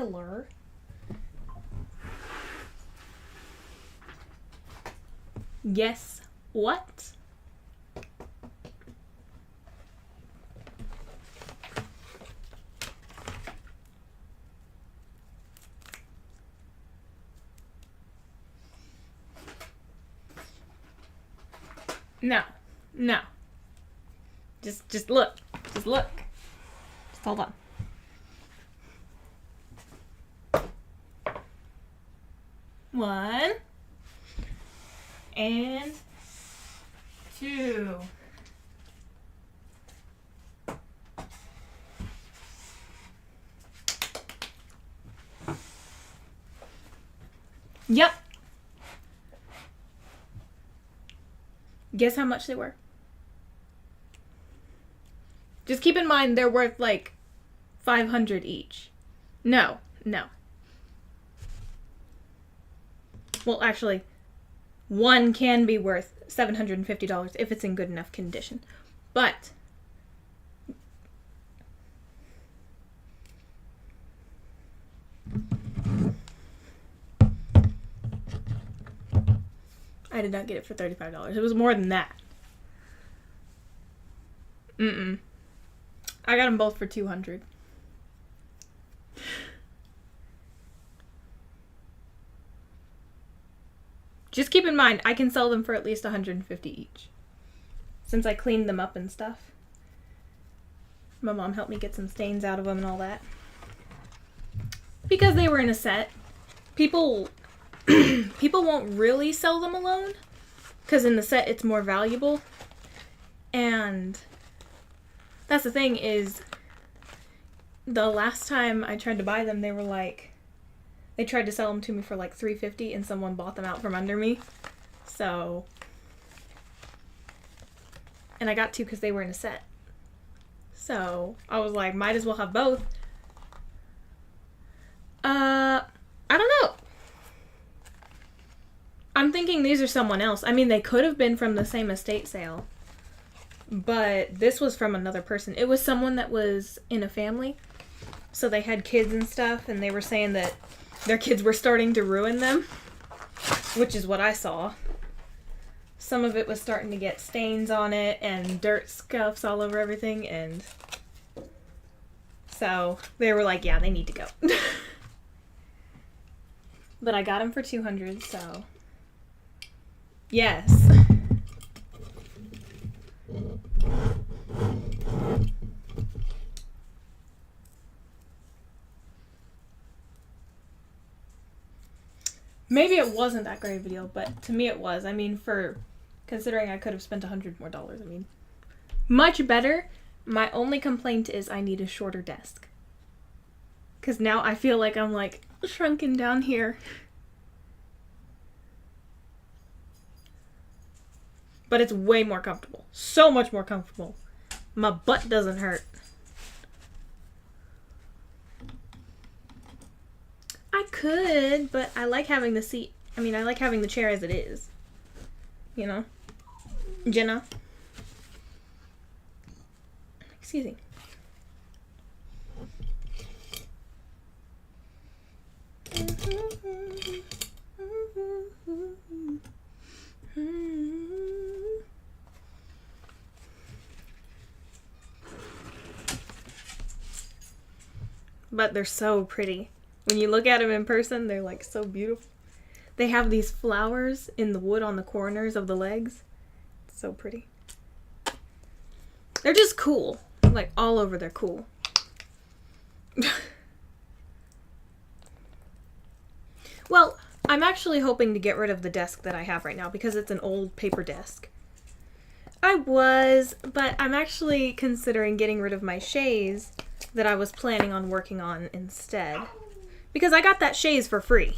pillar. Guess what? No. No. Just look. Just look. Just hold on. One. And two. Yep. Guess how much they were? Just keep in mind they're worth like $500 each. No. Well, actually, one can be worth $750 if it's in good enough condition. But I did not get it for $35. It was more than that. I got them both for $200. Just keep in mind, I can sell them for at least $150 each. Since I cleaned them up and stuff. My mom helped me get some stains out of them and all that. Because they were in a set. People won't really sell them alone. Because in the set it's more valuable. And that's the thing is, the last time I tried to buy them, they were like, they tried to sell them to me for like $350 and someone bought them out from under me. So, and I got two because they were in a set. So, I was like, might as well have both. I don't know. I'm thinking these are someone else. I mean, they could have been from the same estate sale. But this was from another person. It was someone that was in a family. So they had kids and stuff, and they were saying that their kids were starting to ruin them. Which is what I saw. Some of it was starting to get stains on it, and dirt scuffs all over everything, and so they were like, yeah, they need to go. But I got them for $200, so yes. Maybe it wasn't that great of a deal, but to me it was. I mean, for considering I could have spent $100 more, I mean, much better. My only complaint is I need a shorter desk. Because now I feel like I'm like shrunken down here. But it's way more comfortable. So much more comfortable. My butt doesn't hurt. I could, but I like having the seat. I mean, I like having the chair as it is. You know? Jenna. Excuse me. But they're so pretty. When you look at them in person, they're like so beautiful. They have these flowers in the wood on the corners of the legs. It's so pretty. They're just cool. Like all over, they're cool. Well, I'm actually hoping to get rid of the desk that I have right now because it's an old paper desk. I was, but I'm actually considering getting rid of my chaise that I was planning on working on instead. Because I got that chaise for free.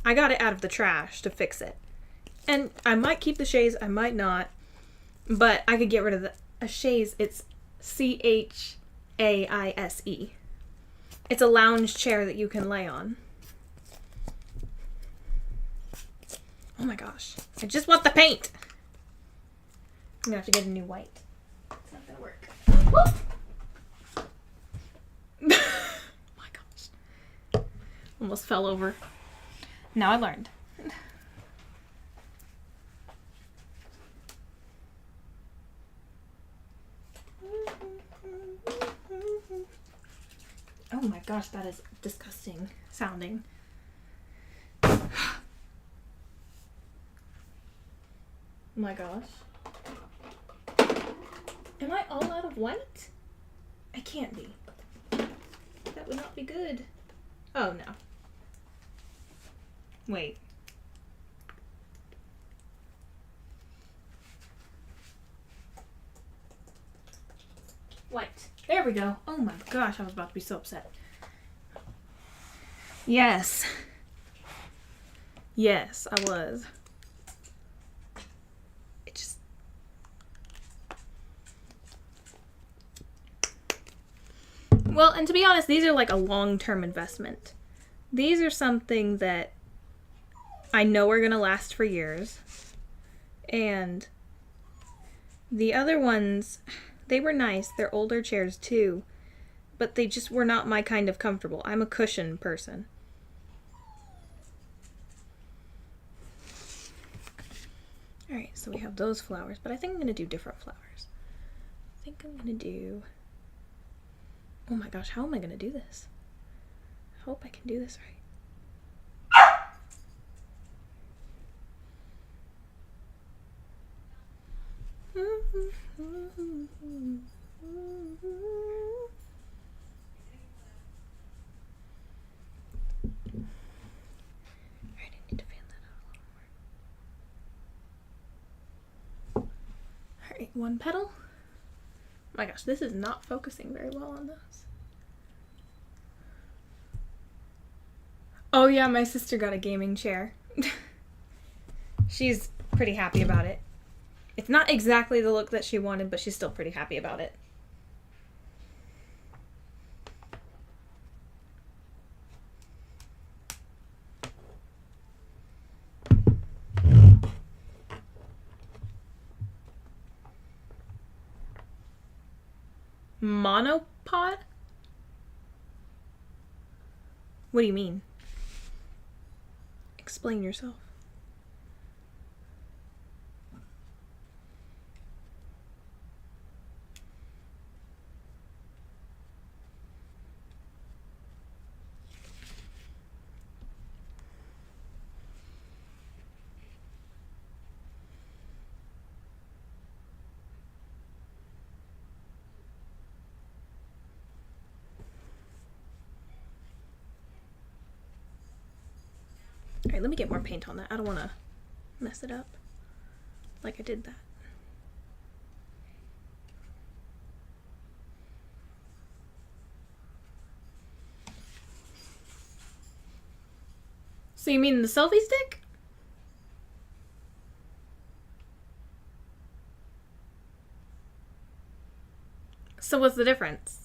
I got it out of the trash to fix it. And I might keep the chaise, I might not. But I could get rid of a chaise. It's CHAISE. It's a lounge chair that you can lay on. Oh my gosh. I just want the paint. I'm gonna have to get a new white. It's not gonna work. Whoop! My gosh. Almost fell over. Now I learned. Oh my gosh, that is disgusting sounding. Oh my gosh. Am I all out of white? I can't be. That would not be good. Oh no. Wait. White. There we go. Oh my gosh, I was about to be so upset. Yes. Yes, I was. It just... Well, and to be honest, these are like a long-term investment. These are something that I know are going to last for years. And the other ones, they were nice. They're older chairs too. But they just were not my kind of comfortable. I'm a cushion person. Alright, so we have those flowers. But I think I'm going to do different flowers. I think I'm going to do... Oh my gosh, how am I going to do this? I hope I can do this right. Alright, I need to fan that out a little more. Alright, one petal. Oh my gosh, this is not focusing very well on those. Oh yeah, my sister got a gaming chair. She's pretty happy about it. It's not exactly the look that she wanted, but she's still pretty happy about it. Monopod? What do you mean? Explain yourself. Alright, let me get more paint on that. I don't want to mess it up like I did that. So you mean the selfie stick? So what's the difference?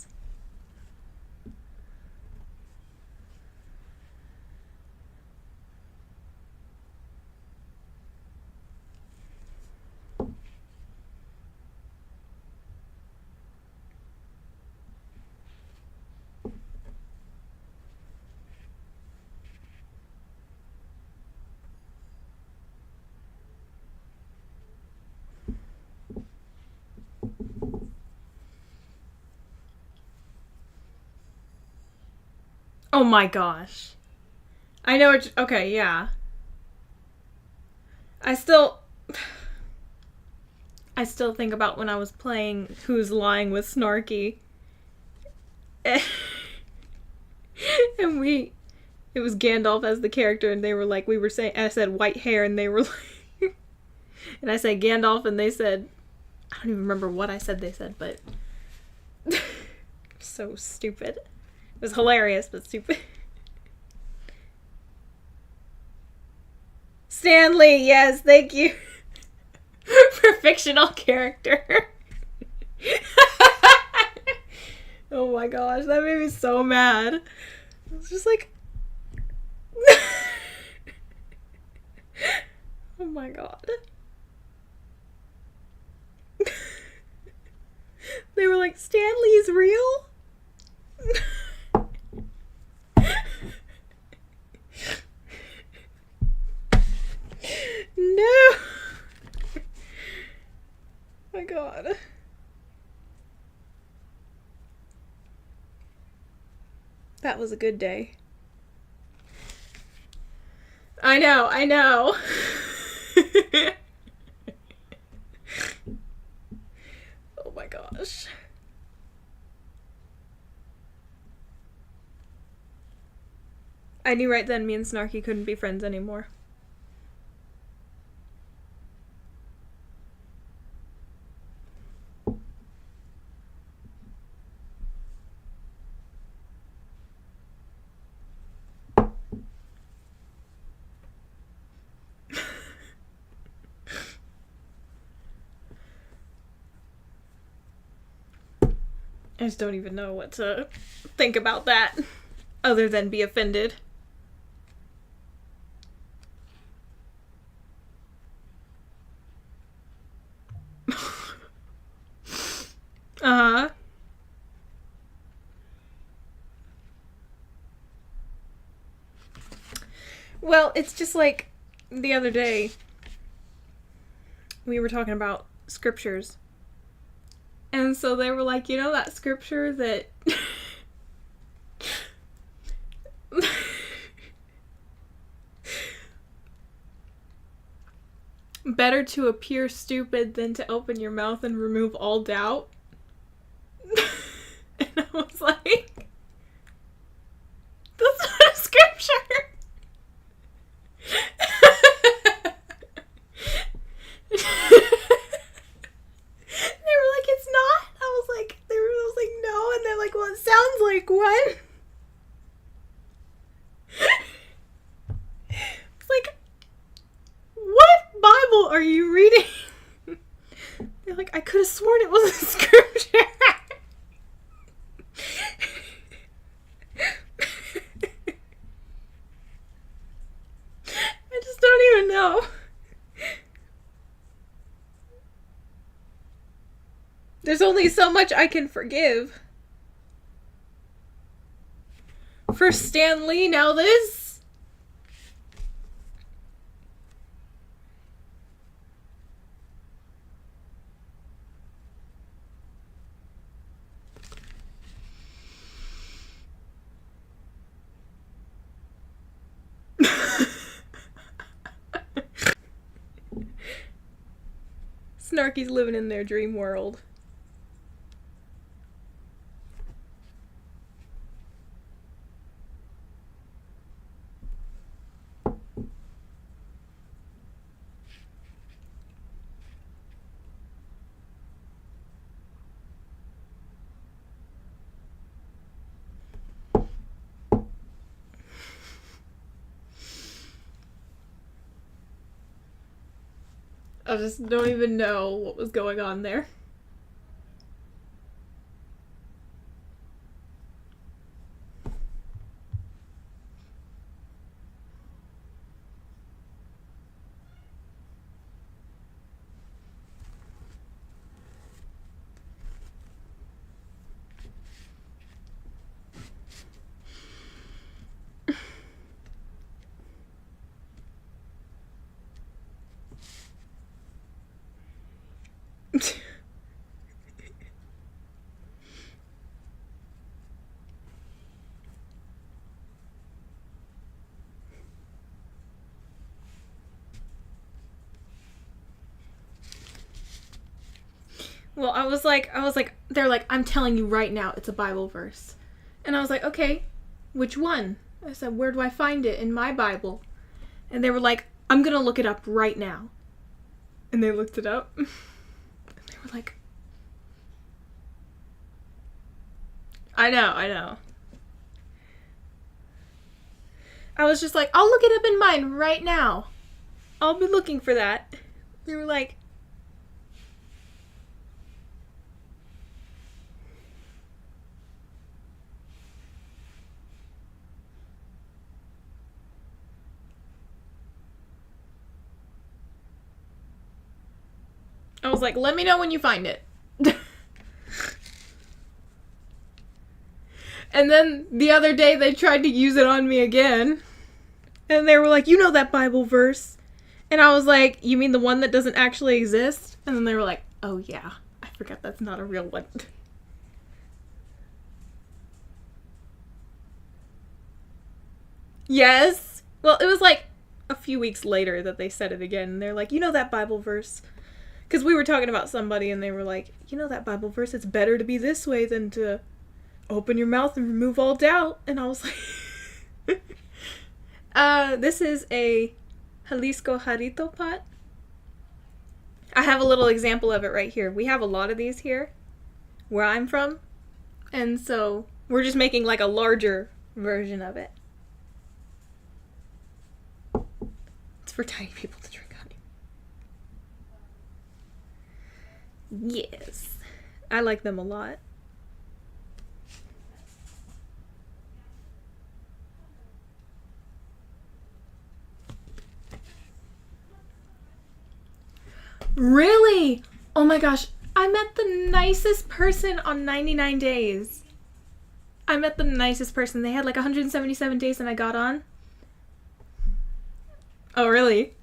Oh my gosh. I know what okay, yeah. I still think about when I was playing Who's Lying with Snarky. And it was Gandalf as the character, and they were like, we were saying, I said white hair, and they were like, and I said Gandalf, and they said, I don't even remember what I said they said, but so stupid. It was hilarious, but stupid. Stanley, yes, thank you. For fictional character. Oh my gosh, that made me so mad. I was just like... Oh my god. They were like, Stanley's real? that was a good day. I know, I know. Oh my gosh. I knew right then me and Snarky couldn't be friends anymore. I just don't even know what to think about that, other than be offended. Uh-huh. Well, it's just like the other day, we were talking about scriptures. And so they were like, you know that scripture that better to appear stupid than to open your mouth and remove all doubt? And I was like, that's not a scripture. No, and they're like, well, it sounds like one. It's like, what Bible are you reading? They're like, I could have sworn it was a scripture. I just don't even know. There's only so much I can forgive. For Stan Lee, now this? Snarky's living in their dream world. I just don't even know what was going on there. Well, I was like, they're like, I'm telling you right now, it's a Bible verse. And I was like, okay, which one? I said, where do I find it in my Bible? And they were like, I'm gonna look it up right now. And they looked it up. And they were like, I know. I was just like, I'll look it up in mine right now. I'll be looking for that. They were like, I was like, let me know when you find it. And then the other day they tried to use it on me again. And they were like, you know that Bible verse? And I was like, you mean the one that doesn't actually exist? And then they were like, oh yeah, I forgot that's not a real one. Yes. Well, it was like a few weeks later that they said it again. And they're like, you know that Bible verse? Because we were talking about somebody and they were like, you know that Bible verse? It's better to be this way than to open your mouth and remove all doubt. And I was like, this is a Jalisco Jarrito pot. I have a little example of it right here. We have a lot of these here where I'm from. And so we're just making like a larger version of it. It's for tiny people to drink honey. Yes. I like them a lot. Really? Oh my gosh. I met the nicest person on 99 days. I met the nicest person. They had like 177 days and I got on. Oh, really?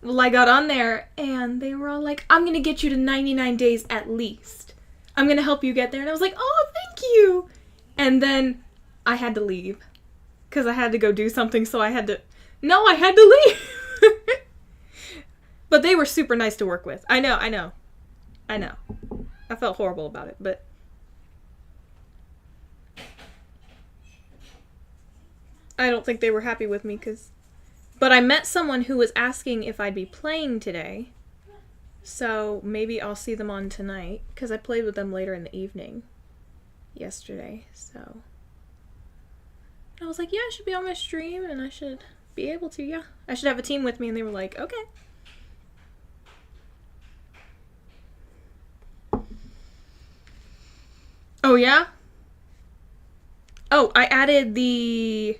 Well, I got on there and they were all like, I'm going to get you to 99 days at least. I'm going to help you get there. And I was like, oh, thank you. And then I had to leave because I had to go do something. So I had to leave. But they were super nice to work with. I know. I felt horrible about it, but I don't think they were happy with me but I met someone who was asking if I'd be playing today. So maybe I'll see them on tonight because I played with them later in the evening yesterday. So I was like, yeah, I should be on my stream and I should be able to, yeah. I should have a team with me, and they were like, okay. Oh, yeah? Oh, I added the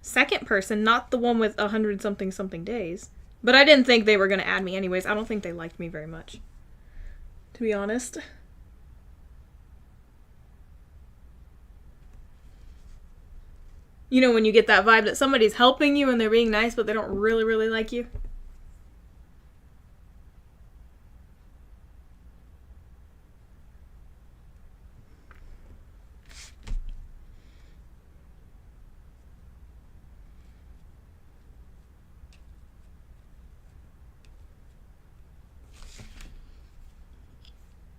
second person, not the one with 100-something days. But I didn't think they were going to add me anyways. I don't think they liked me very much, to be honest. You know when you get that vibe that somebody's helping you and they're being nice, but they don't really, really like you?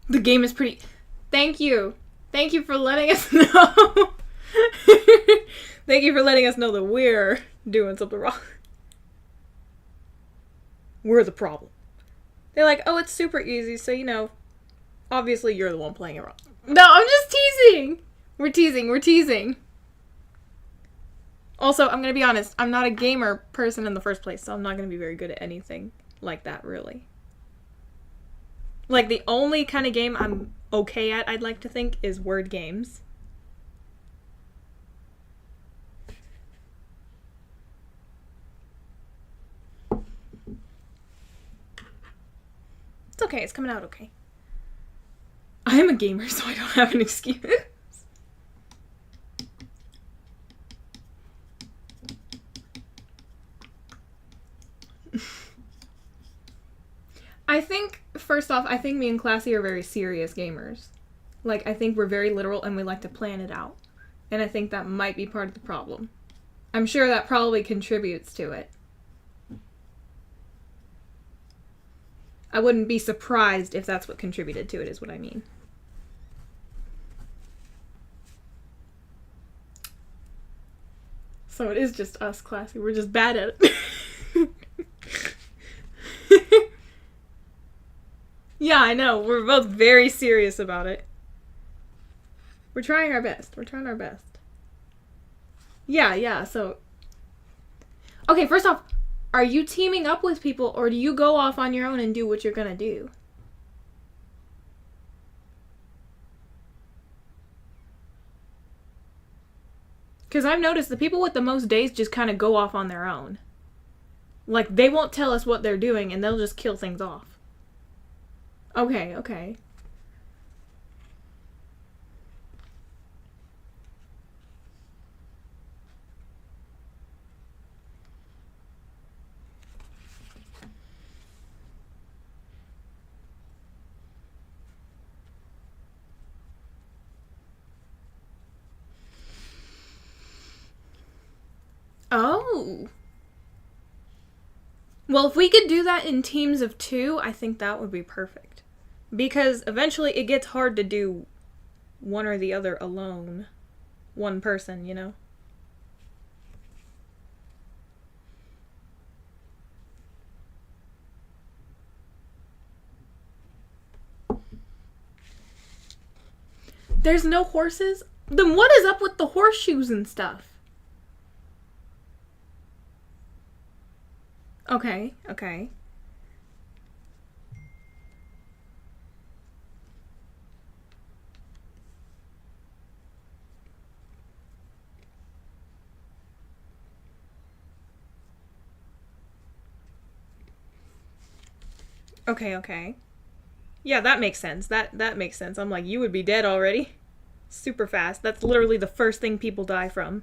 The game is pretty... Thank you. Thank you for letting us know. Thank you for letting us know that we're doing something wrong. We're the problem. They're like, oh, it's super easy, so, you know, obviously you're the one playing it wrong. No, I'm just teasing. We're teasing. Also, I'm going to be honest, I'm not a gamer person in the first place, so I'm not going to be very good at anything like that, really. Like, the only kind of game I'm okay at, I'd like to think, is word games. It's okay, it's coming out okay. I am a gamer, so I don't have an excuse. I think, first off, I think me and Classy are very serious gamers. Like, I think we're very literal and we like to plan it out. And I think that might be part of the problem. I'm sure that probably contributes to it. I wouldn't be surprised if that's what contributed to it, is what I mean. So it is just us, Classy. We're just bad at it. Yeah, I know. We're both very serious about it. We're trying our best. Yeah, so... Okay, first off, are you teaming up with people, or do you go off on your own and do what you're gonna do? Because I've noticed the people with the most days just kind of go off on their own. Like, they won't tell us what they're doing, and they'll just kill things off. Okay. Ooh. Well, if we could do that in teams of 2, I think that would be perfect. Because eventually it gets hard to do one or the other alone. One person, you know? There's no horses? Then what is up with the horseshoes and stuff? Okay, okay. Okay, okay. Yeah, that makes sense. That makes sense. I'm like, you would be dead already. Super fast. That's literally the first thing people die from.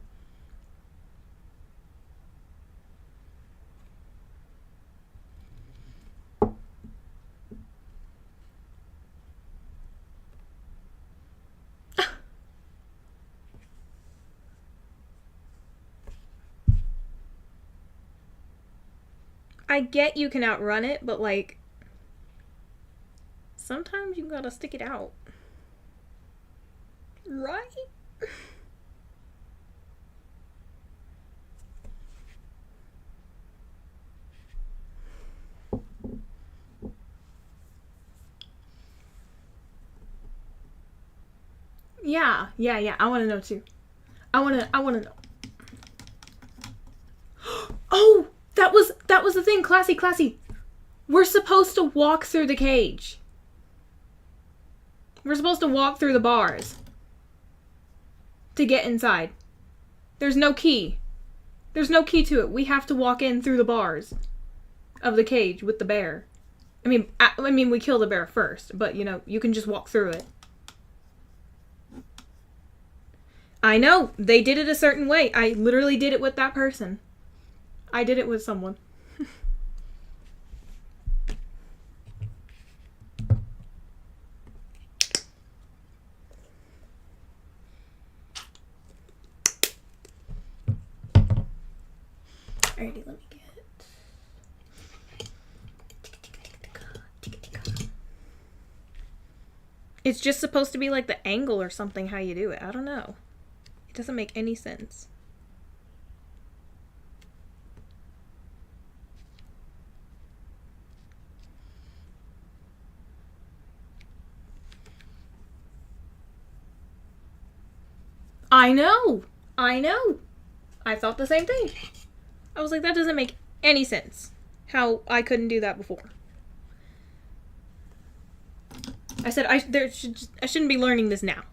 I get you can outrun it, but like sometimes you gotta stick it out. Right? Yeah. I wanna know too. I wanna know. Oh! That was the thing, classy. We're supposed to walk through the cage. We're supposed to walk through the bars to get inside. There's no key. There's no key to it. We have to walk in through the bars of the cage with the bear. I mean, we kill the bear first, but you know, you can just walk through it. I know, they did it a certain way. I literally did it with that person. I did it with someone. Alrighty, let me get... It's just supposed to be like the angle or something how you do it. I don't know. It doesn't make any sense. I know. I thought the same thing. I was like, that doesn't make any sense. How I couldn't do that before. I said I shouldn't be learning this now.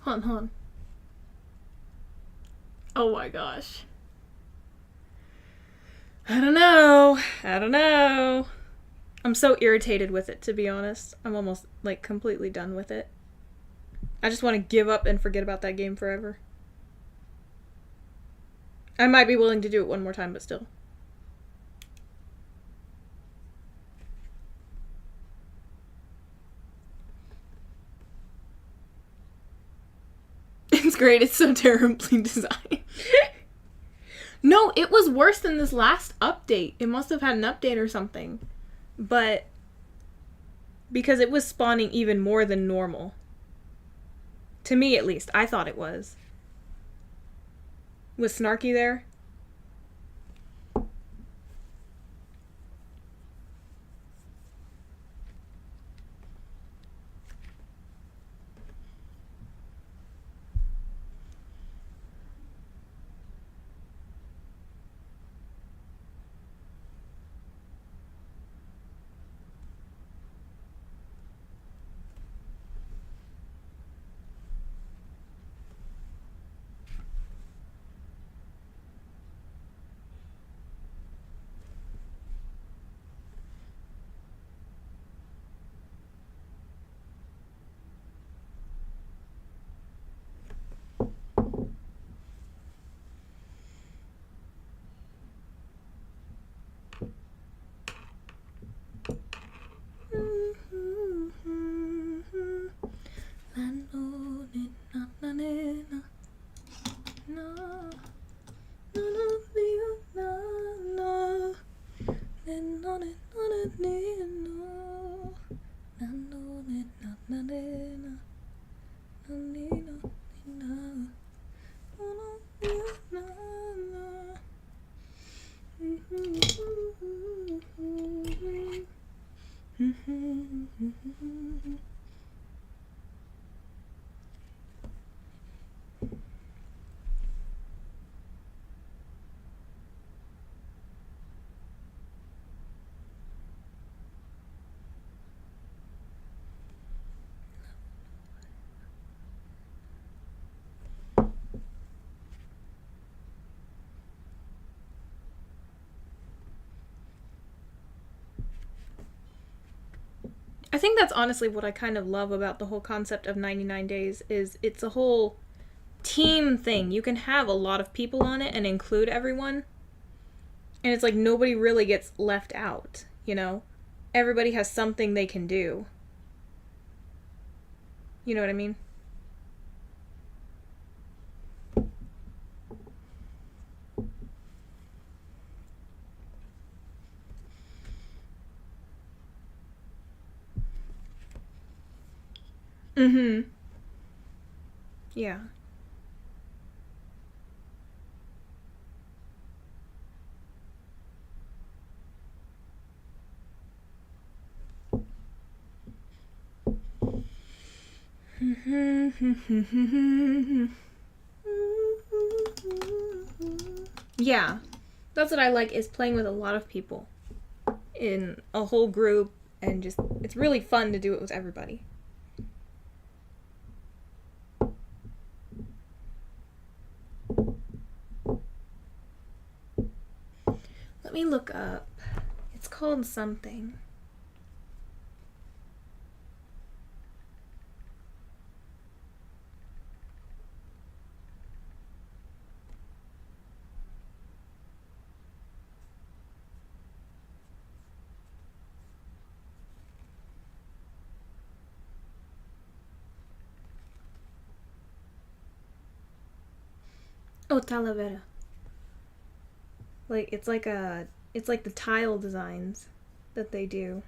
Hold on. Oh my gosh. I don't know. I'm so irritated with it, to be honest. I'm almost, like, completely done with it. I just want to give up and forget about that game forever. I might be willing to do it one more time, but still. It's great. It's so terribly designed. No, it was worse than this last update. It must have had an update or something. But because it was spawning even more than normal. To me, at least. I thought it was. Was Snarky there? I think that's honestly what I kind of love about the whole concept of 99 days is it's a whole team thing. You can have a lot of people on it and include everyone. And it's like nobody really gets left out, you know? Everybody has something they can do. You know what I mean? Mm-hmm. Yeah. Yeah. That's what I like is playing with a lot of people in a whole group and just it's really fun to do it with everybody. Let me look up. It's called something. Oh, Talavera. Like it's like the tile designs that they do.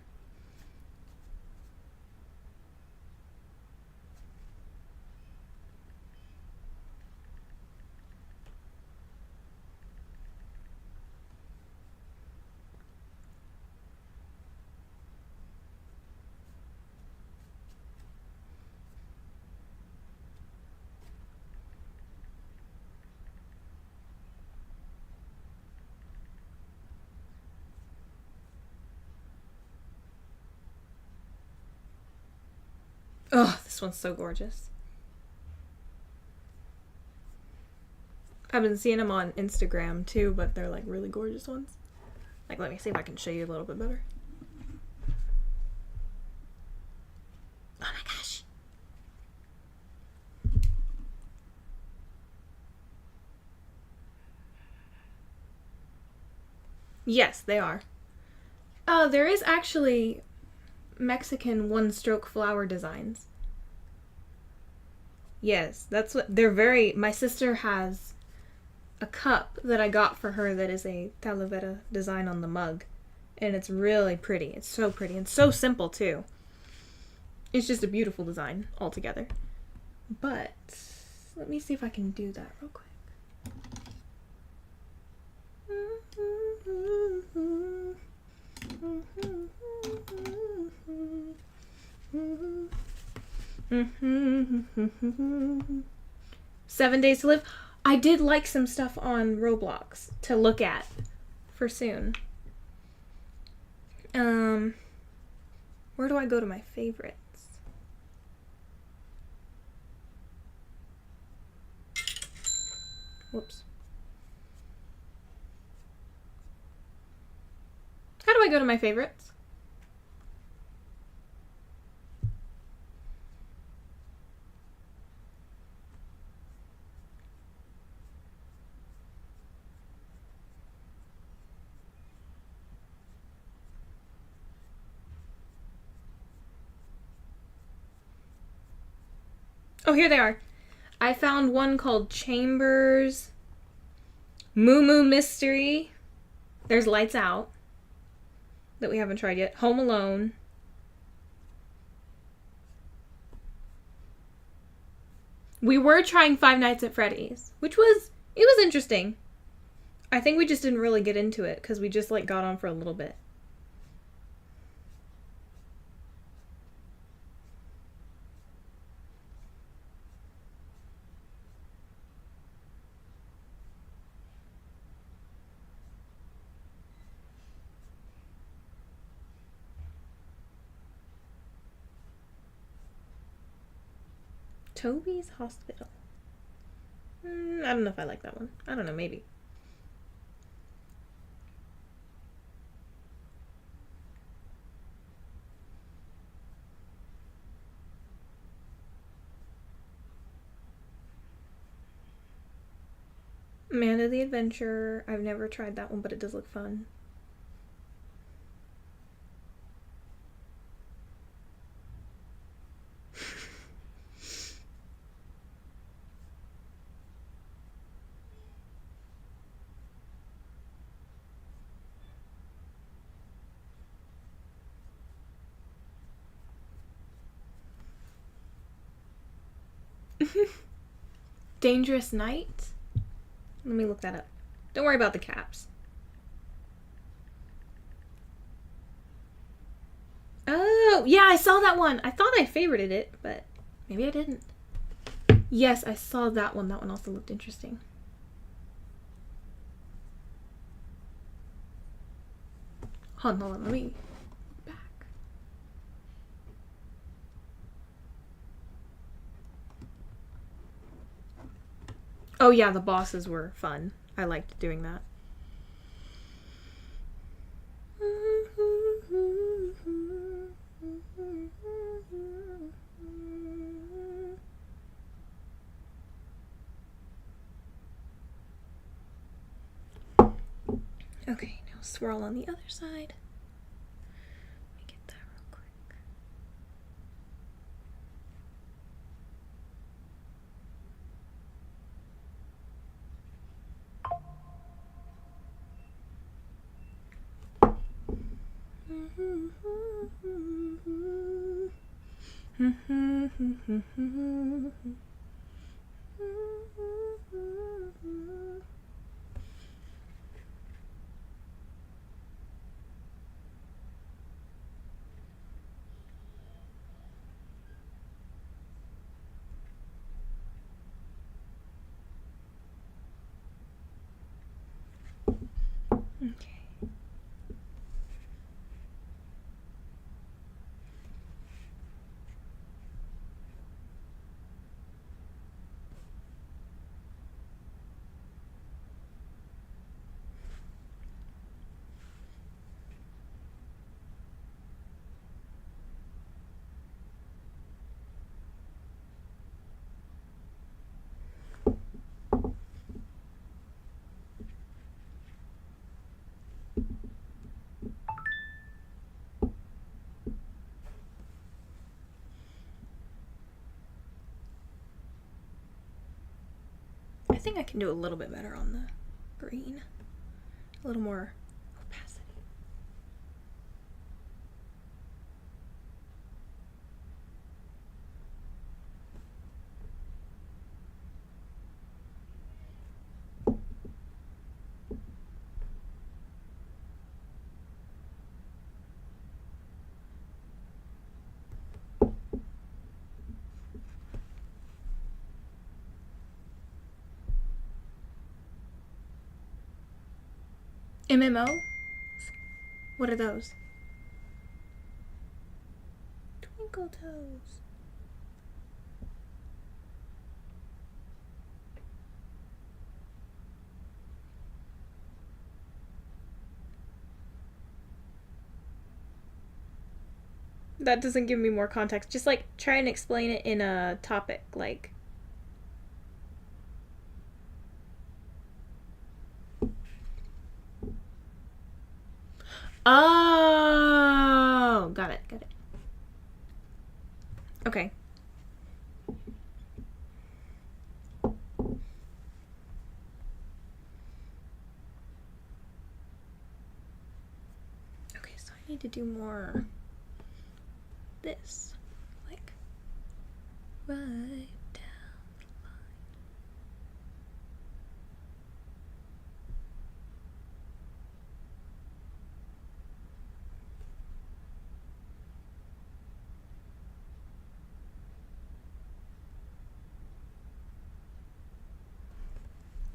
Oh, this one's so gorgeous. I've been seeing them on Instagram too, but they're like really gorgeous ones. Like, let me see if I can show you a little bit better. Oh my gosh. Yes, they are. There is actually Mexican one-stroke flower designs. Yes, that's what they're very. My sister has a cup that I got for her that is a Talavera design on the mug, and it's really pretty. It's so pretty and so simple too. It's just a beautiful design altogether. But let me see if I can do that real quick. Seven Days to Live. I did like some stuff on Roblox to look at for soon. Where do I go to my favorites? Whoops. How do I go to my favorites? Oh, here they are. I found one called Chambers Moo Moo Mystery. There's Lights Out. that we haven't tried yet. Home Alone. We were trying Five Nights at Freddy's, which was interesting. I think we just didn't really get into it because we just like got on for a little bit. Toby's Hospital. I don't know if I like that one. I don't know, maybe. Amanda the Adventure. I've never tried that one, but it does look fun. Dangerous Night? Let me look that up. Don't worry about the caps. Oh, yeah, I saw that one. I thought I favorited it, but maybe I didn't. Yes, I saw that one. That one also looked interesting. Hold on, let me look back. Oh yeah, the bosses were fun. I liked doing that. Okay, now swirl on the other side. Let me get that real quick. Okay. I think I can do a little bit better on the green. A little more opacity. MMO? What are those? Twinkle Toes. That doesn't give me more context. Just like try and explain it in a topic, like. Oh, got it. Okay. Okay, sorry. need to do more this, like right down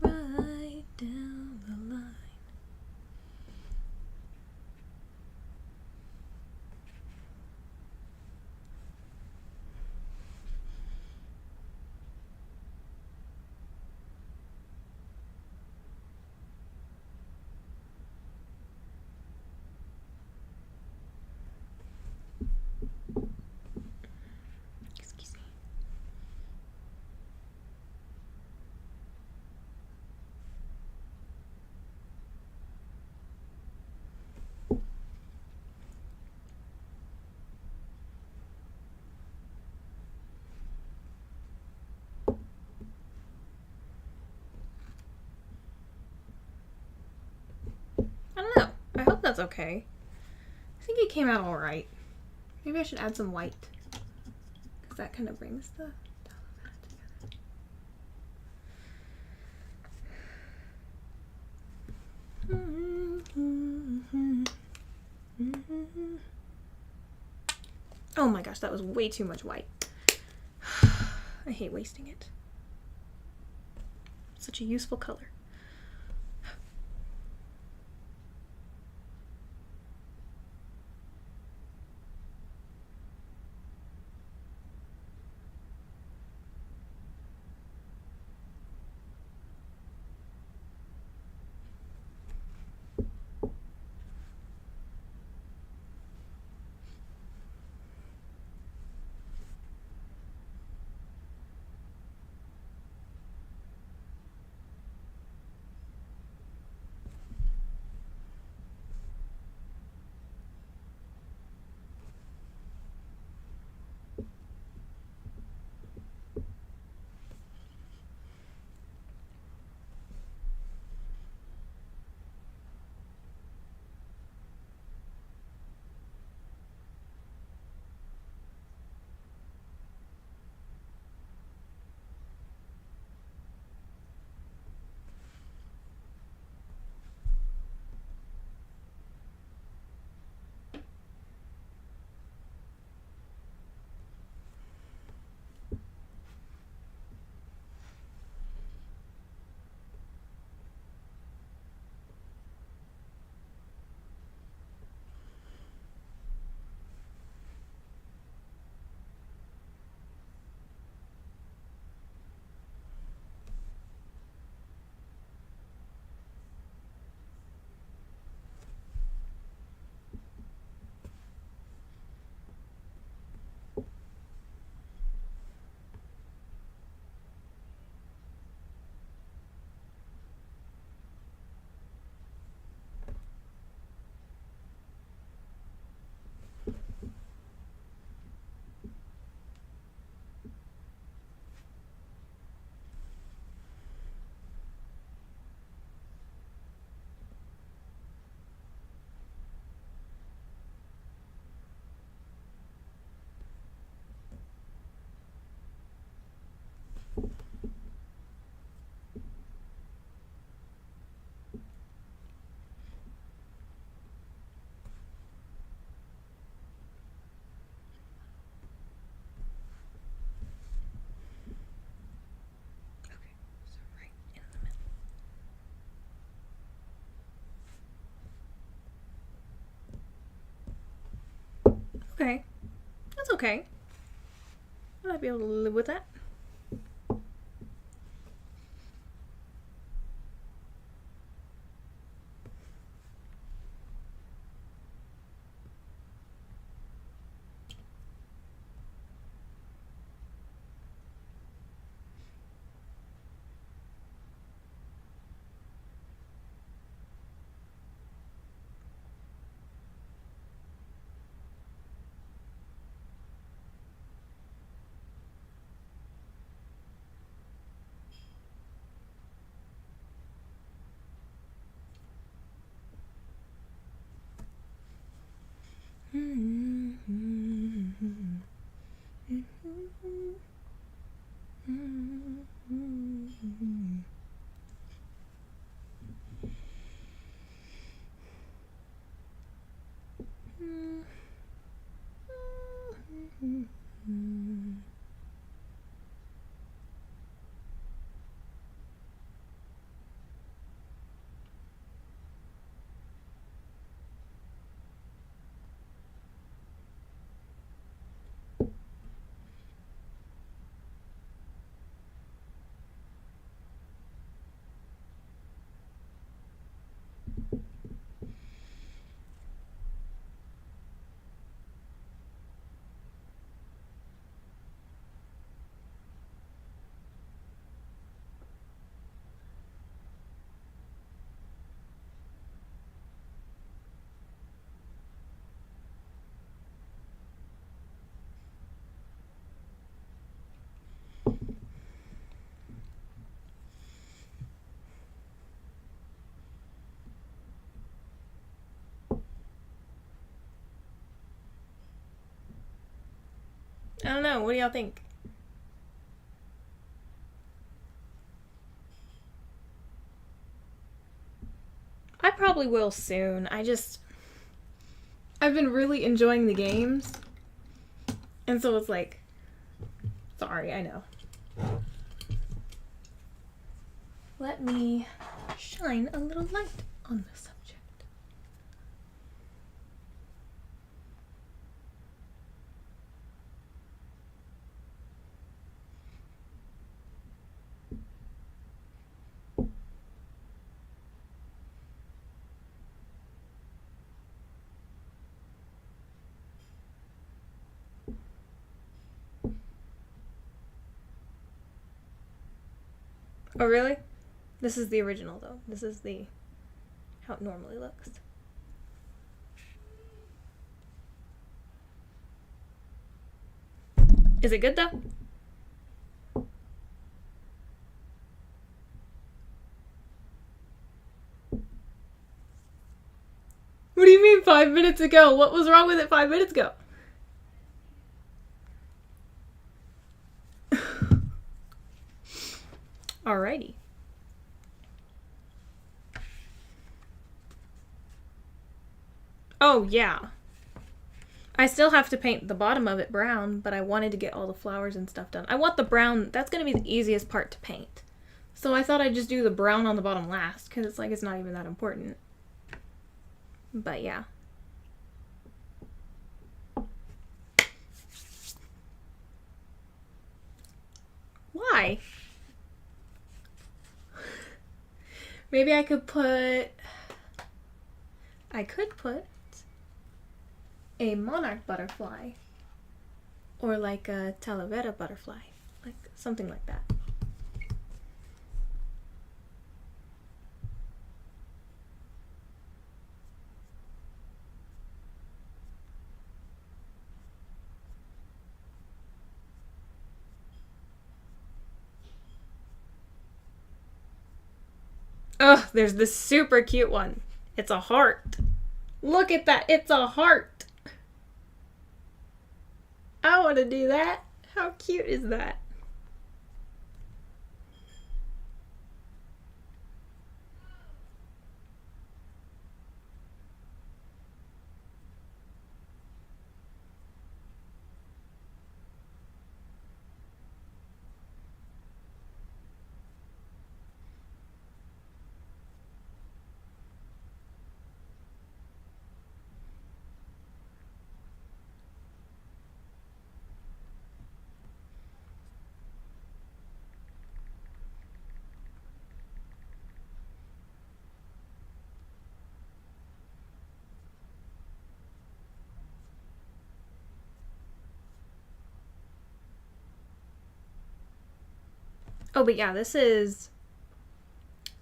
the line. Right down the line. Excuse me. I don't know. I hope that's okay. I think it came out all right. Maybe I should add some white, because that kind of brings the together. Oh my gosh, that was way too much white. I hate wasting it. Such a useful color. Okay. That's okay. I might be able to live with that. don't know. What do y'all think? I probably will soon. I've been really enjoying the games. And so it's like, sorry, I know. Let me shine a little light on the subject. Oh, really? This is the original, though. This is how it normally looks. Is it good, though? What do you mean 5 minutes ago? What was wrong with it 5 minutes ago? Alrighty. Oh, yeah. I still have to paint the bottom of it brown, but I wanted to get all the flowers and stuff done. I want the brown, that's going to be the easiest part to paint. So I thought I'd just do the brown on the bottom last, because it's like it's not even that important. But yeah. Why? Maybe I could put a monarch butterfly or like a talavera butterfly, like something like that. Oh, there's this super cute one. It's a heart. Look at that. It's a heart. I want to do that. How cute is that? Oh, but yeah, this is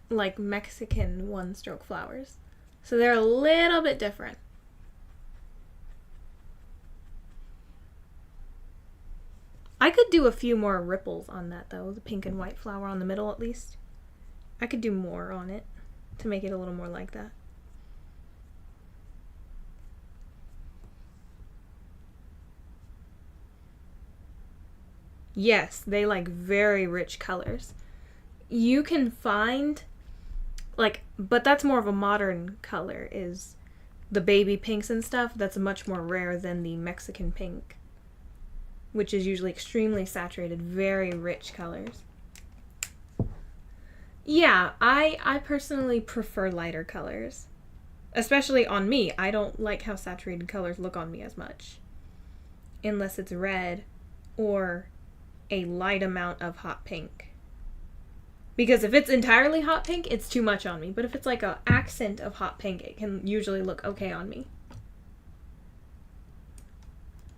like Mexican one-stroke flowers. So they're a little bit different. I could do a few more ripples on that though, the pink and white flower on the middle at least. I could do more on it to make it a little more like that. Yes, they like very rich colors. You can find like, but that's more of a modern color, is the baby pinks and stuff. That's much more rare than the Mexican pink, which is usually extremely saturated, very rich colors. Yeah, I personally prefer lighter colors, especially on me. I don't like how saturated colors look on me as much, unless it's red or a light amount of hot pink. Because if it's entirely hot pink, it's too much on me. But if it's like an accent of hot pink, it can usually look okay on me.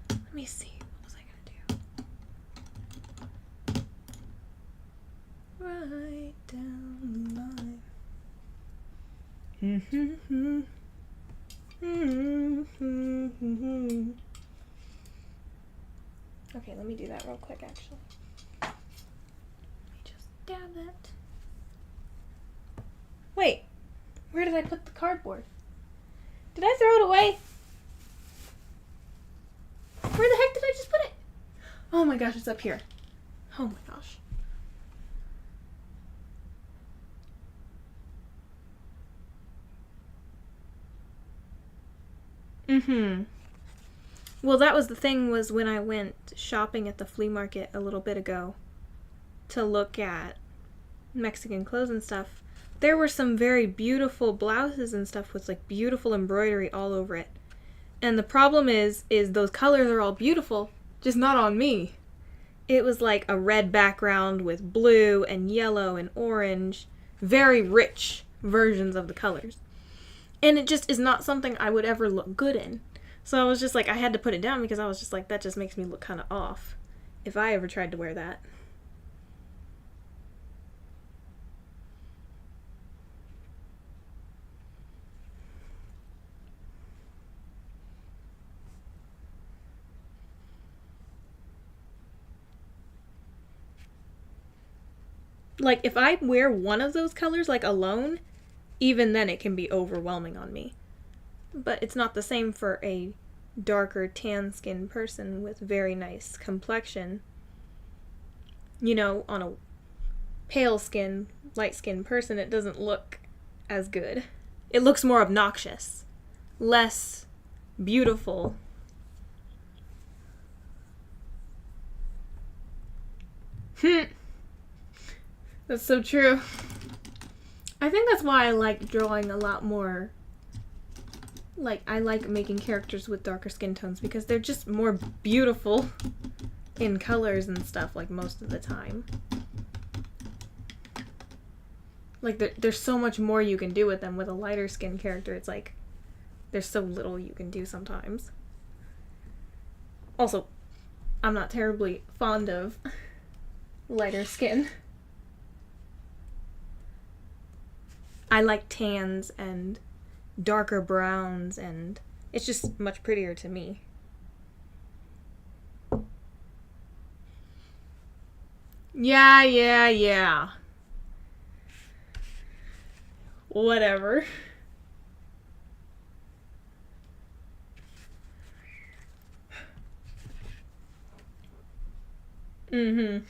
Let me see. What was I gonna do? Right down the line. Okay, let me do that real quick, actually. Let me just dab it. Wait, where did I put the cardboard? Did I throw it away? Where the heck did I just put it? Oh my gosh, it's up here. Oh my gosh. Mm-hmm. Well, that was the thing, was when I went shopping at the flea market a little bit ago to look at Mexican clothes and stuff, there were some very beautiful blouses and stuff with like beautiful embroidery all over it. And the problem is those colors are all beautiful, just not on me. It was like a red background with blue and yellow and orange, very rich versions of the colors. And it just is not something I would ever look good in. So I was just like, I had to put it down because I was just like, that just makes me look kind of off if I ever tried to wear that. Like, if I wear one of those colors, like, alone, even then it can be overwhelming on me. But it's not the same for a darker tan-skinned person with very nice complexion. You know, on a pale skin, light skinned person, it doesn't look as good. It looks more obnoxious, less beautiful. That's so true. I think that's why I like drawing a lot more. Like, I like making characters with darker skin tones because they're just more beautiful in colors and stuff, like, most of the time. Like, there's so much more you can do with them. With a lighter skin character, it's like, there's so little you can do sometimes. Also, I'm not terribly fond of lighter skin. I like tans and darker browns, and it's just much prettier to me. Yeah. Whatever. Mm-hmm.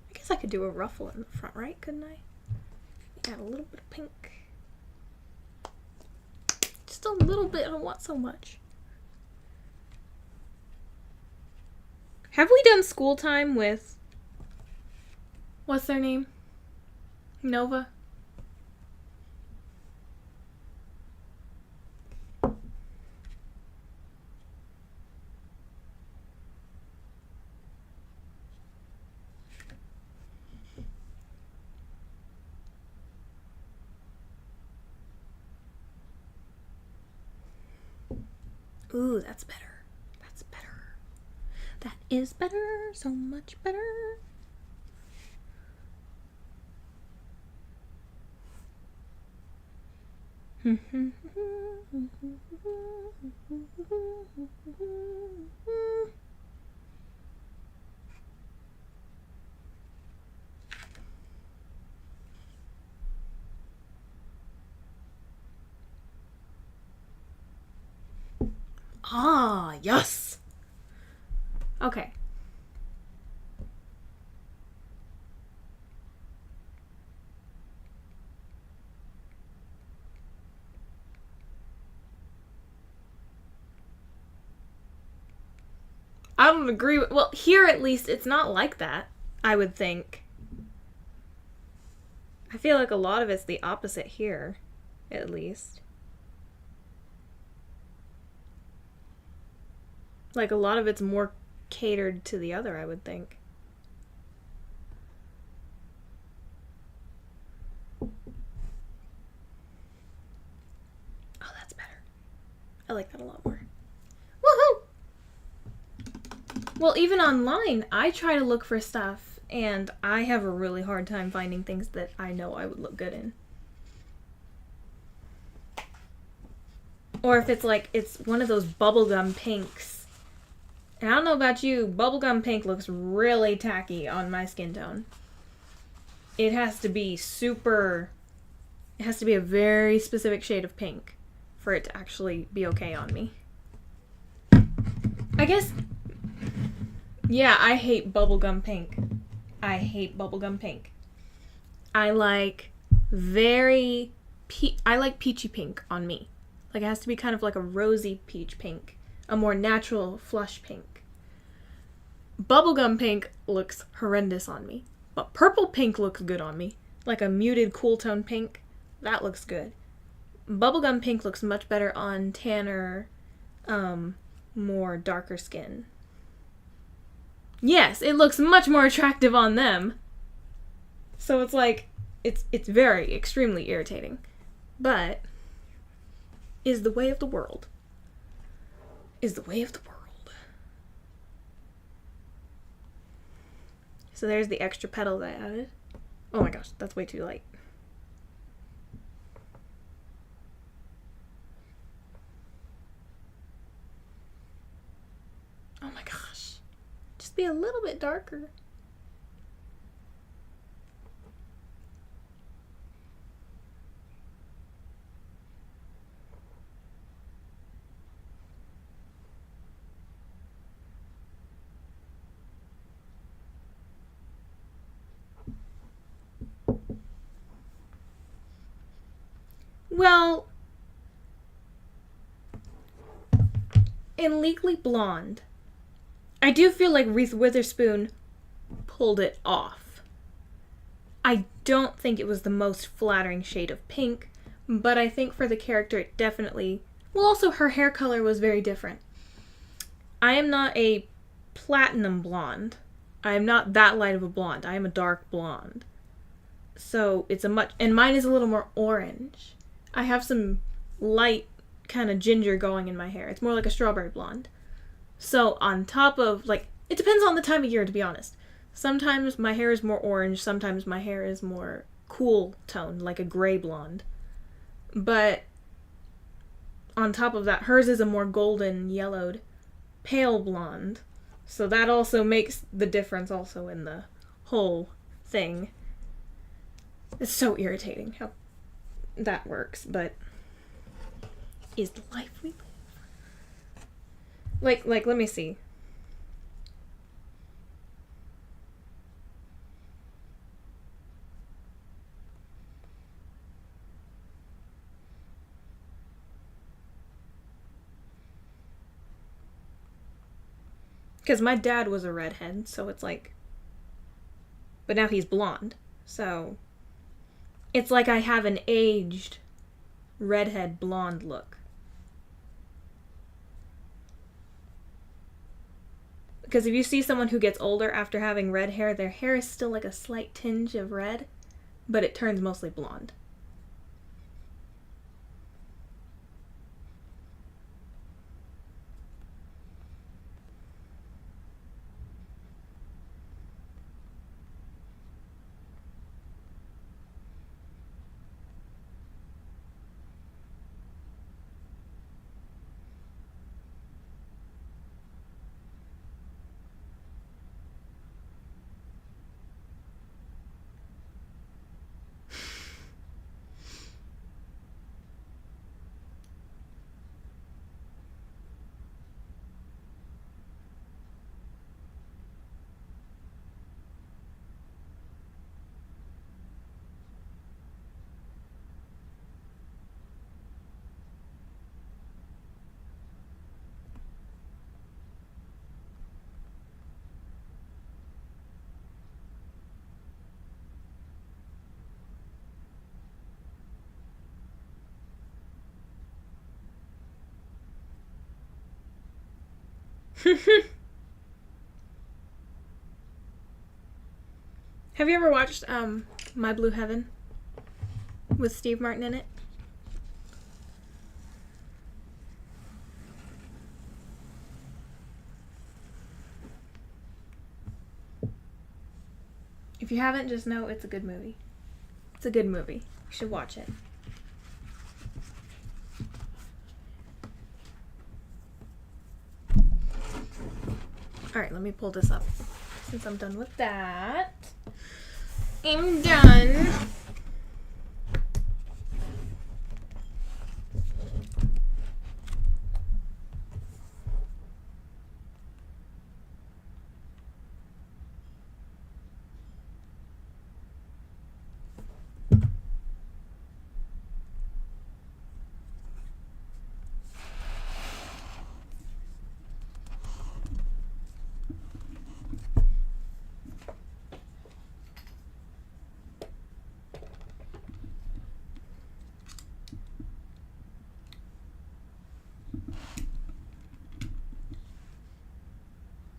I guess I could do a ruffle in the front, right? Couldn't I? Add a little bit of pink. Just a little bit. I don't want so much. Have we done school time with... What's their name? Nova? Ooh, that's better. That's better. That is better. So much better. Ah, yes. Okay. I don't agree with... Well, here at least, it's not like that, I would think. I feel like a lot of it's the opposite here, at least. Like, a lot of it's more catered to the other, I would think. Oh, that's better. I like that a lot more. Woohoo! Well, even online, I try to look for stuff, and I have a really hard time finding things that I know I would look good in. Or if it's like, it's one of those bubblegum pinks. And I don't know about you, bubblegum pink looks really tacky on my skin tone. It has to be super... It has to be a very specific shade of pink for it to actually be okay on me. I guess... Yeah, I hate bubblegum pink. I hate bubblegum pink. I like I like peachy pink on me. Like, it has to be kind of like a rosy peach pink. A more natural flush pink. Bubblegum pink looks horrendous on me. But purple pink looks good on me. Like a muted cool tone pink. That looks good. Bubblegum pink looks much better on tanner, more darker skin. Yes, it looks much more attractive on them. So it's like, it's very, extremely irritating. But, is the way of the world. Is the way of the world. So there's the extra petal that I added. Oh my gosh, that's way too light. Oh my gosh. Just be a little bit darker. Well, in Legally Blonde, I do feel like Reese Witherspoon pulled it off. I don't think it was the most flattering shade of pink, but I think for the character it definitely... Well, also her hair color was very different. I am not a platinum blonde. I am not that light of a blonde. I am a dark blonde. So it's a much... And mine is a little more orange. I have some light kind of ginger going in my hair. It's more like a strawberry blonde. So on top of, like, it depends on the time of year, to be honest. Sometimes my hair is more orange, sometimes my hair is more cool tone, like a gray blonde. But on top of that, hers is a more golden, yellowed, pale blonde. So that also makes the difference also in the whole thing. It's so irritating how that works, but is the life we live. Like, let me see. Because my dad was a redhead, so it's like... But now he's blonde, so... It's like I have an aged redhead blonde look. Because if you see someone who gets older after having red hair, their hair is still like a slight tinge of red, but it turns mostly blonde. Have you ever watched My Blue Heaven with Steve Martin in it? If you haven't, just know it's a good movie. It's a good movie. You should watch it. Alright, let me pull this up. Since I'm done with that. I'm done.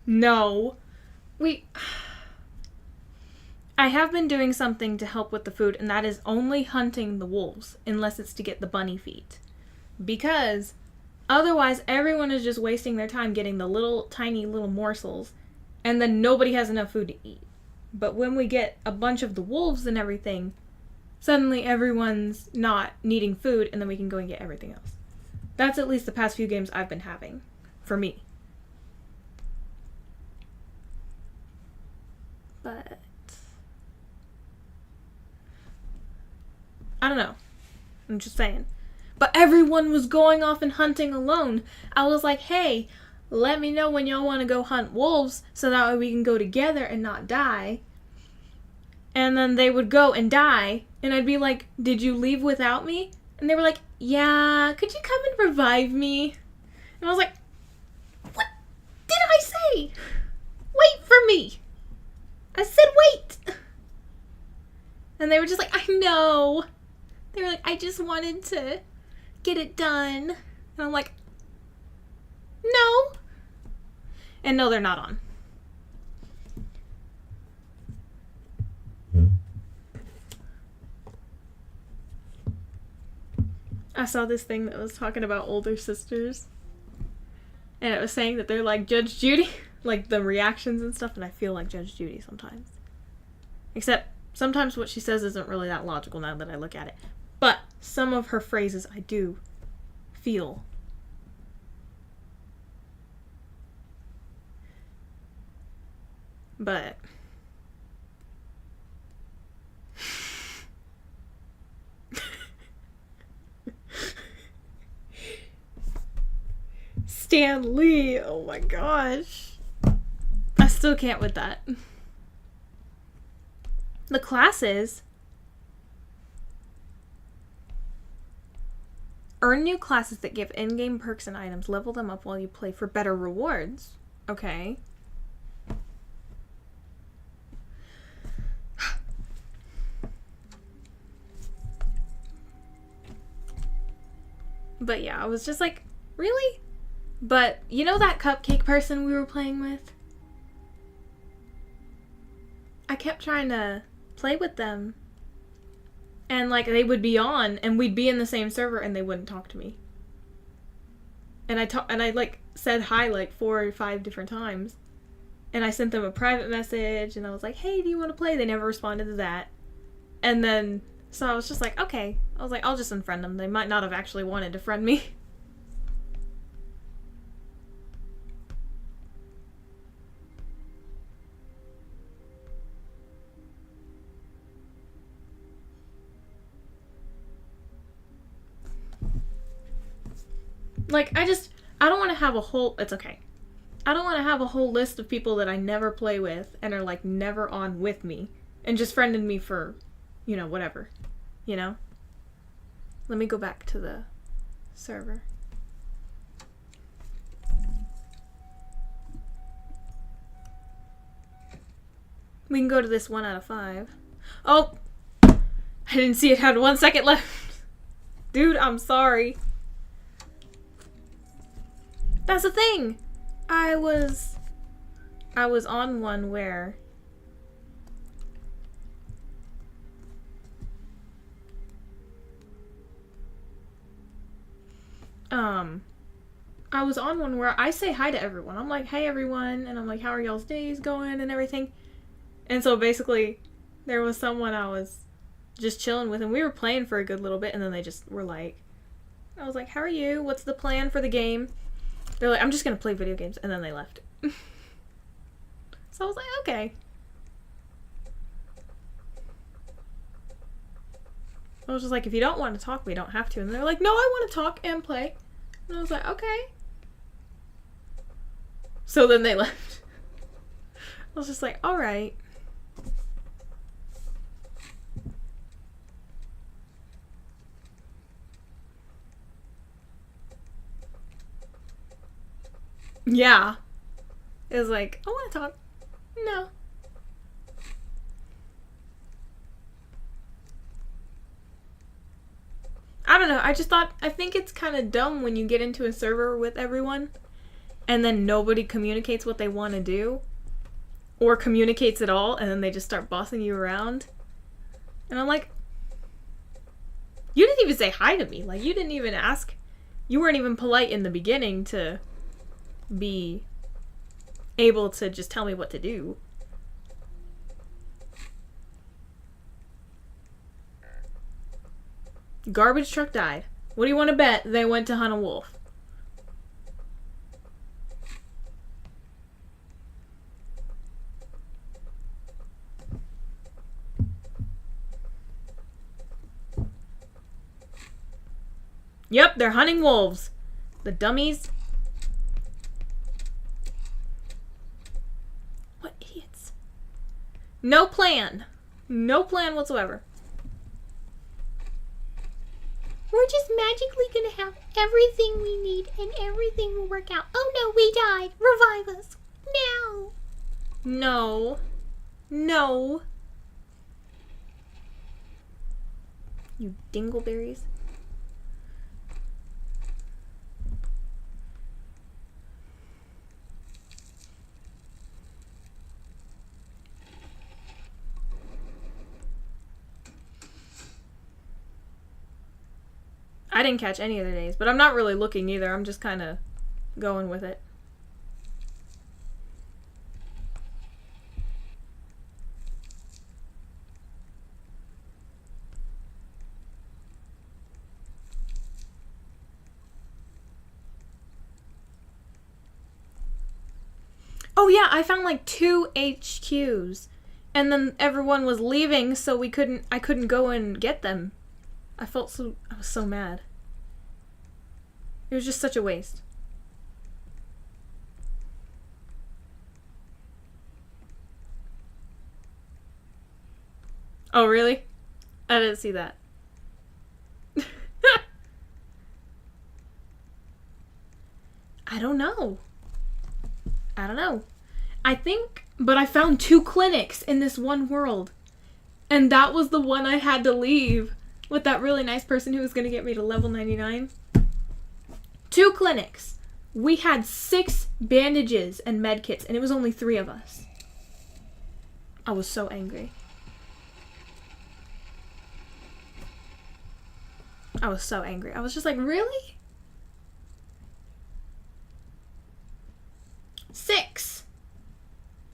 No. I have been doing something to help with the food, and that is only hunting the wolves, unless it's to get the bunny feet. Because otherwise, everyone is just wasting their time getting the little, tiny little morsels, and then nobody has enough food to eat. But when we get a bunch of the wolves and everything, suddenly everyone's not needing food, and then we can go and get everything else. That's at least the past few games I've been having. For me. But I don't know. I'm just saying. But everyone was going off and hunting alone. I was like, hey, let me know when y'all want to go hunt wolves so that way we can go together and not die. And then they would go and die. And I'd be like, did you leave without me? And they were like, yeah, could you come and revive me? And I was like, what did I say? Wait for me. I said wait! And they were just like, I know. They were like, I just wanted to get it done. And I'm like, no. And no, they're not on. I saw this thing that was talking about older sisters. And it was saying that they're like Judge Judy. Like the reactions and stuff, and I feel like Judge Judy sometimes. Except sometimes what she says isn't really that logical now that I look at it. But some of her phrases I do feel. But Stan Lee, oh my gosh. I still can't with that. The classes. Earn new classes that give in-game perks and items. Level them up while you play for better rewards. Okay. But yeah, I was just like, really? But you know that cupcake person we were playing with? I kept trying to play with them. And like they would be on and we'd be in the same server and they wouldn't talk to me. And I like said hi like 4 or 5 different times. And I sent them a private message and I was like, "Hey, do you want to play?" They never responded to that. And then so I was just like, "Okay." I was like, "I'll just unfriend them. They might not have actually wanted to friend me." Like, I don't want to have a whole... It's okay. I don't want to have a whole list of people that I never play with and are, like, never on with me. And just friended me for, you know, whatever. You know? Let me go back to the server. We can go to this 1 out of 5. Oh! I didn't see it had 1 second left. Dude, I'm sorry. That's the thing. I was on one where I was on one where I say hi to everyone. I'm like, "Hey everyone," and I'm like, "How are y'all's days going?" and everything. And so basically there was someone I was just chilling with and we were playing for a good little bit and then they just were like, I was like, "How are you? What's the plan for the game?" They're like, "I'm just gonna play video games," and then they left. So I was like, okay. I was just like, if you don't want to talk, we don't have to. And they're like, no, I want to talk and play. And I was like, okay. So then they left. I was just like, all right. Yeah. It was like, I want to talk. No. I don't know. I think it's kind of dumb when you get into a server with everyone and then nobody communicates what they want to do or communicates at all, and then they just start bossing you around. And I'm like, you didn't even say hi to me. Like, you didn't even ask. You weren't even polite in the beginning to be able to just tell me what to do. Garbage truck died. What do you want to bet they went to hunt a wolf? Yep, they're hunting wolves. The dummies. What idiots. No plan. No plan whatsoever. We're just magically gonna have everything we need and everything will work out. Oh no, we died. Revive us. Now. No. No. You dingleberries. I didn't catch any of the days, but I'm not really looking either. I'm just kind of going with it. Oh yeah, I found like 2 HQs, and then everyone was leaving, so I couldn't go and get them. I was so mad. It was just such a waste. Oh, really? I didn't see that. I don't know. But I found 2 clinics in this one world. And that was the one I had to leave with that really nice person who was going to get me to level 99. 2 clinics. We had 6 bandages and medkits, and it was only 3 of us. I was so angry. I was so angry. I was just like, really? 6!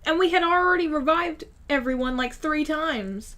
And we had already revived everyone like 3 times.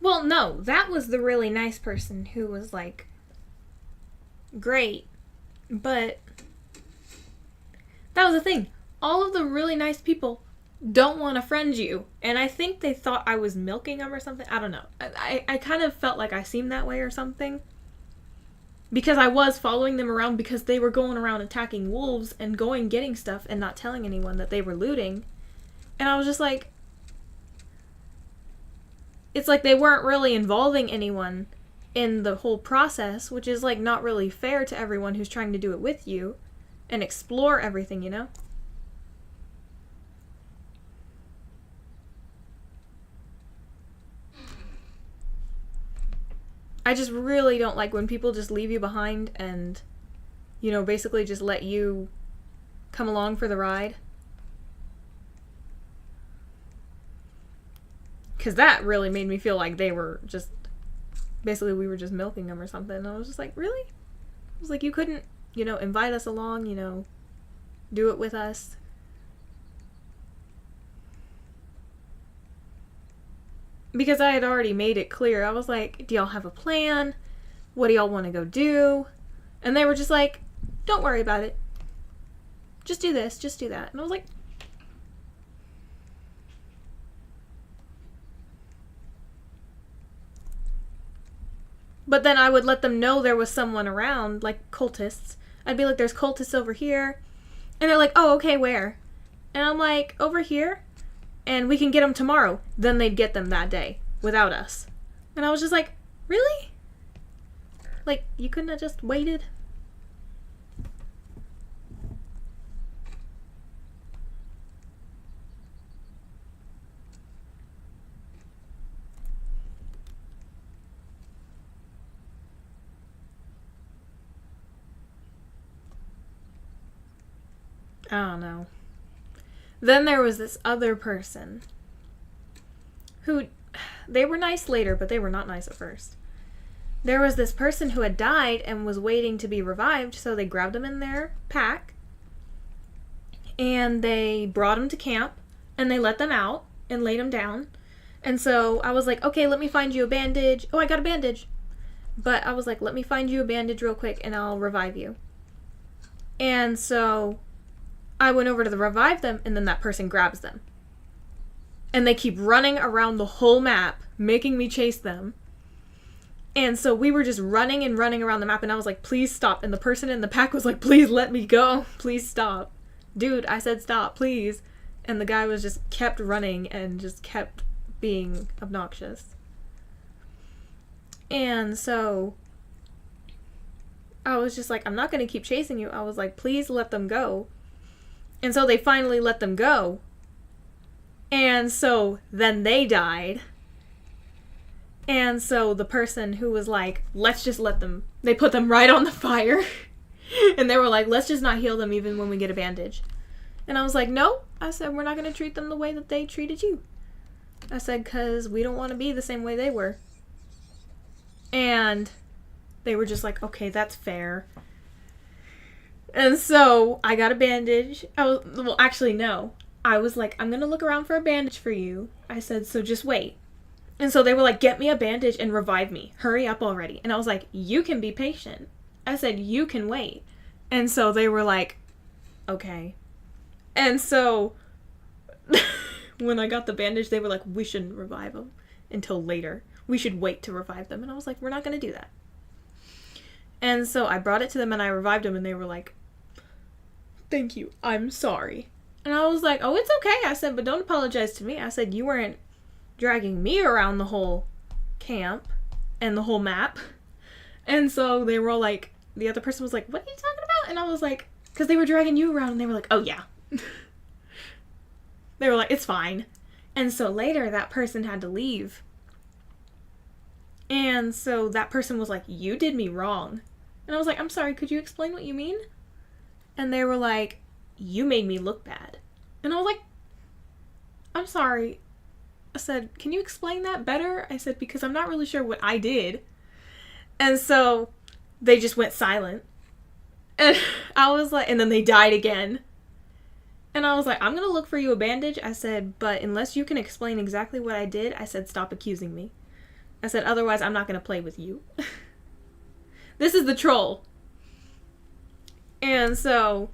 Well, no, that was the really nice person who was like, great. But that was the thing. All of the really nice people don't want to friend you. And I think they thought I was milking them or something. I don't know. I kind of felt like I seemed that way or something. Because I was following them around because they were going around attacking wolves and getting stuff and not telling anyone that they were looting. And I was just like, it's like they weren't really involving anyone in the whole process, which is like not really fair to everyone who's trying to do it with you and explore everything, you know? I just really don't like when people just leave you behind and you know, basically just let you come along for the ride. Because that really made me feel like they were just, basically we were just milking them or something. And I was just like, really? I was like, you couldn't, you know, invite us along, you know, do it with us. Because I had already made it clear. I was like, do y'all have a plan? What do y'all want to go do? And they were just like, don't worry about it. Just do this, just do that. And I was like, but then I would let them know there was someone around, like cultists. I'd be like, there's cultists over here. And they're like, oh, okay, where? And I'm like, over here. And we can get them tomorrow. Then they'd get them that day without us. And I was just like, really? Like, you couldn't have just waited? I don't know. Then there was this other person who, they were nice later, but they were not nice at first. There was this person who had died and was waiting to be revived, so they grabbed him in their pack and they brought him to camp and they let them out and laid him down. And so I was like, okay, let me find you a bandage. Oh, I got a bandage. But I was like, let me find you a bandage real quick and I'll revive you. And so I went over to revive them, and then that person grabs them. And they keep running around the whole map, making me chase them. And so we were just running and running around the map, and I was like, please stop. And the person in the pack was like, please let me go. Please stop. Dude, I said stop, please. And the guy was just kept running and just kept being obnoxious. And so I was just like, I'm not going to keep chasing you. I was like, please let them go. And so they finally let them go. And so then they died. And so the person who was like, let's just let them, they put them right on the fire. And they were like, let's just not heal them even when we get a bandage. And I was like, no. I said, we're not going to treat them the way that they treated you. I said, because we don't want to be the same way they were. And they were just like, okay, that's fair. And so I got a bandage. Well, actually, no. I was like, I'm going to look around for a bandage for you. I said, so just wait. And so they were like, get me a bandage and revive me. Hurry up already. And I was like, you can be patient. I said, you can wait. And so they were like, okay. And so when I got the bandage, they were like, we shouldn't revive them until later. We should wait to revive them. And I was like, we're not going to do that. And so I brought it to them and I revived them, and they were like, thank you, I'm sorry. And I was like, oh, it's okay. I said, but don't apologize to me. I said, you weren't dragging me around the whole camp and the whole map. And so they were all like, the other person was like, what are you talking about? And I was like, because they were dragging you around. And they were like, oh yeah. They were like, it's fine. And so later that person had to leave. And so that person was like, you did me wrong. And I was like, I'm sorry, could you explain what you mean? And they were like, you made me look bad. And I was like, I'm sorry. I said, can you explain that better? I said, because I'm not really sure what I did. And so they just went silent. And I was like, and then they died again. And I was like, I'm going to look for you a bandage. I said, but unless you can explain exactly what I did, I said, stop accusing me. I said, otherwise I'm not going to play with you. This is the troll. And so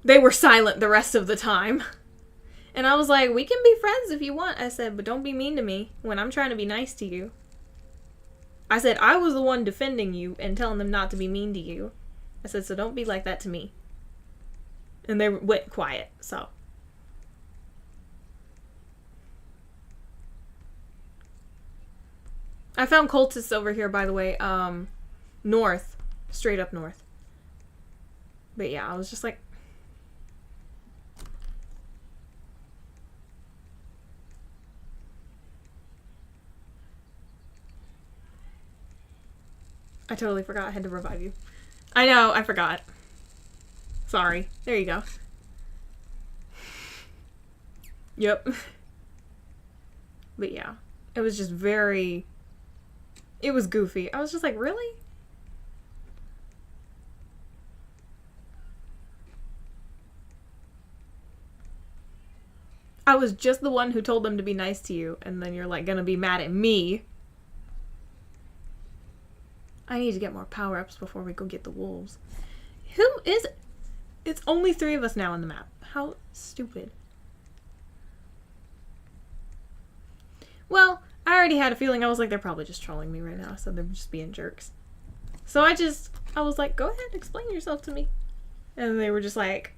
they were silent the rest of the time. And I was like, we can be friends if you want. I said, but don't be mean to me when I'm trying to be nice to you. I said, I was the one defending you and telling them not to be mean to you. I said, so don't be like that to me. And they went quiet, so. I found cultists over here, by the way, north. Straight up north. But yeah, I was just like, I totally forgot I had to revive you. I know, I forgot. Sorry. There you go. Yep. But yeah, it was just very... It was goofy. I was just like, really? I was just the one who told them to be nice to you, and then you're like gonna be mad at me. I need to get more power-ups before we go get the wolves. Who is it? It's only 3 of us now on the map. How stupid. Well, I already had a feeling. I was like, they're probably just trolling me right now, so they're just being jerks. So I was like, go ahead, explain yourself to me. And they were just like,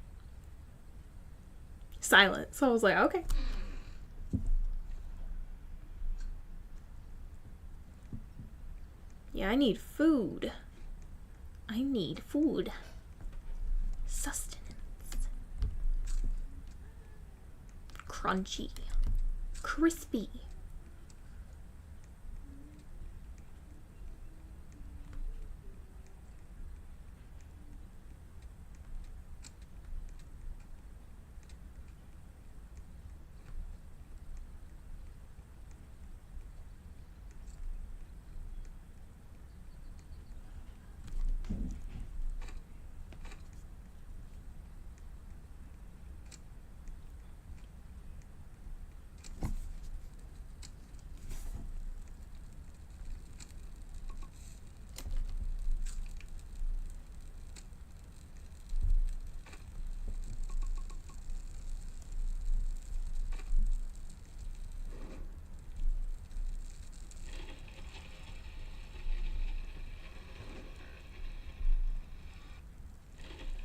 silent. So I was like, okay. Yeah, I need food. I need food. Sustenance. Crunchy. Crispy.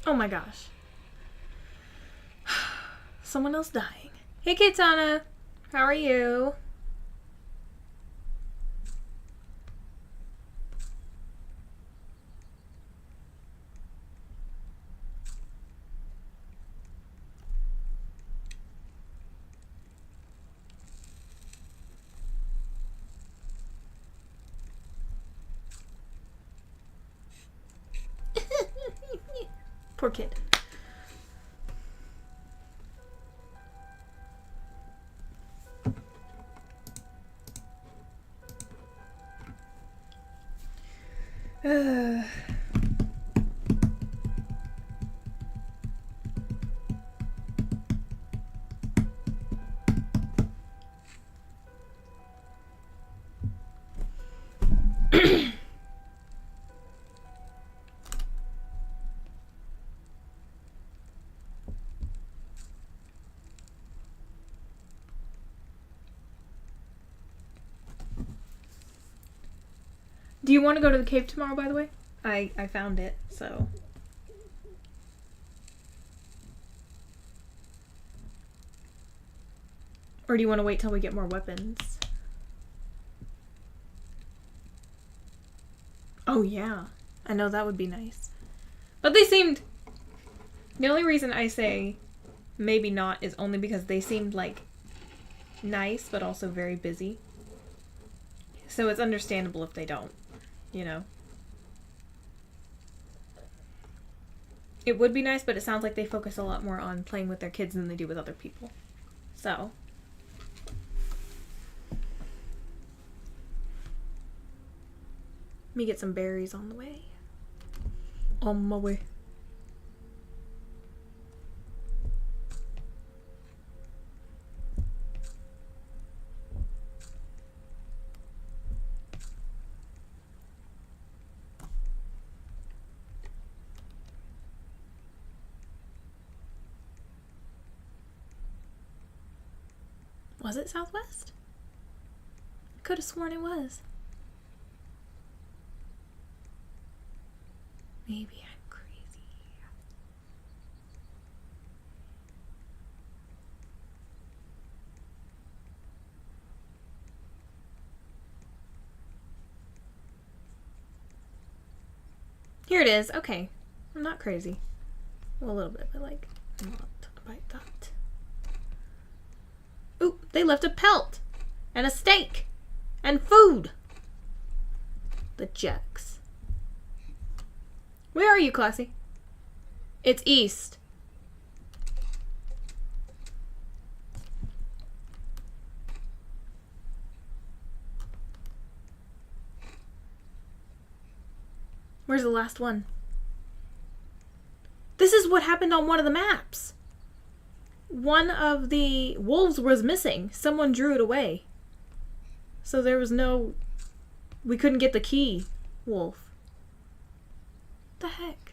Oh my gosh. Someone else dying. Hey, Kaitana. How are you? Poor kid. Do you want to go to the cave tomorrow, by the way? I found it, so... Or do you want to wait till we get more weapons? Oh, yeah. I know, that would be nice. But they seemed... The only reason I say maybe not is only because they seemed, like, nice, but also very busy. So it's understandable if they don't, you know? It would be nice, but it sounds like they focus a lot more on playing with their kids than they do with other people. So... Let me get some berries on the way. On my way. Was it southwest? I could have sworn it was. Maybe I'm crazy. Here it is. Okay. I'm not crazy. Well, a little bit, but like, not like that. Ooh, they left a pelt! And a steak! And food! The jacks. Where are you, Classy? It's east. Where's the last one? This is what happened on one of the maps. One of the wolves was missing. Someone drew it away. So there was no... We couldn't get the key wolf. What the heck?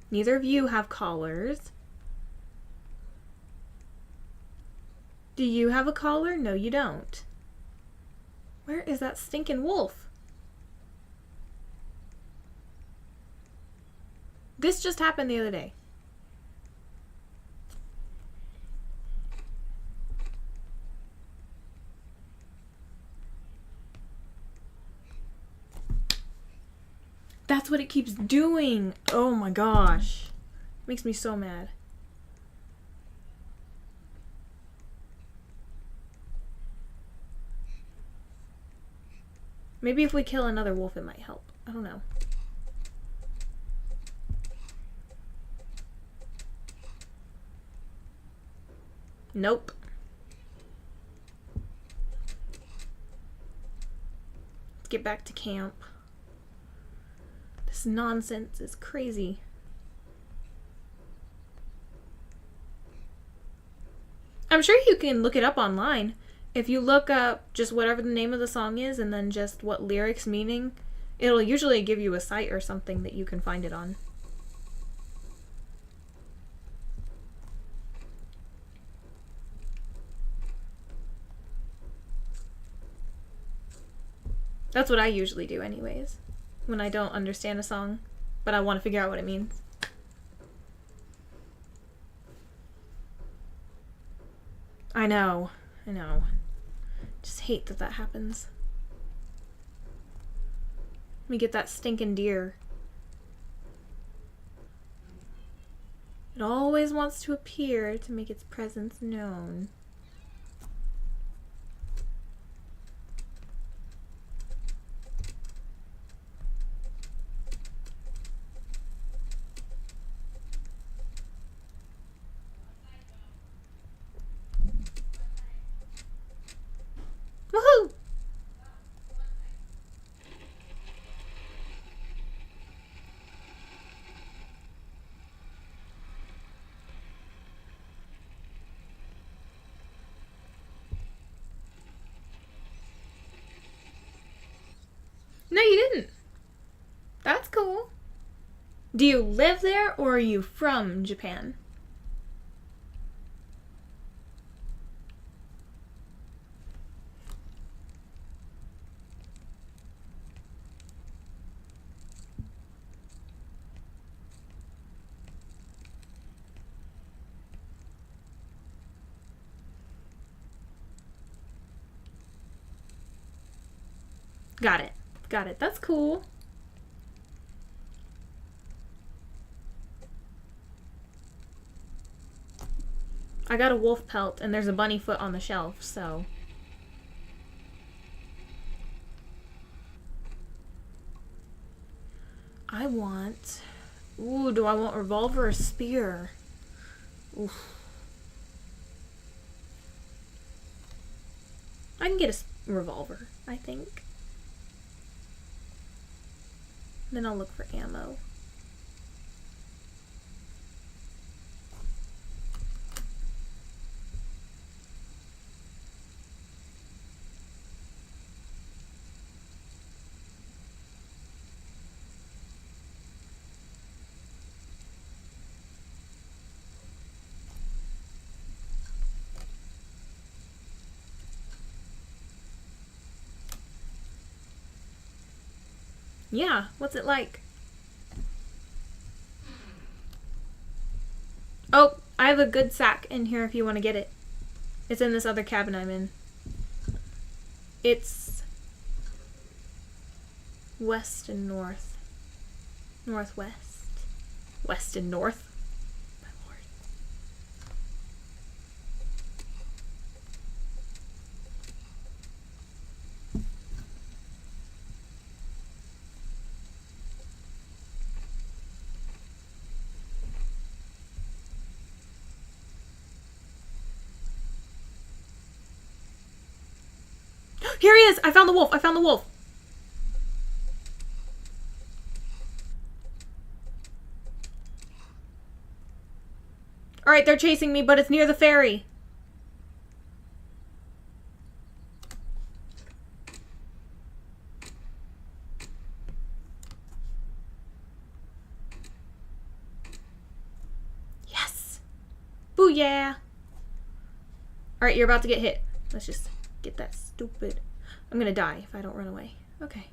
Neither of you have collars. Do you have a collar? No, you don't. Where is that stinking wolf? This just happened the other day. That's what it keeps doing. Oh my gosh. Makes me so mad. Maybe if we kill another wolf, it might help. I don't know. Nope. Let's get back to camp. This nonsense is crazy. I'm sure you can look it up online. If you look up just whatever the name of the song is and then just what lyrics meaning, it'll usually give you a site or something that you can find it on. That's what I usually do anyways, when I don't understand a song, but I want to figure out what it means. I know. Just hate that that happens. Let me get that stinking deer. It always wants to appear to make its presence known. Woohoo! No, you didn't. That's cool. Do you live there or are you from Japan? Got it. Got it. That's cool. I got a wolf pelt and there's a bunny foot on the shelf, so... I want... Ooh, do I want revolver or spear? Oof. I can get a revolver, I think. Then I'll look for ammo. Yeah, what's it like? Oh, I have a good sack in here if you want to get it. It's in this other cabin I'm in. It's West and north. Northwest. West and north. My lord. Here he is! I found the wolf! I found the wolf! Alright, they're chasing me, but it's near the ferry. Yes! Booyah! Alright, you're about to get hit. Let's just get that stupid... I'm gonna die if I don't run away. Okay.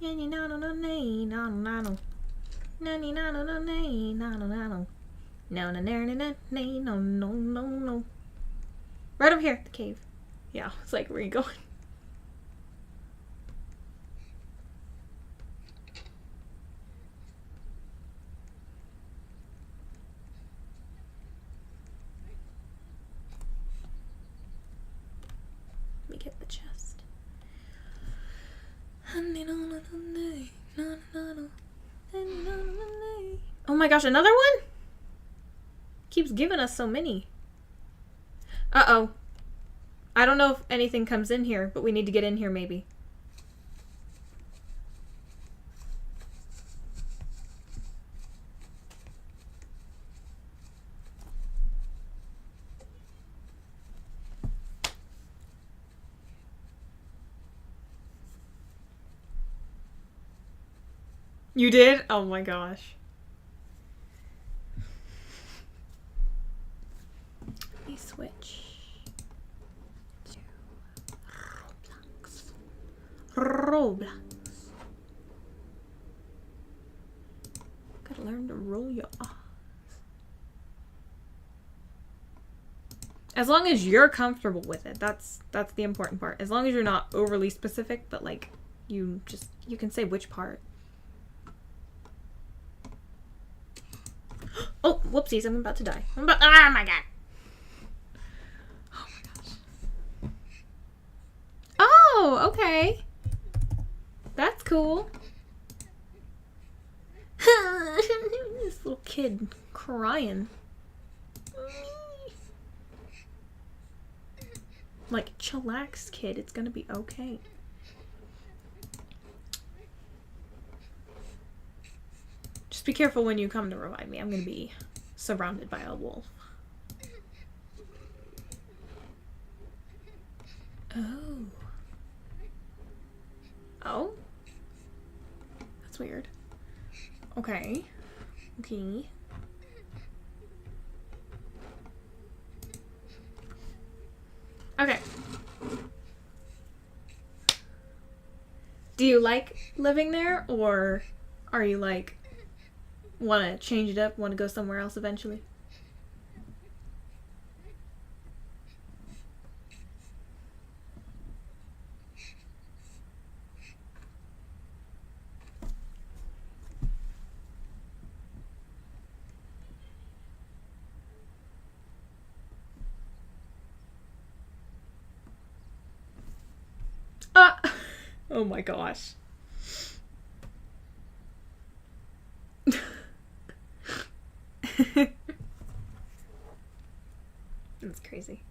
No. Right over here, the cave. Yeah, it's like, where are you going? Let me get the chest. Oh my gosh, another one? Keeps giving us so many. Uh-oh. I don't know if anything comes in here, but we need to get in here maybe. You did? Oh my gosh. Let me switch to Roblox. Gotta learn to roll your eyes. As long as you're comfortable with it, that's the important part. As long as you're not overly specific, but like you can say which part. Oh, whoopsies, I'm about to die. Oh my god. Oh my gosh. Oh, okay. That's cool. This little kid crying. Like, chillax, kid. It's gonna be okay. Just be careful when you come to revive me. I'm gonna be surrounded by a wolf. Oh. Oh? That's weird. Okay. Okay. Okay. Do you like living there, or are you like, want to change it up, want to go somewhere else eventually? Oh my gosh. That's crazy.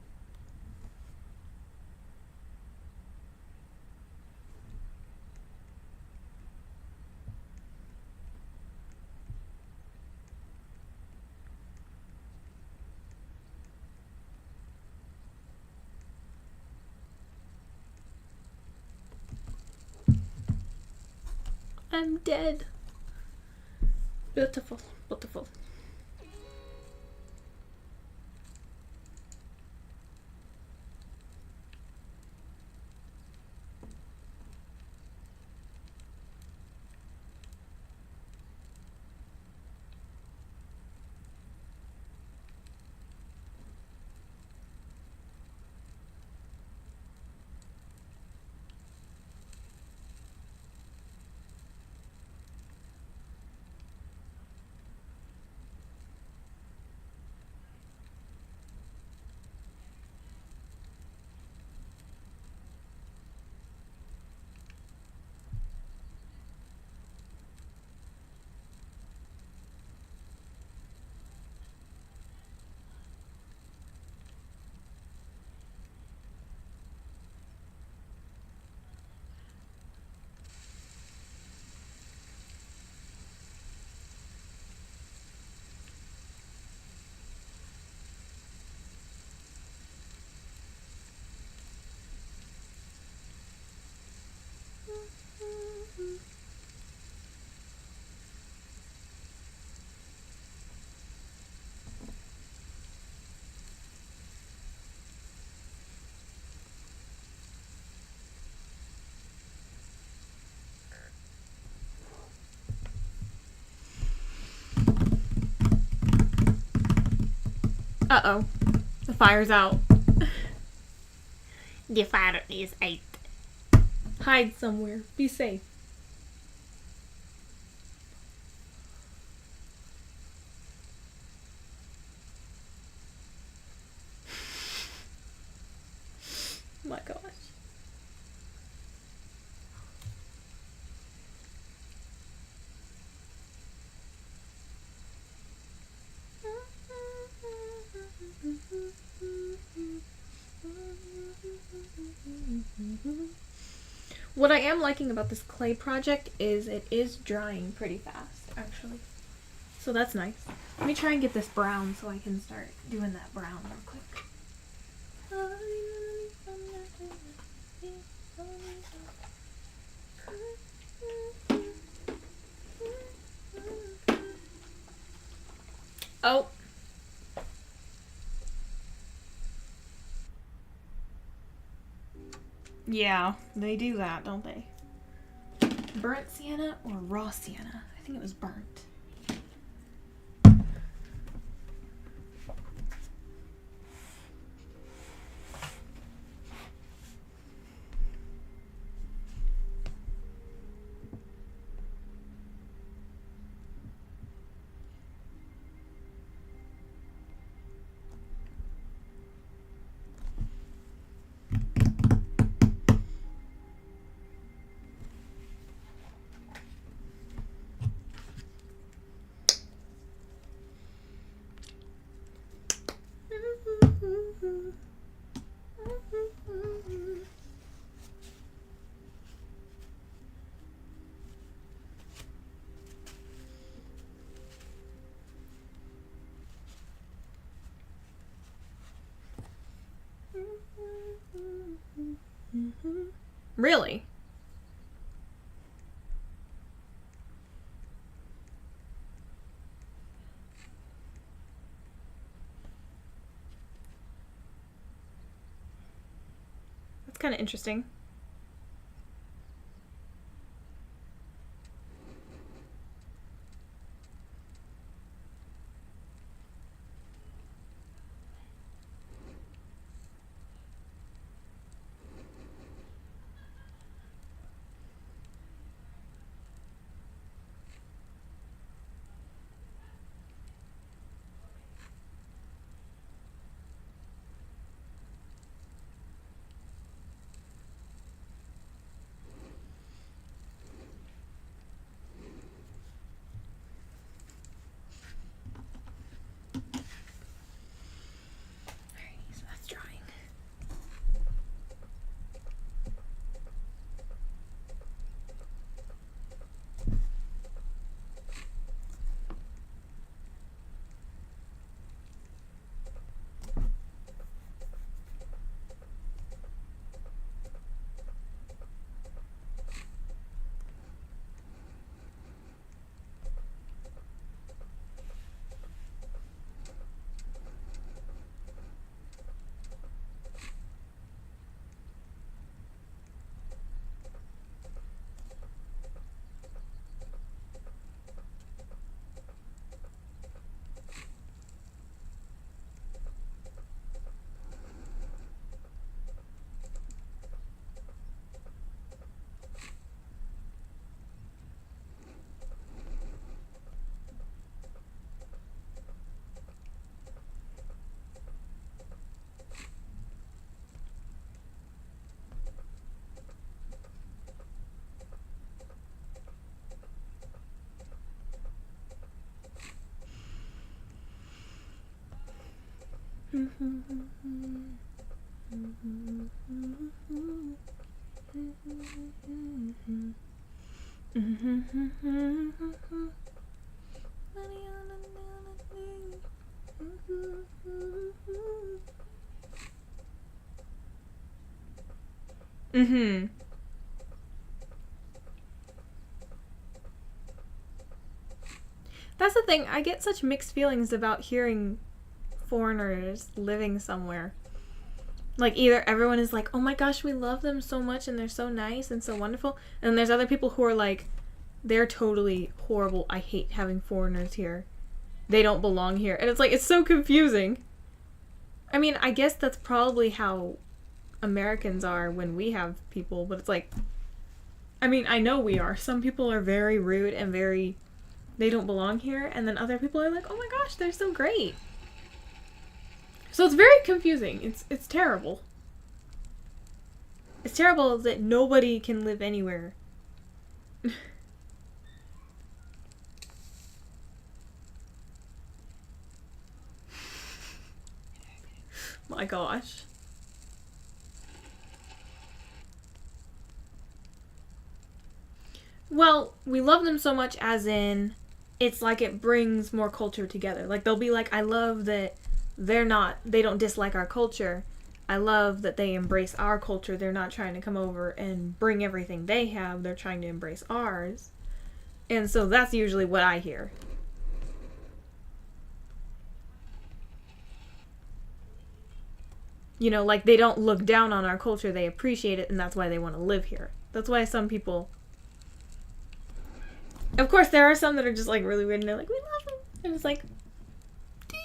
I'm dead. Beautiful, beautiful. Uh-oh. The fire's out. The fire is out. Hide somewhere. Be safe. Oh my gosh. What I am liking about this clay project is it is drying pretty fast, actually. So that's nice. Let me try and get this brown so I can start doing that brown real quick. Oh. Yeah, they do that, don't they? Burnt sienna or raw sienna? I think it was burnt. Really? That's kind of interesting. Alright, so that's drying. Mm-hmm. That's the thing. I get such mixed feelings about hearing foreigners living somewhere. Like, either everyone is like, oh my gosh, we love them so much and they're so nice and so wonderful. And there's other people who are like, they're totally horrible. I hate having foreigners here. They don't belong here. And it's like, it's so confusing. I mean, I guess that's probably how Americans are when we have people, but it's like, I mean, I know we are. Some people are very rude and very, they don't belong here, and then other people are like, oh my gosh, they're so great. So it's very confusing. It's terrible. It's terrible that nobody can live anywhere. My gosh. Well, we love them so much as in it's like it brings more culture together. Like they'll be like, I love that they don't dislike our culture. I love that they embrace our culture. They're not trying to come over and bring everything they have. They're trying to embrace ours. And so that's usually what I hear. You know, like they don't look down on our culture. They appreciate it, and that's why they want to live here. That's why some people... Of course, there are some that are just like really weird and they're like, we love them. And it's like, do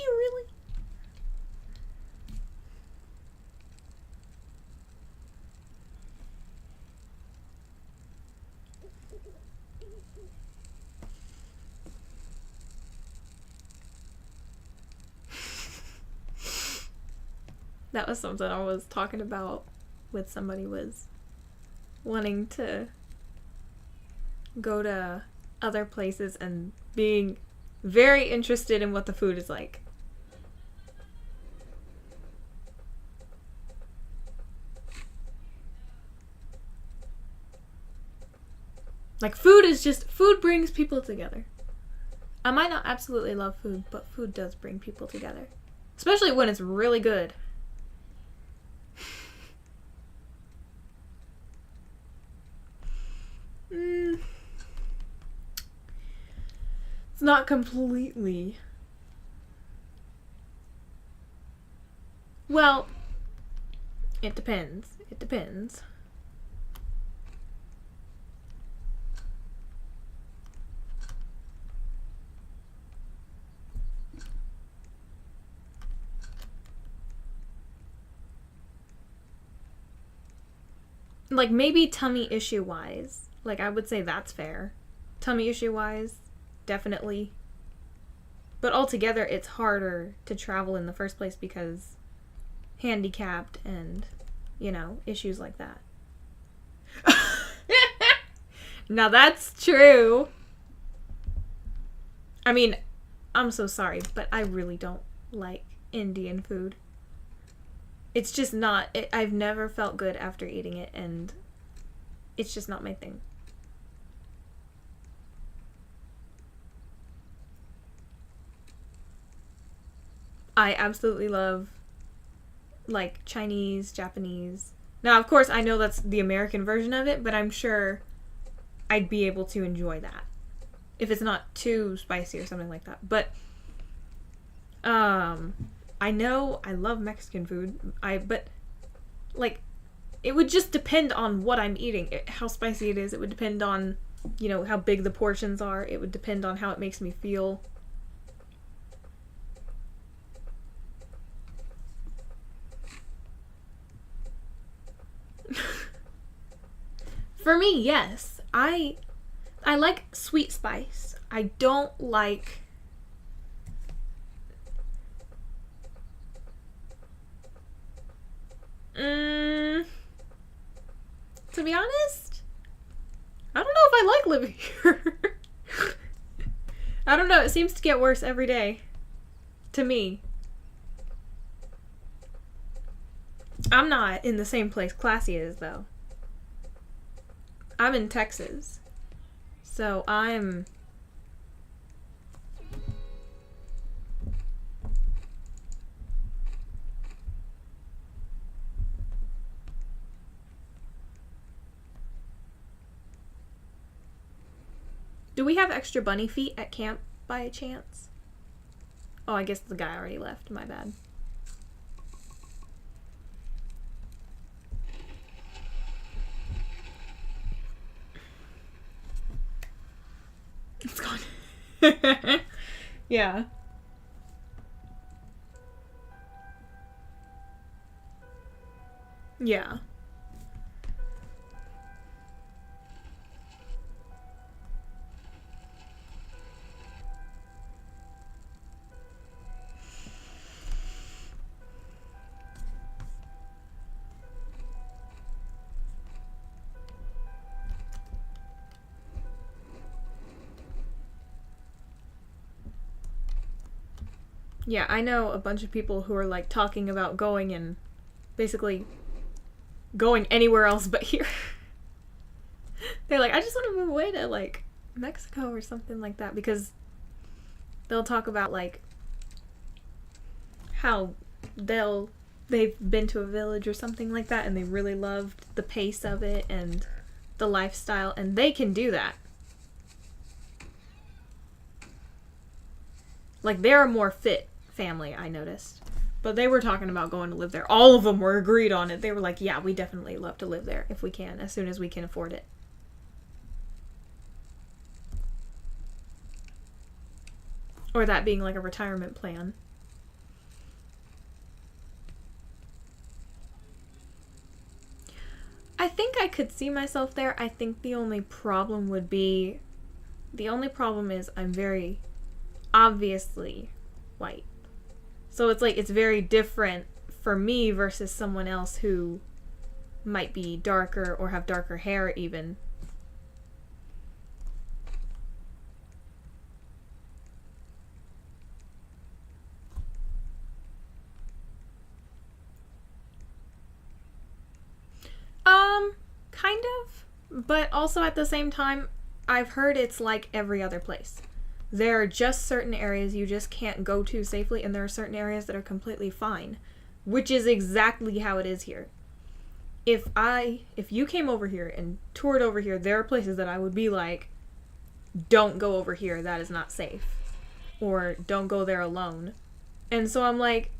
you really? That was something I was talking about with somebody, was wanting to go to other places and being very interested in what the food is like. Like food brings people together. I might not absolutely love food, but food does bring people together. Especially when it's really good. It's not completely. Well, it depends. It depends. Like, maybe tummy issue wise. Like, I would say that's fair. Tummy issue wise, definitely. But altogether, it's harder to travel in the first place because handicapped and, you know, issues like that. Now that's true. I mean, I'm so sorry, but I really don't like Indian food. It's just not, I've never felt good after eating it, and it's just not my thing. I absolutely love, like, Chinese, Japanese. Now, of course, I know that's the American version of it, but I'm sure I'd be able to enjoy that. If it's not too spicy or something like that. But, I know I love Mexican food. But, like, it would just depend on what I'm eating. How spicy it is. It would depend on, you know, how big the portions are. It would depend on how it makes me feel. For me, yes. I like sweet spice. I don't like... to be honest, I don't know if I like living here. I don't know. It seems to get worse every day. To me. I'm not in the same place Classy is, though. I'm in Texas. So I'm... Do we have extra bunny feet at camp by a chance? Oh, I guess the guy already left. My bad. It's gone. Yeah. Yeah. Yeah, I know a bunch of people who are like talking about going and basically going anywhere else but here. They're like, I just want to move away to like Mexico or something like that, because they'll talk about like how they've been to a village or something like that and they really loved the pace of it and the lifestyle, and they can do that. Like, they're a more fit family, I noticed. But they were talking about going to live there. All of them were agreed on it. They were like, yeah, we definitely love to live there if we can, as soon as we can afford it. Or that being like a retirement plan. I think I could see myself there. I think the only problem is I'm very obviously white. So it's like, it's very different for me versus someone else who might be darker or have darker hair even. Kind of. But also at the same time, I've heard it's like every other place. There are just certain areas you just can't go to safely, and there are certain areas that are completely fine. Which is exactly how it is here. If you came over here and toured over here, there are places that I would be like, don't go over here, that is not safe. Or don't go there alone. And so I'm like,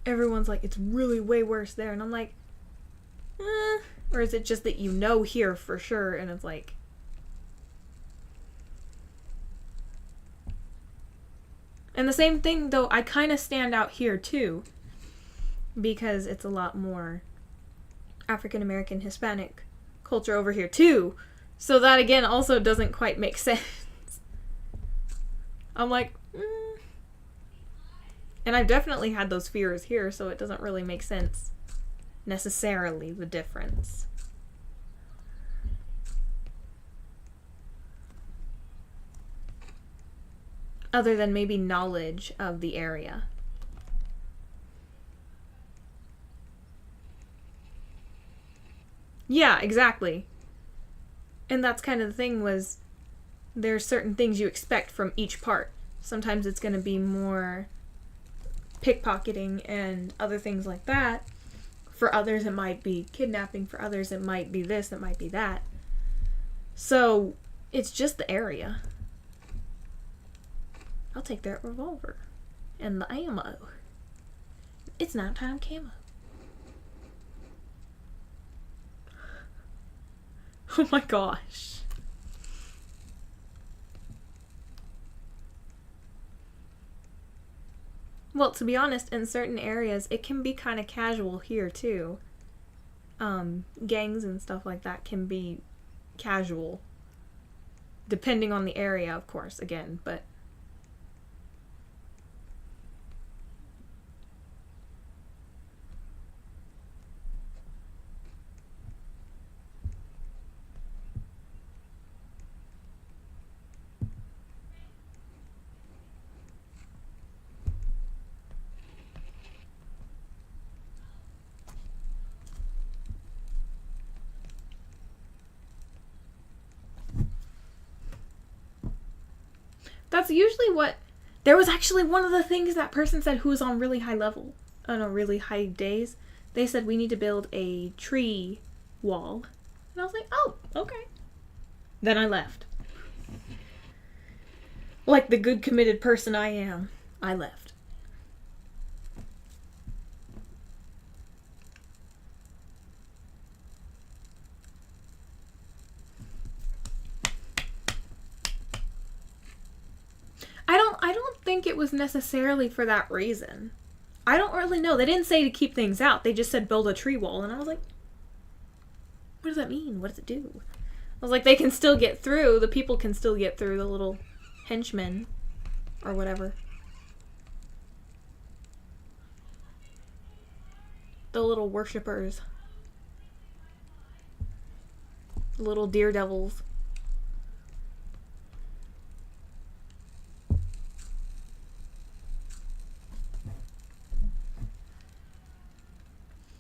everyone's like, it's really way worse there. And I'm like, or is it just that you know here for sure, and it's like... And the same thing, though, I kind of stand out here, too. Because it's a lot more African-American, Hispanic culture over here, too. So that, again, also doesn't quite make sense. I'm like, And I've definitely had those fears here, so it doesn't really make sense. Necessarily the difference. Other than maybe knowledge of the area. Yeah, exactly. And that's kind of the thing, was there's certain things you expect from each part. Sometimes it's going to be more pickpocketing and other things like that. For others, it might be kidnapping. For others, it might be this, it might be that. So, it's just the area. I'll take that revolver. And the ammo. It's nighttime camo. Oh my gosh. Well, to be honest, in certain areas, it can be kind of casual here, too. Gangs and stuff like that can be casual. Depending on the area, of course, again, but... That's usually what... There was actually one of the things that person said who was on really high level, on a really high days. They said we need to build a tree wall. And I was like, oh, okay. Then I left. Like the good committed person I am, I left. I don't think it was necessarily for that reason. I don't really know. They didn't say to keep things out. They just said build a tree wall. And I was like, what does that mean? What does it do? I was like, they can still get through. The people can still get through, the little henchmen or whatever. The little worshippers. The little daredevils.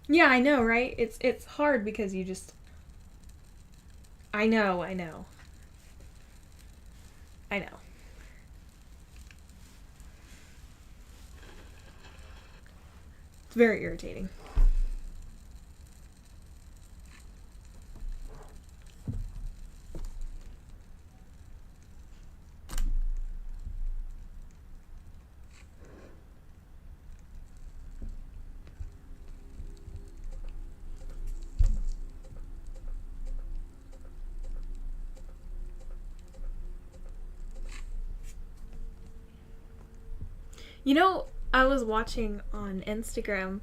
Yeah, I know, right? It's hard because you just... I know. I know. It's very irritating. You know, I was watching on Instagram,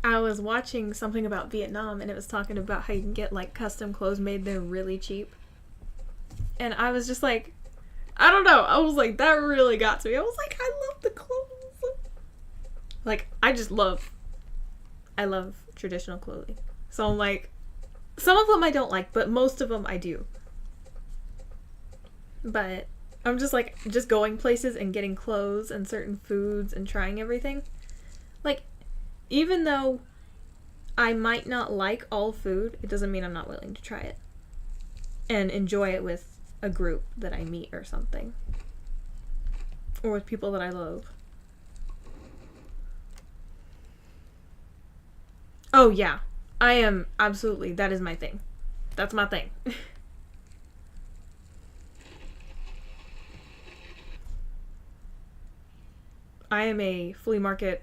I was watching something about Vietnam, and it was talking about how you can get, like, custom clothes made there really cheap. And I was just like, I don't know. I was like, that really got to me. I was like, I love the clothes. Like, I love traditional clothing. So I'm like, some of them I don't like, but most of them I do. But I'm just like, just going places and getting clothes and certain foods and trying everything. Like, even though I might not like all food, it doesn't mean I'm not willing to try it. And enjoy it with a group that I meet or something. Or with people that I love. Oh yeah, I am absolutely, that is my thing. That's my thing. I am a flea market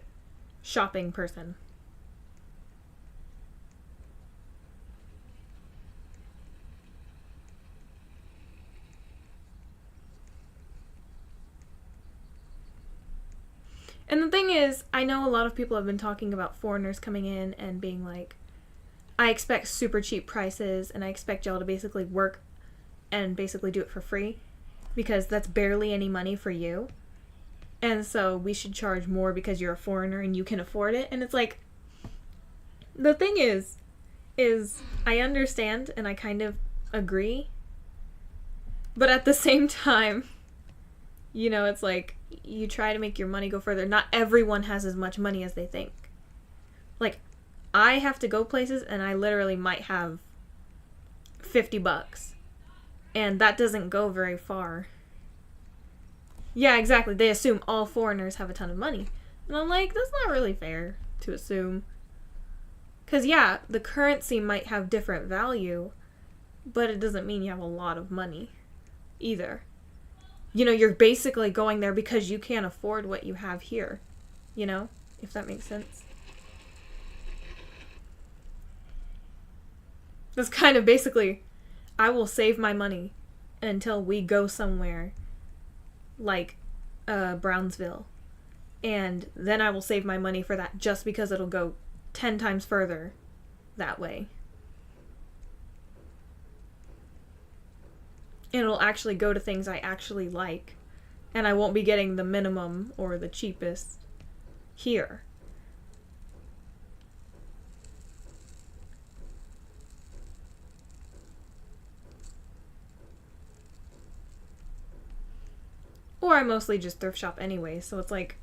shopping person. And the thing is, I know a lot of people have been talking about foreigners coming in and being like, I expect super cheap prices and I expect y'all to basically work and basically do it for free because that's barely any money for you. And so we should charge more because you're a foreigner and you can afford it. And it's like, the thing is I understand and I kind of agree. But at the same time, you know, it's like, you try to make your money go further. Not everyone has as much money as they think. Like, I have to go places and I literally might have $50. And that doesn't go very far. Yeah, exactly. They assume all foreigners have a ton of money. And I'm like, that's not really fair to assume. Because, yeah, the currency might have different value, but it doesn't mean you have a lot of money either. You know, you're basically going there because you can't afford what you have here. You know? If that makes sense. That's kind of basically, I will save my money until we go somewhere like Brownsville. And then I will save my money for that just because it'll go 10 times further that way. And it'll actually go to things I actually like. And I won't be getting the minimum or the cheapest here. Or I mostly just thrift shop anyway, so it's like,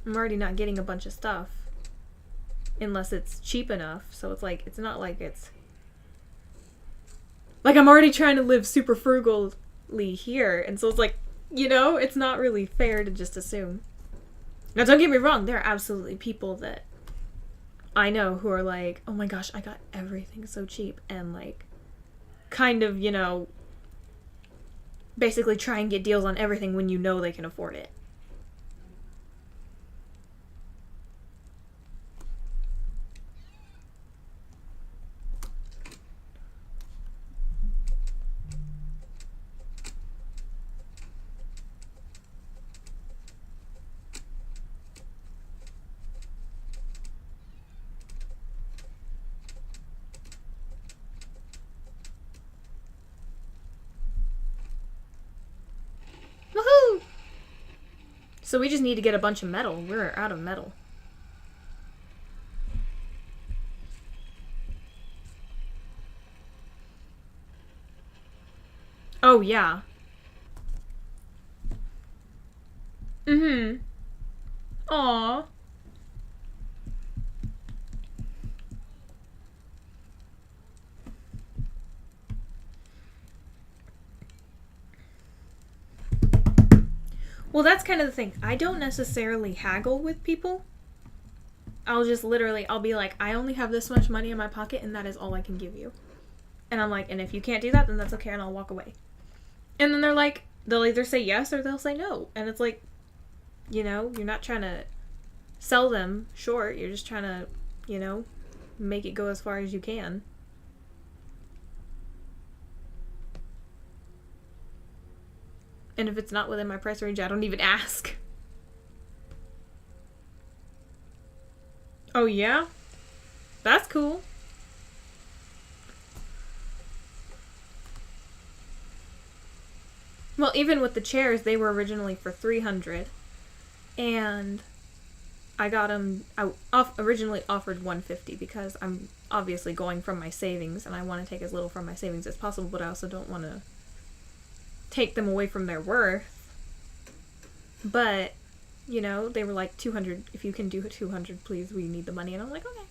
I'm already not getting a bunch of stuff. Unless it's cheap enough, so it's like, it's not like it's... Like, I'm already trying to live super frugally here, and so it's like, you know, it's not really fair to just assume. Now, don't get me wrong, there are absolutely people that I know who are like, oh my gosh, I got everything so cheap, and like, kind of, you know, basically try and get deals on everything when you know they can afford it. So we just need to get a bunch of metal. We're out of metal. Oh, yeah. Mm-hmm. Aww. Well, that's kind of the thing. I don't necessarily haggle with people. I'll just literally, I'll be like, I only have this much money in my pocket and that is all I can give you. And I'm like, and if you can't do that, then that's okay and I'll walk away. And then they're like, they'll either say yes or they'll say no. And it's like, you know, you're not trying to sell them short. You're just trying to, you know, make it go as far as you can. And if it's not within my price range, I don't even ask. Oh, yeah? That's cool. Well, even with the chairs, they were originally for $300. And I got them, originally offered $150 because I'm obviously going from my savings and I want to take as little from my savings as possible, but I also don't want to take them away from their worth. But, you know, they were like, $200, if you can do $200, please, we need the money. And I'm like, okay.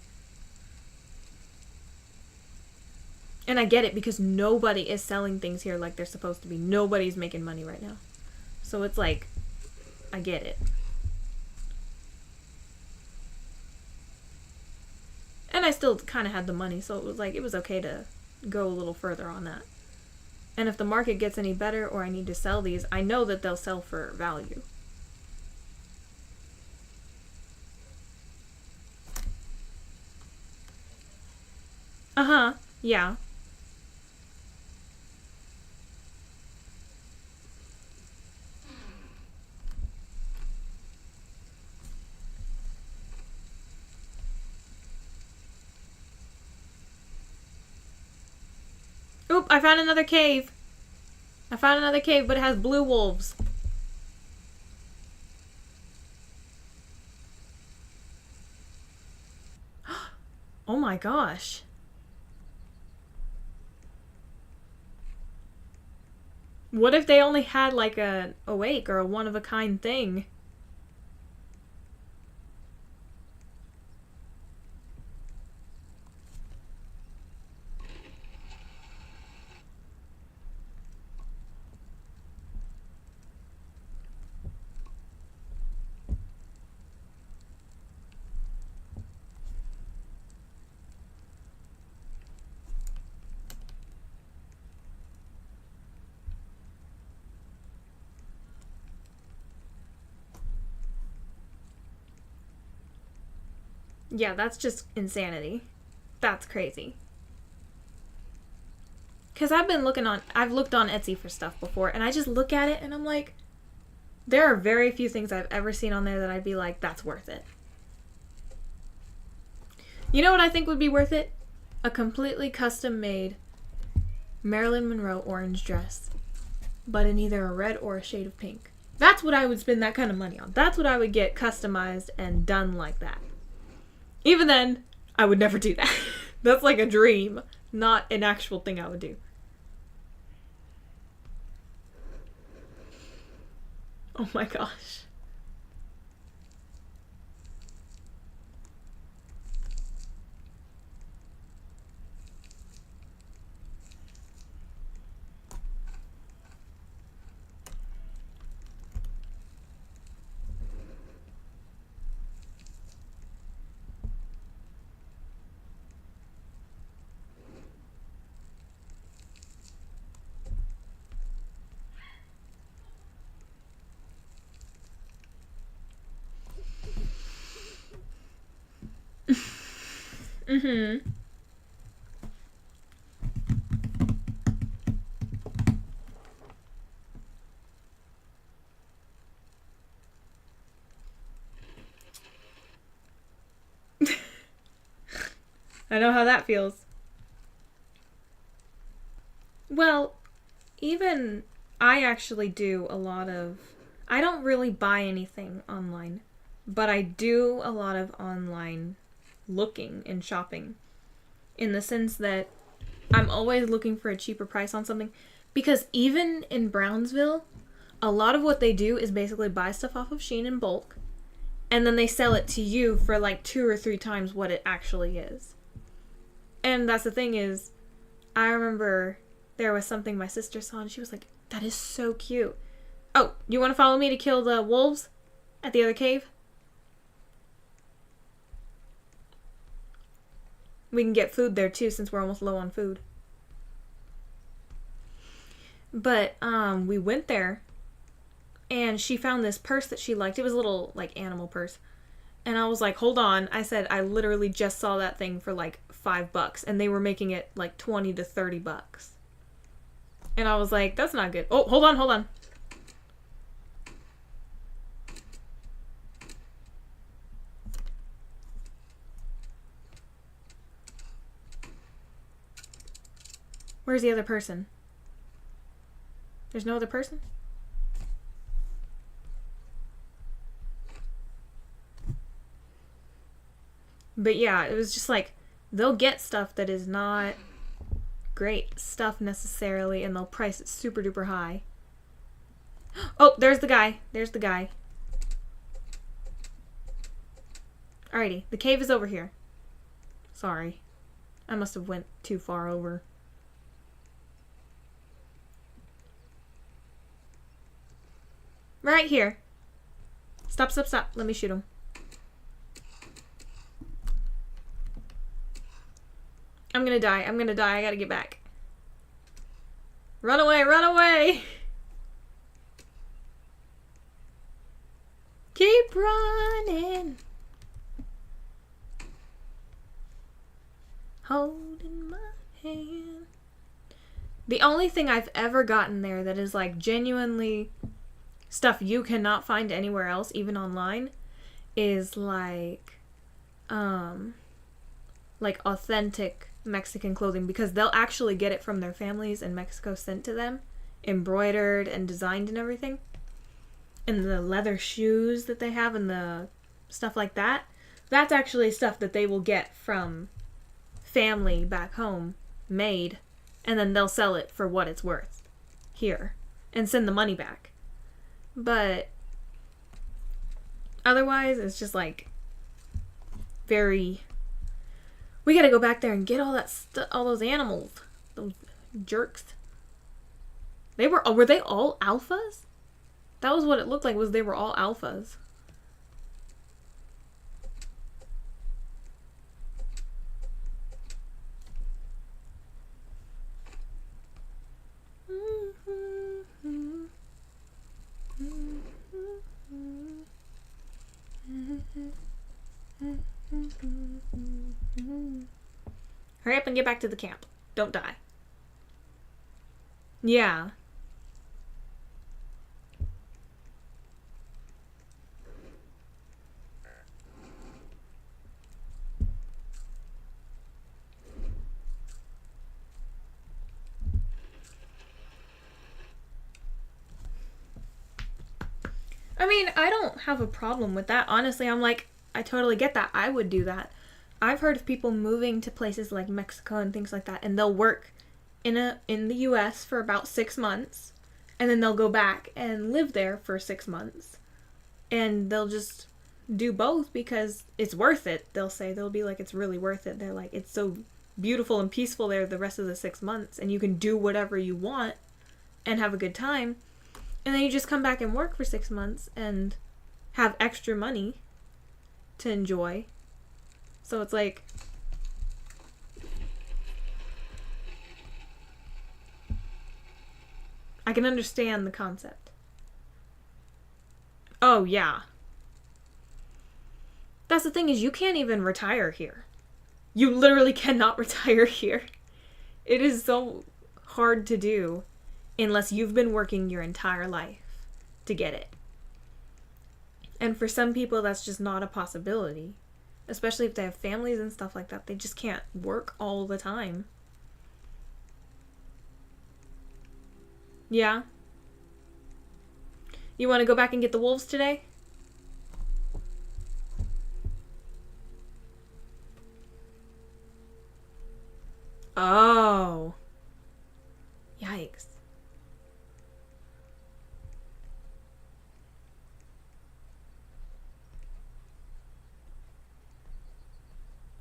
And I get it because nobody is selling things here like they're supposed to be. Nobody's making money right now. So it's like, I get it. And I still kind of had the money, so it was like, it was okay to go a little further on that. And if the market gets any better or I need to sell these, I know that they'll sell for value. Uh-huh. Yeah. Oop, I found another cave. I found another cave, but it has blue wolves. Oh my gosh. What if they only had like a awake or a one-of-a-kind thing? Yeah, that's just insanity. That's crazy. Because I've looked on Etsy for stuff before, and I just look at it and I'm like, there are very few things I've ever seen on there that I'd be like, that's worth it. You know what I think would be worth it? A completely custom-made Marilyn Monroe orange dress, but in either a red or a shade of pink. That's what I would spend that kind of money on. That's what I would get customized and done like that. Even then, I would never do that. That's like a dream, not an actual thing I would do. Oh my gosh. Mm-hmm. I know how that feels. Well, even I actually do a lot of... I don't really buy anything online, but I do a lot of online looking and shopping, in the sense that I'm always looking for a cheaper price on something, because even in Brownsville, a lot of what they do is basically buy stuff off of Shein in bulk, and then they sell it to you for like 2 or 3 times what it actually is. And that's the thing is, I remember there was something my sister saw and she was like, that is so cute. Oh, you want to follow me to kill the wolves at the other cave? We can get food there too, since we're almost low on food. But we went there, and she found this purse that she liked. It was a little like animal purse. And I was like, hold on. I said, I literally just saw that thing for like $5, and they were making it like 20 to 30 bucks. And I was like, that's not good. Oh, hold on. Where's the other person? There's no other person? But yeah, it was just like, they'll get stuff that is not great stuff necessarily, and they'll price it super duper high. Oh, there's the guy. Alrighty, the cave is over here. Sorry. I must have went too far over. Right here. Stop. Let me shoot him. I'm gonna die. I gotta get back. Run away! Keep running. Holding my hand. The only thing I've ever gotten there that is like genuinely stuff you cannot find anywhere else, even online, is like authentic Mexican clothing, because they'll actually get it from their families in Mexico sent to them, embroidered and designed and everything. And the leather shoes that they have and the stuff like that, that's actually stuff that they will get from family back home, made, and then they'll sell it for what it's worth here and send the money back. But otherwise, it's just like very... We gotta go back there and get all that all those animals. Those jerks. Were they all alphas? That was what it looked like, was they were all alphas. Hurry up and get back to the camp. Don't die. Yeah. I mean, I don't have a problem with that. Honestly, I'm like, I totally get that. I would do that. I've heard of people moving to places like Mexico and things like that, and they'll work in the US for about 6 months, and then they'll go back and live there for 6 months. And they'll just do both because it's worth it. They'll be like, it's really worth it. They're like, it's so beautiful and peaceful there the rest of the 6 months, and you can do whatever you want and have a good time. And then you just come back and work for 6 months and have extra money to enjoy. So it's like, I can understand the concept. Oh, yeah. That's the thing, is you can't even retire here. You literally cannot retire here. It is so hard to do unless you've been working your entire life to get it. And for some people, that's just not a possibility. Especially if they have families and stuff like that. They just can't work all the time. Yeah. You want to go back and get the wolves today? Oh. Yikes.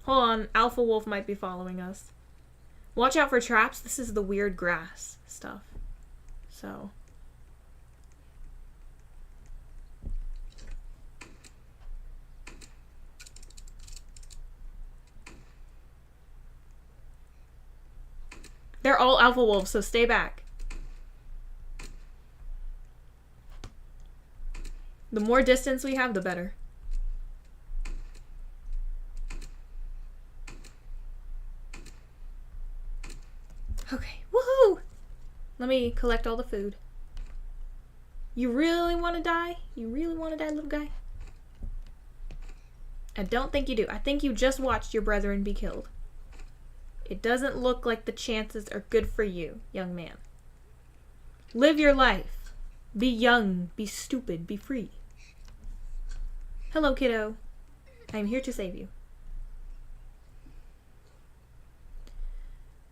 Hold on, Alpha Wolf might be following us. Watch out for traps. This is the weird grass stuff. So. They're all Alpha Wolves, so stay back. The more distance we have, the better. Okay, woohoo! Let me collect all the food. You really want to die? You really want to die, little guy? I don't think you do. I think you just watched your brethren be killed. It doesn't look like the chances are good for you, young man. Live your life. Be young, be stupid, be free. Hello, kiddo. I'm here to save you.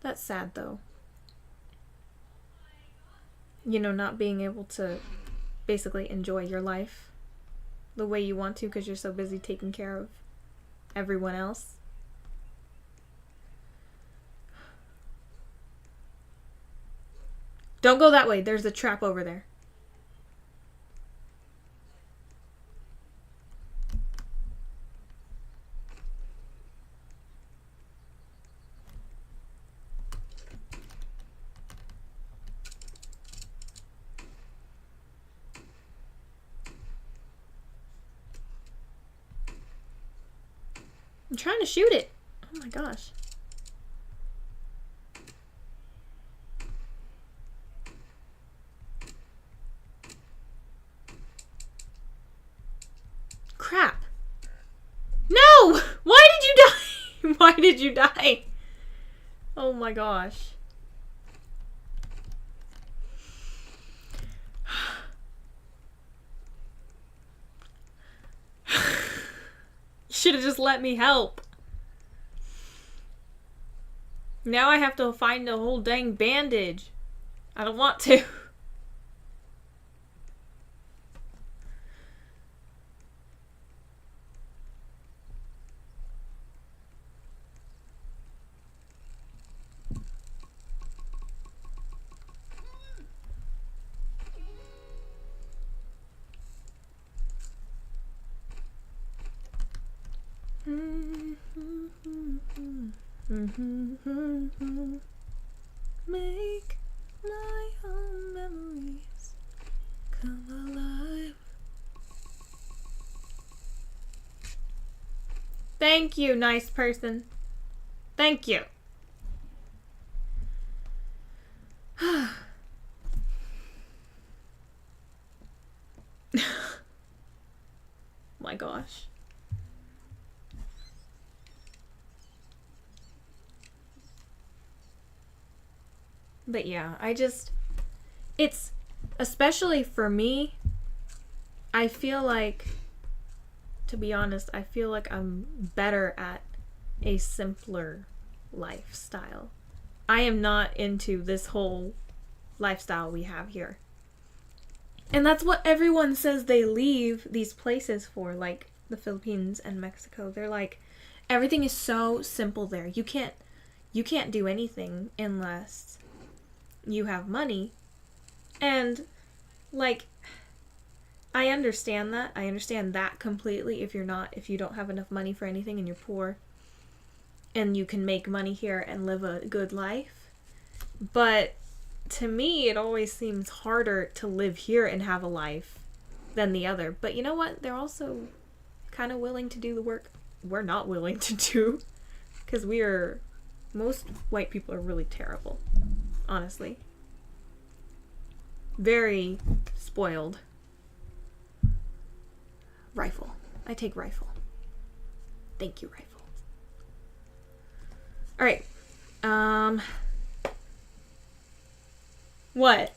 That's sad, though. You know, not being able to basically enjoy your life the way you want to because you're so busy taking care of everyone else. Don't go that way. There's a trap over there. I'm trying to shoot it. Oh my gosh. Crap. No! Why did you die? Why did you die? Oh my gosh. You should have just let me help. Now I have to find a whole dang bandage. I don't want to. Make my own memories come alive. Thank you, nice person. Thank you. My gosh. But yeah, it's, especially for me, I feel like, to be honest, I feel like I'm better at a simpler lifestyle. I am not into this whole lifestyle we have here. And that's what everyone says they leave these places for, like the Philippines and Mexico. They're like, everything is so simple there. You can't do anything unless you have money. And like, I understand that. I understand that completely. If you don't have enough money for anything and you're poor and you can make money here and live a good life. But to me, it always seems harder to live here and have a life than the other. But you know what? They're also kind of willing to do the work we're not willing to do. Because most white people are really terrible. Honestly. Very spoiled. Rifle. I take rifle. Thank you, rifle. Alright. What?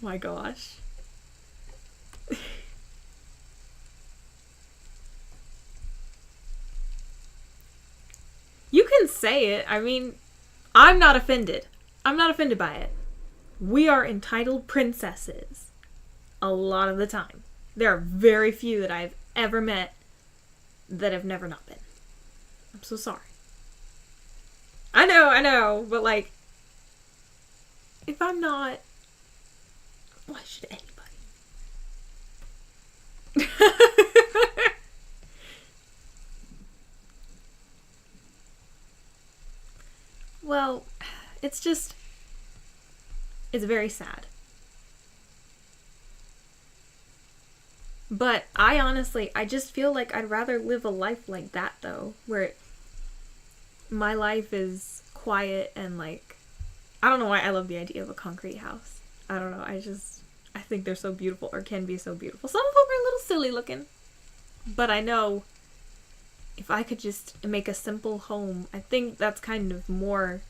My gosh. You can say it. I mean, I'm not offended. I'm not offended by it. We are entitled princesses. A lot of the time. There are very few that I've ever met that have never not been. I'm so sorry. I know, but like, if I'm not, why should anybody? Well, it's very sad. But I just feel like I'd rather live a life like that though, where my life is quiet and like, I don't know why I love the idea of a concrete house. I don't know, I think they're so beautiful, or can be so beautiful. Some of them are a little silly looking, but I know if I could just make a simple home, I think that's kind of more,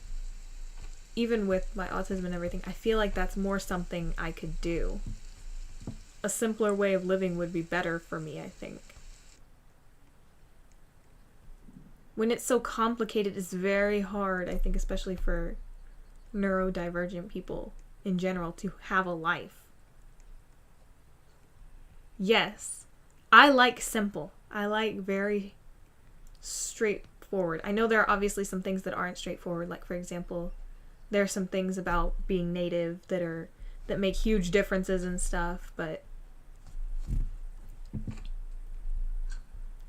even with my autism and everything, I feel like that's more something I could do. A simpler way of living would be better for me, I think. When it's so complicated, it's very hard, I think, especially for neurodivergent people in general, to have a life. Yes, I like simple. I like very straightforward. I know there are obviously some things that aren't straightforward, like for example, there are some things about being native that make huge differences and stuff, but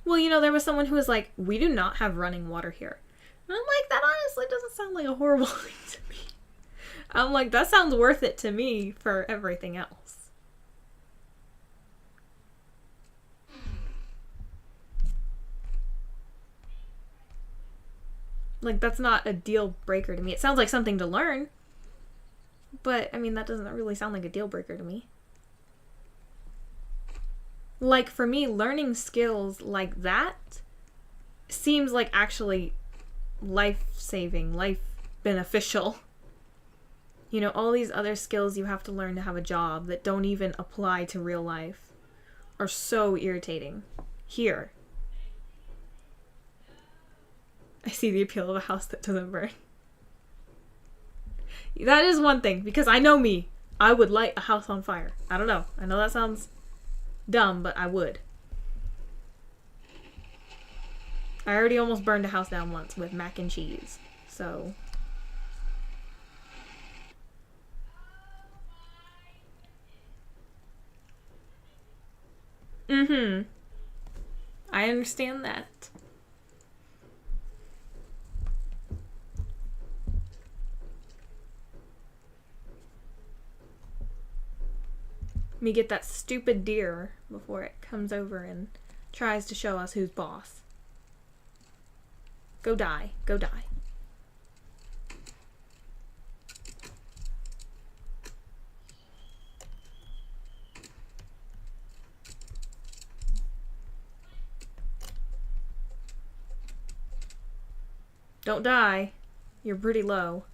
well, you know, there was someone who was like, we do not have running water here. And I'm like, that honestly doesn't sound like a horrible thing to me. I'm like, that sounds worth it to me for everything else. Like, that's not a deal breaker to me. It sounds like something to learn. But, I mean, that doesn't really sound like a deal breaker to me. Like, for me, learning skills like that seems like actually life-saving, life-beneficial. You know, all these other skills you have to learn to have a job that don't even apply to real life are so irritating. Here. I see the appeal of a house that doesn't burn. That is one thing, because I know me. I would light a house on fire. I don't know. I know that sounds dumb, but I would. I already almost burned a house down once with mac and cheese, so. I understand that. Let me get that stupid deer before it comes over and tries to show us who's boss. Go die. Go die. Don't die. You're pretty low.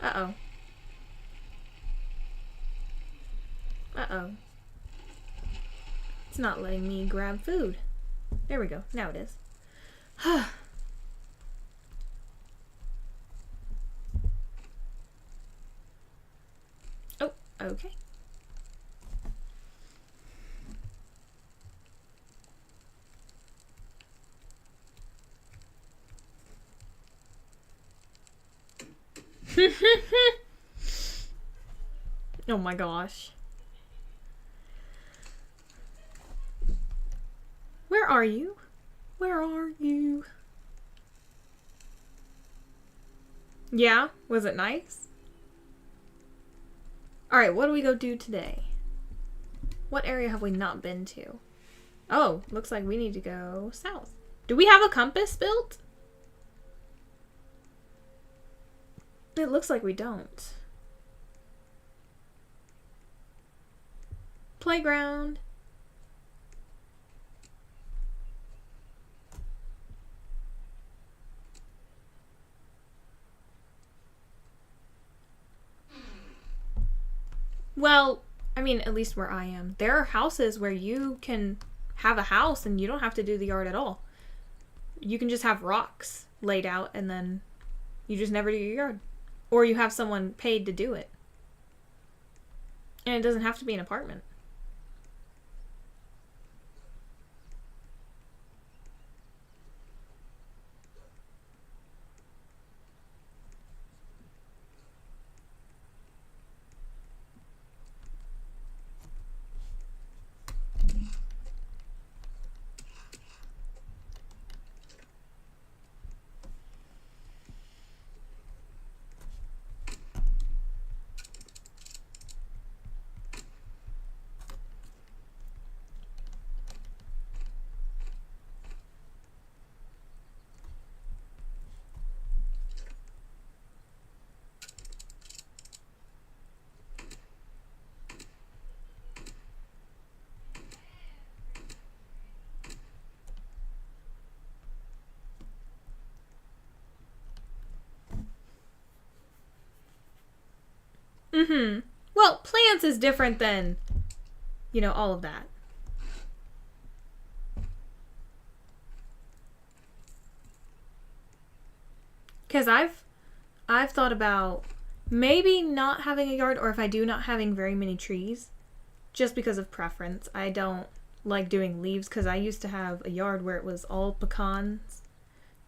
Uh-oh. Uh-oh. It's not letting me grab food. There we go. Now it is. Oh, okay. Oh my gosh. Where are you? Where are you? Yeah? Was it nice? Alright, what do we go do today? What area have we not been to? Oh, looks like we need to go south. Do we have a compass built? It looks like we don't. Playground. Well, I mean, at least where I am, there are houses where you can have a house and you don't have to do the yard at all. You can just have rocks laid out and then you just never do your yard. Or you have someone paid to do it. And it doesn't have to be an apartment. Mm-hmm. Well, plants is different than, all of that. Because I've thought about maybe not having a yard, or if I do, not having very many trees, just because of preference. I don't like doing leaves because I used to have a yard where it was all pecans.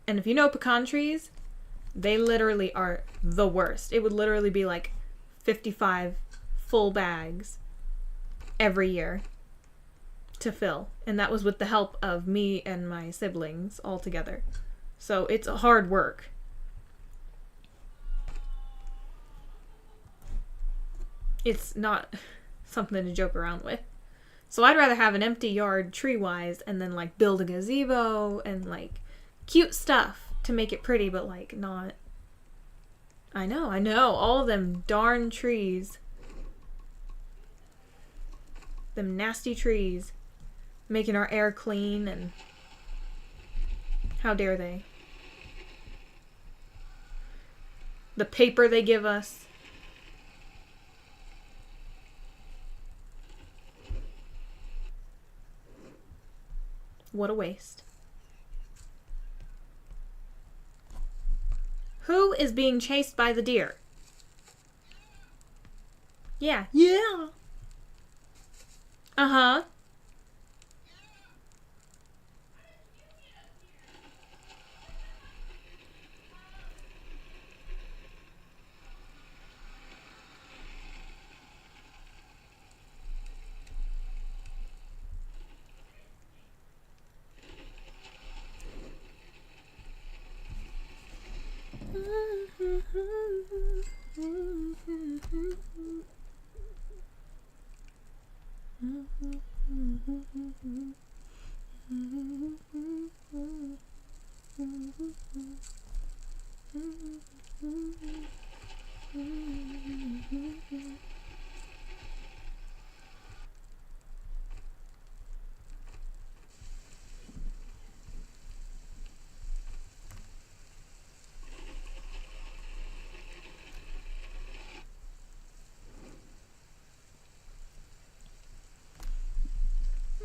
And if you know pecan trees, they literally are the worst. It would literally be like 55 full bags every year to fill. And that was with the help of me and my siblings all together. So it's hard work. It's not something to joke around with. So I'd rather have an empty yard tree-wise and then like build a gazebo and like cute stuff to make it pretty, but like not... I know, all of them darn trees. Them nasty trees. Making our air clean and... How dare they? The paper they give us. What a waste. Who is being chased by the deer? Yeah. Yeah. Uh-huh.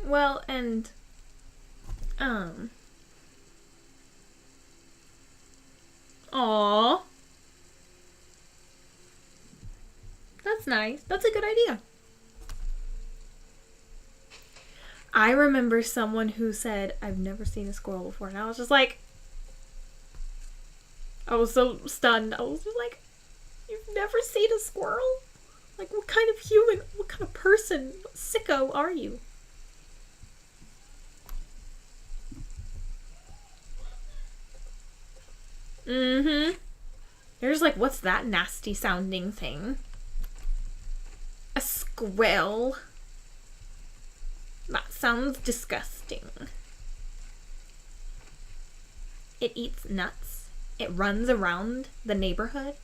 Well, and Aww. That's nice. That's a good idea. I remember someone who said, I've never seen a squirrel before. And I was just like, I was so stunned. I was just like, you've never seen a squirrel? Like, what kind of human, what kind of person, sicko are you? Mm-hmm. You're just like, what's that nasty sounding thing? A squirrel? That sounds disgusting. It eats nuts. It runs around the neighborhood.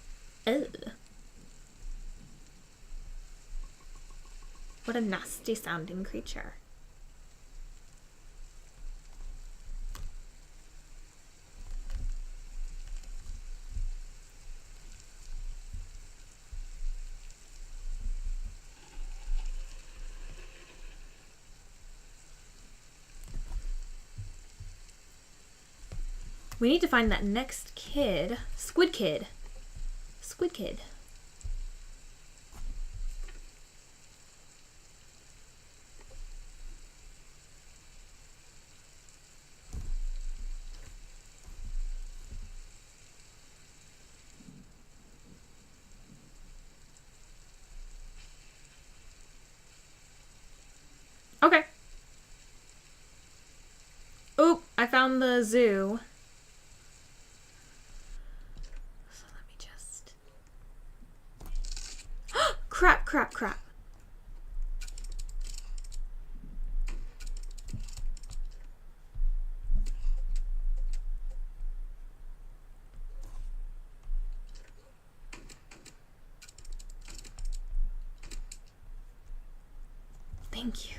Ugh. What a nasty sounding creature. We need to find that next kid. Squid Kid. Squid Kid. Okay. Oop, I found the zoo. So let me just... crap, crap, crap. Thank you.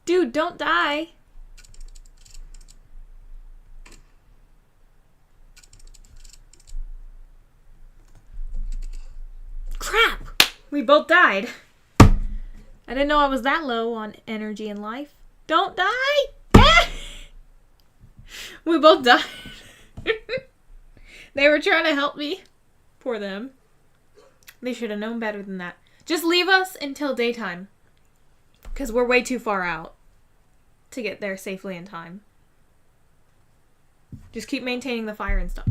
Dude, don't die. Crap! We both died. I didn't know I was that low on energy in life. Don't die! We both died. They were trying to help me. Poor them. They should have known better than that. Just leave us until daytime. Because we're way too far out to get there safely in time. Just keep maintaining the fire and stuff.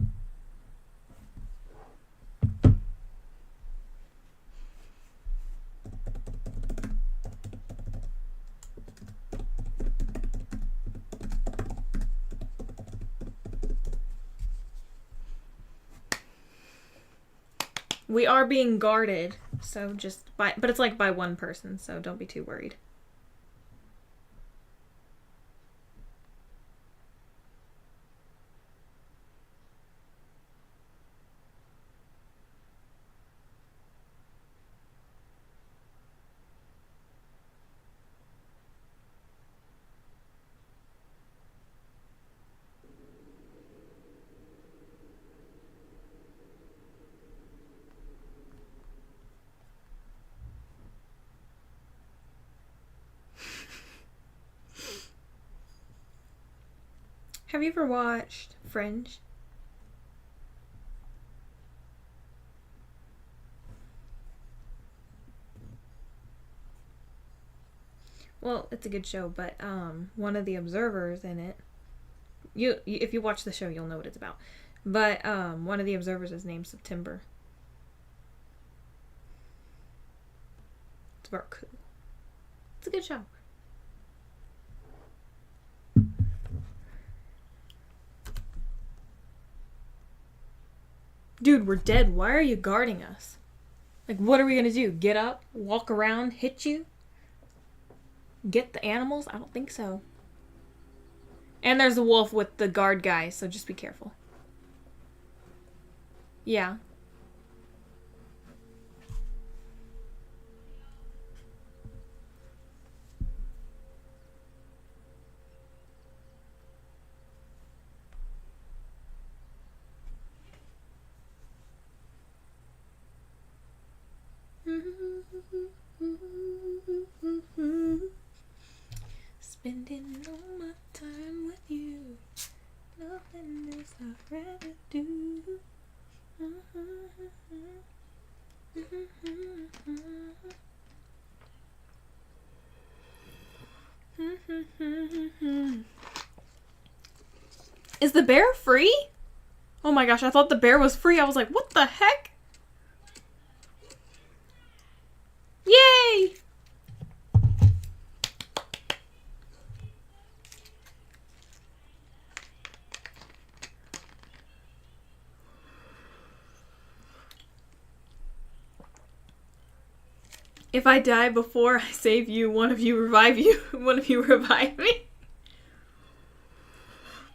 We are being guarded, so just by, but it's like by one person, so don't be too worried. Have you ever watched Fringe? Well, it's a good show, but one of the observers in it, if you watch the show, you'll know what it's about. But one of the observers is named September. It's very cool. It's a good show. Dude, we're dead. Why are you guarding us? Like, what are we gonna do? Get up? Walk around? Hit you? Get the animals? I don't think so. And there's a wolf with the guard guy, so just be careful. Yeah. Spending all my time with you. Nothing else I'd rather do. Is the bear free? Oh my gosh, I thought the bear was free. I was like, what the heck? Yay! If I die before I save you, one of you revive you. One of you revive me.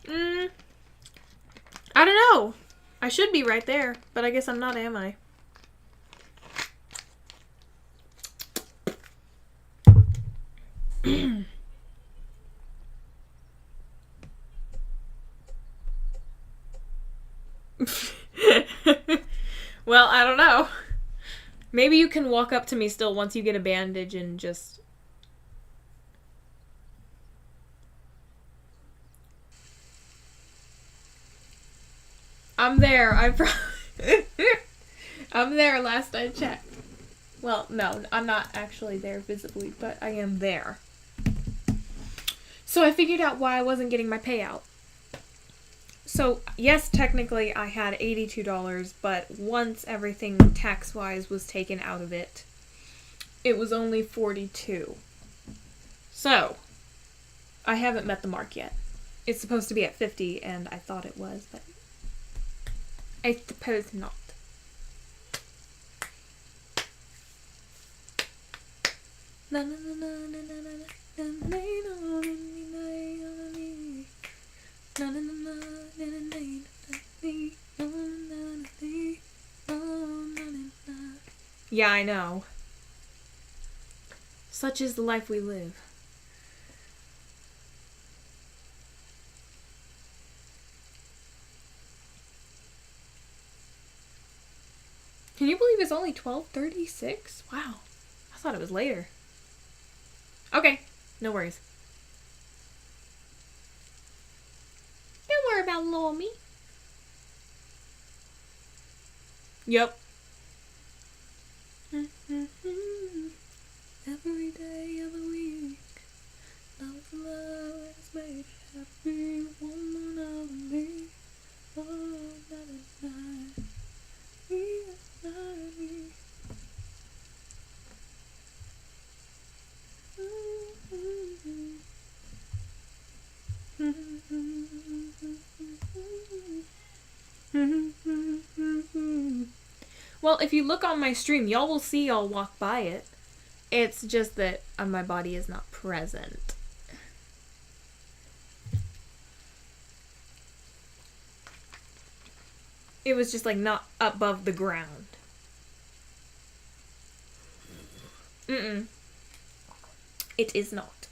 I don't know. I should be right there, but I guess I'm not, am I? Well, I don't know. Maybe you can walk up to me still once you get a bandage and just... I'm there. I'm there last I checked. Well, no, I'm not actually there visibly, but I am there. So I figured out why I wasn't getting my payout. So, yes, technically I had $82, but once everything tax-wise was taken out of it, it was only $42. So, I haven't met the mark yet. It's supposed to be at $50, and I thought it was, but I suppose not. Na na na na na na na na na na. Yeah, I know. Such is the life we live. Can you believe it's only 12:36? Wow. I thought it was later. Okay, no worries. Don't worry about little me. Yep. Every day of the week, love is made happy. One of me. Oh, na, na, na. Well, if you look on my stream, y'all will see y'all walk by it. It's just that my body is not present. It was just like not above the ground. Mm-mm. It is not.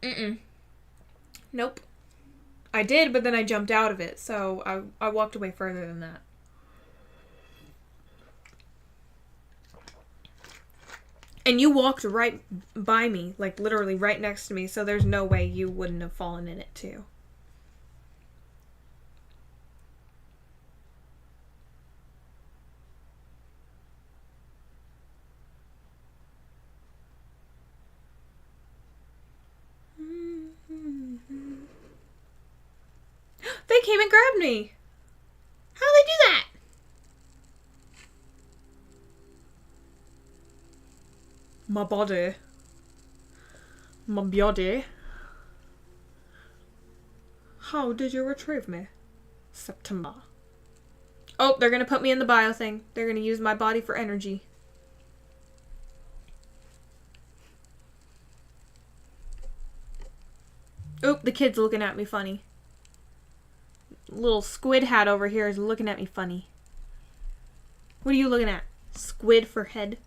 Mm-mm. Nope. I did, but then I jumped out of it, so I walked away further than that. And you walked right by me, like literally right next to me, so there's no way you wouldn't have fallen in it too. They came and grabbed me. How'd they do that? My body. My body. How did you retrieve me? September. Oh, they're gonna put me in the bio thing. They're gonna use my body for energy. Oop, the kid's looking at me funny. Little squid hat over here is looking at me funny. What are you looking at? Squid for head?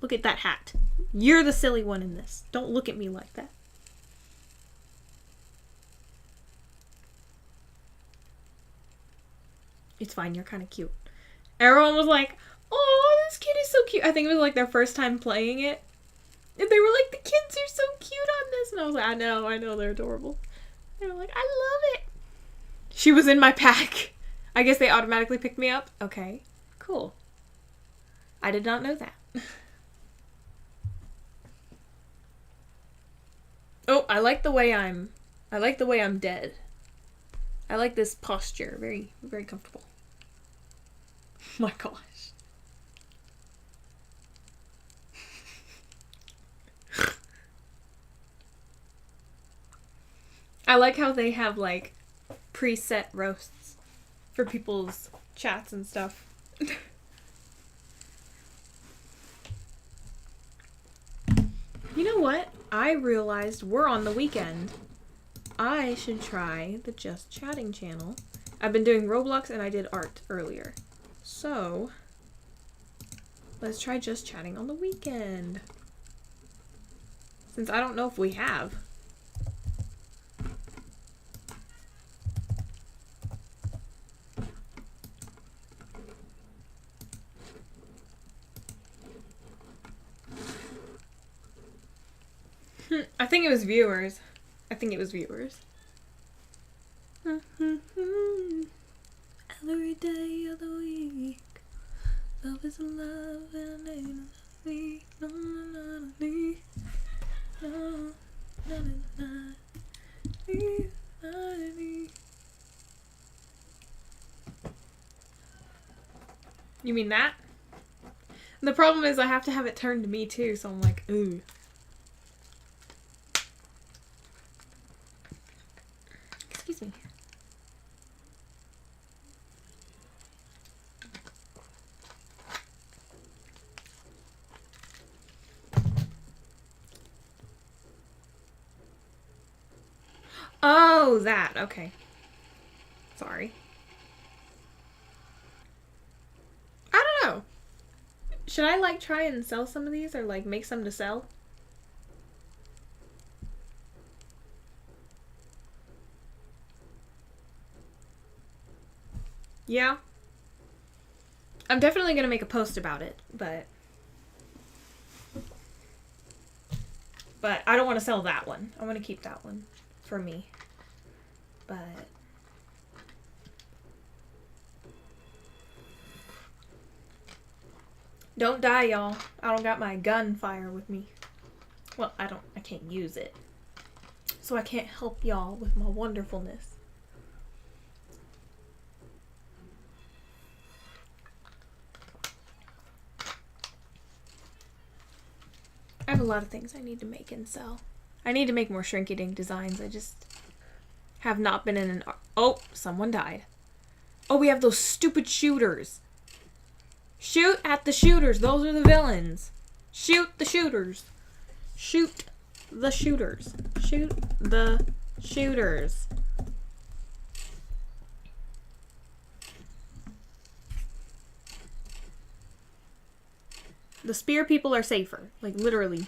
Look at that hat. You're the silly one in this. Don't look at me like that. It's fine, you're kind of cute. Everyone was like, oh, this kid is so cute. I think it was like their first time playing it. And they were like, the kids are so cute on this. And I was like, I know, they're adorable. They were like, I love it. She was in my pack. I guess they automatically picked me up. Okay, cool. I did not know that. Oh, I like the way I'm dead. I like this posture. Very, very comfortable. Oh my gosh. I like how they have like preset roasts for people's chats and stuff. You know what? I realized we're on the weekend. I should try the Just Chatting channel. I've been doing Roblox and I did art earlier. So, let's try Just Chatting on the weekend. Since I don't know if we have. I think it was viewers. Every day of the week, love is love and ain't me. No, no, no, no, no, no, no, no. You mean that? The problem is I have to have it turned to me too, so I'm like, ooh. Excuse me. Oh, that. Okay. Sorry. I don't know. Should I, like, try and sell some of these or, like, make some to sell? Yeah. I'm definitely gonna make a post about it, but I don't want to sell that one. I want to keep that one for me. But don't die, y'all. I don't got my gunfire with me. Well, I can't use it. So I can't help y'all with my wonderfulness. I have a lot of things I need to make and sell. I need to make more shrinky-dink designs. I just have not been in an... Oh, someone died. Oh, we have those stupid shooters. Shoot at the shooters. Those are the villains. Shoot the shooters. Shoot the shooters. Shoot the shooters. The spear people are safer. Like, literally.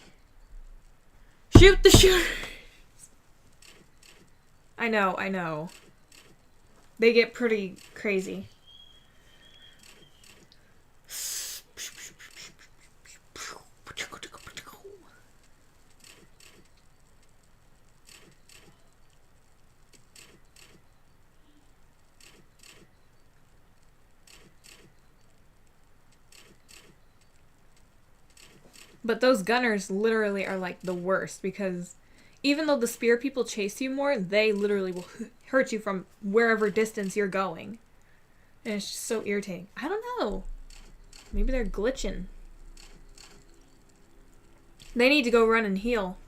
Shoot the shooters! I know. They get pretty crazy. But those gunners literally are like the worst because even though the spear people chase you more, they literally will hurt you from wherever distance you're going. And it's just so irritating. I don't know. Maybe they're glitching. They need to go run and heal.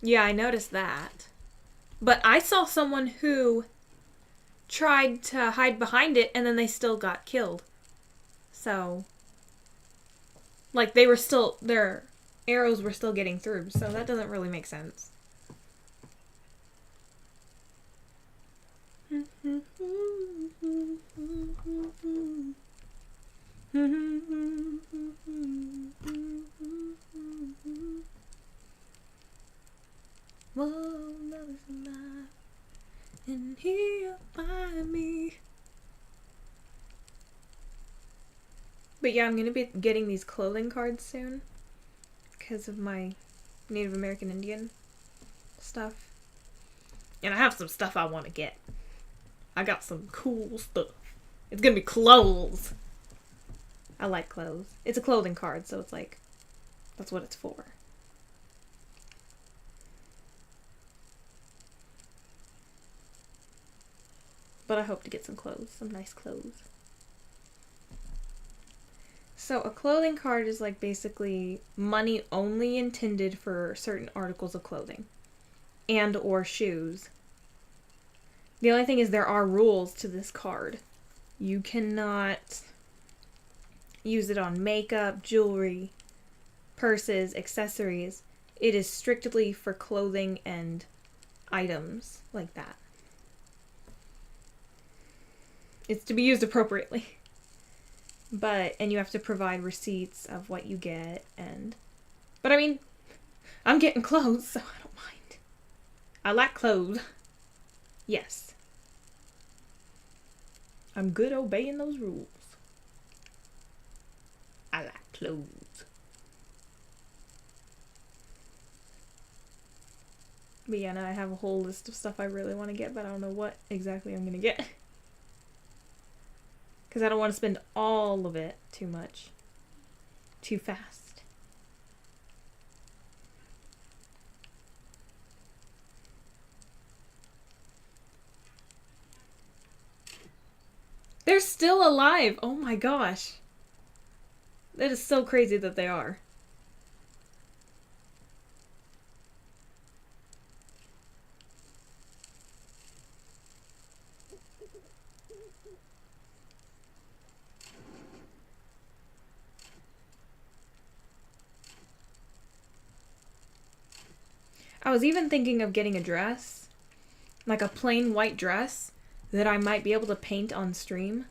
Yeah, I noticed that. But I saw someone who tried to hide behind it and then they still got killed. So, like, they were still, their arrows were still getting through, so that doesn't really make sense. Whoa, love is alive, and here by me. But yeah, I'm gonna be getting these clothing cards soon because of my Native American Indian stuff. And I have some stuff I want to get. I got some cool stuff. It's gonna be clothes. I like clothes. It's a clothing card, so it's like, that's what it's for. But I hope to get some clothes, some nice clothes. So a clothing card is like basically money only intended for certain articles of clothing and or shoes. The only thing is there are rules to this card. You cannot use it on makeup, jewelry, purses, accessories. It is strictly for clothing and items like that. It's to be used appropriately. And you have to provide receipts of what you get but I mean, I'm getting clothes, so I don't mind. I like clothes. Yes. I'm good obeying those rules. I like clothes. But yeah, now I have a whole list of stuff I really want to get, but I don't know what exactly I'm going to get. Because I don't want to spend all of it too much. Too fast. They're still alive! Oh my gosh. That is so crazy that they are. I was even thinking of getting a dress. Like a plain white dress that I might be able to paint on stream.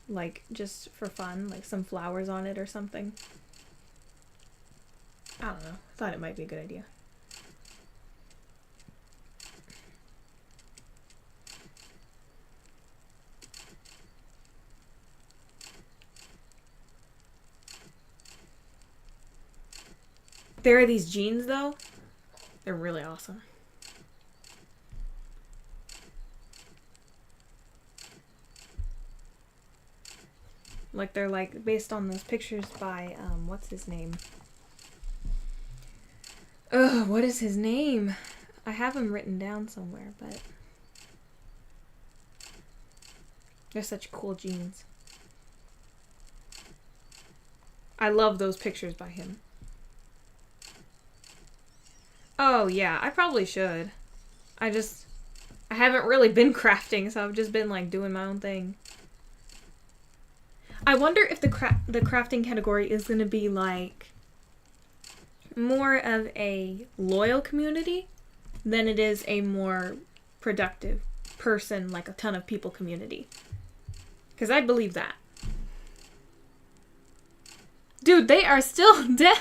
Like, just for fun. Like some flowers on it or something. I don't know. I thought it might be a good idea. There are these jeans, though. They're really awesome. Like, they're, like, based on those pictures by, what's his name? Ugh, what is his name? I have him written down somewhere, but... they're such cool jeans. I love those pictures by him. Oh, yeah, I probably should. I haven't really been crafting, so I've just been, like, doing my own thing. I wonder if the crafting category is going to be, like, more of a loyal community than it is a more productive person, like a ton of people community. Because I believe that. Dude, they are still dead.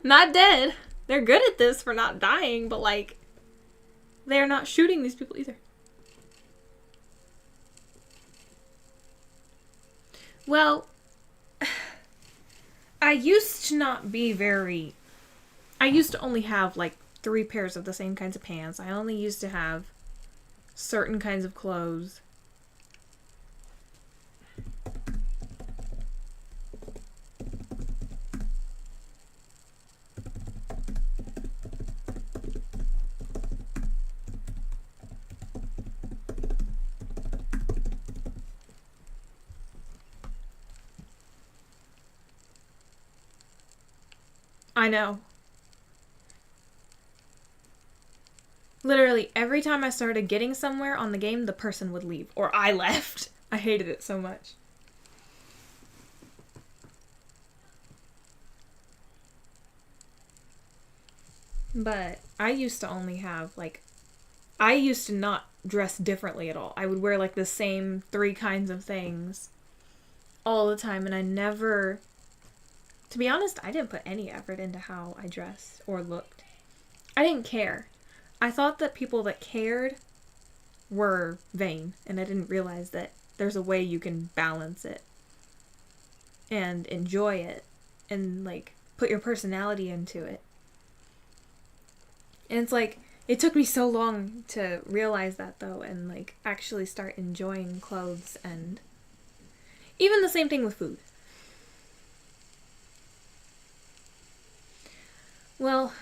Not dead. They're good at this for not dying, but, like, they're not shooting these people either. Well, I used to not be very... I used to only have, like, 3 pairs of the same kinds of pants. I only used to have certain kinds of clothes. I know. Literally, every time I started getting somewhere on the game, the person would leave. Or I left. I hated it so much. But I used to only have, like... I used to not dress differently at all. I would wear, like, the same 3 kinds of things all the time. And I never... To be honest, I didn't put any effort into how I dressed or looked. I didn't care. I thought that people that cared were vain, and I didn't realize that there's a way you can balance it and enjoy it and, like, put your personality into it. And it's like, it took me so long to realize that, though, and, like, actually start enjoying clothes and even the same thing with food. Well,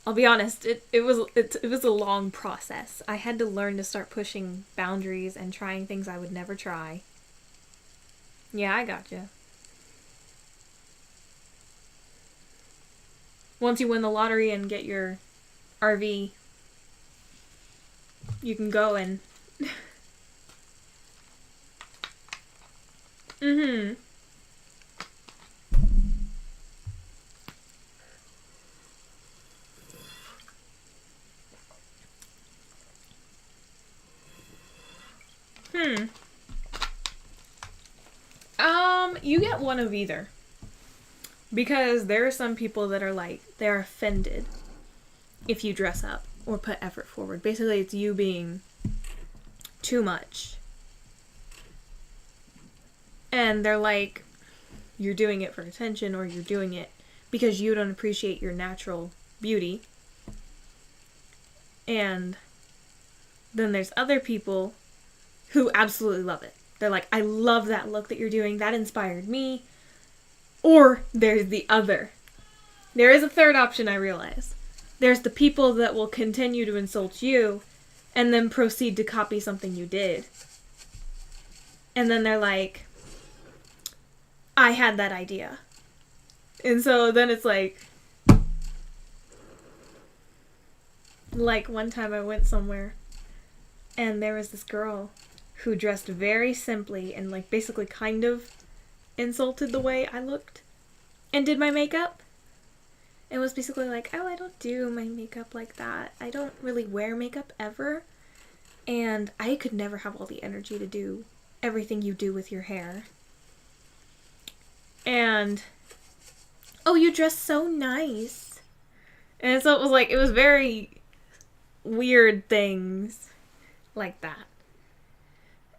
I'll be honest, it was a long process. I had to learn to start pushing boundaries and trying things I would never try. Yeah, I gotcha. Once you win the lottery and get your RV, you can go and... Mm-hmm. You get one of either. Because there are some people that are like, they're offended if you dress up or put effort forward. Basically, it's you being too much. And they're like, you're doing it for attention, or you're doing it because you don't appreciate your natural beauty. And then there's other people who absolutely love it. They're like, I love that look that you're doing. That inspired me. Or there's the other. There is a third option, I realize. There's the people that will continue to insult you and then proceed to copy something you did. And then they're like, I had that idea. And so then it's like one time I went somewhere and there was this girl who dressed very simply and like basically kind of insulted the way I looked and did my makeup. It was basically like, oh, I don't do my makeup like that. I don't really wear makeup ever. And I could never have all the energy to do everything you do with your hair. And, oh, you dress so nice. And so it was like, it was very weird things like that.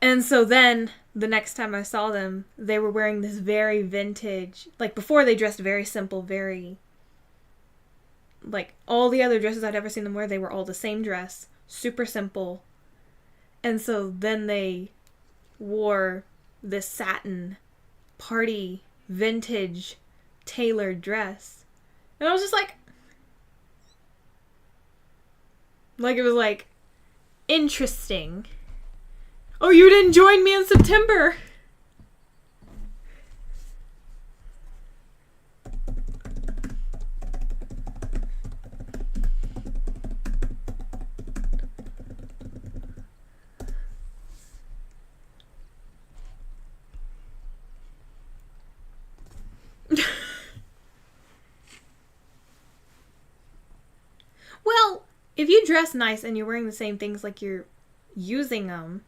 And so then, the next time I saw them, they were wearing this very vintage, like before they dressed very simple, very, like all the other dresses I'd ever seen them wear, they were all the same dress, super simple. And so then they wore this satin, party, vintage, tailored dress. And I was just like it was like, interesting. Oh, you didn't join me in September! Well, if you dress nice and you're wearing the same things like you're using them,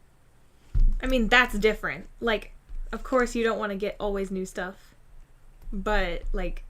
I mean, that's different. Like, of course you don't want to get always new stuff, but like,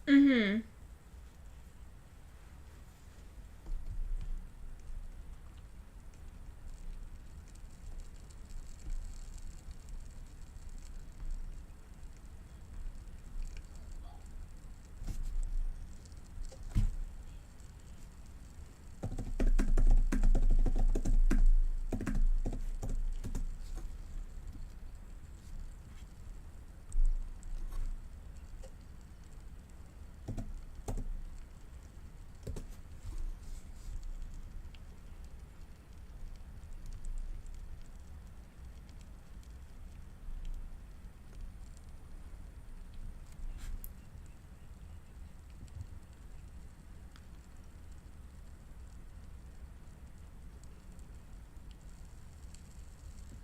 mm-hmm.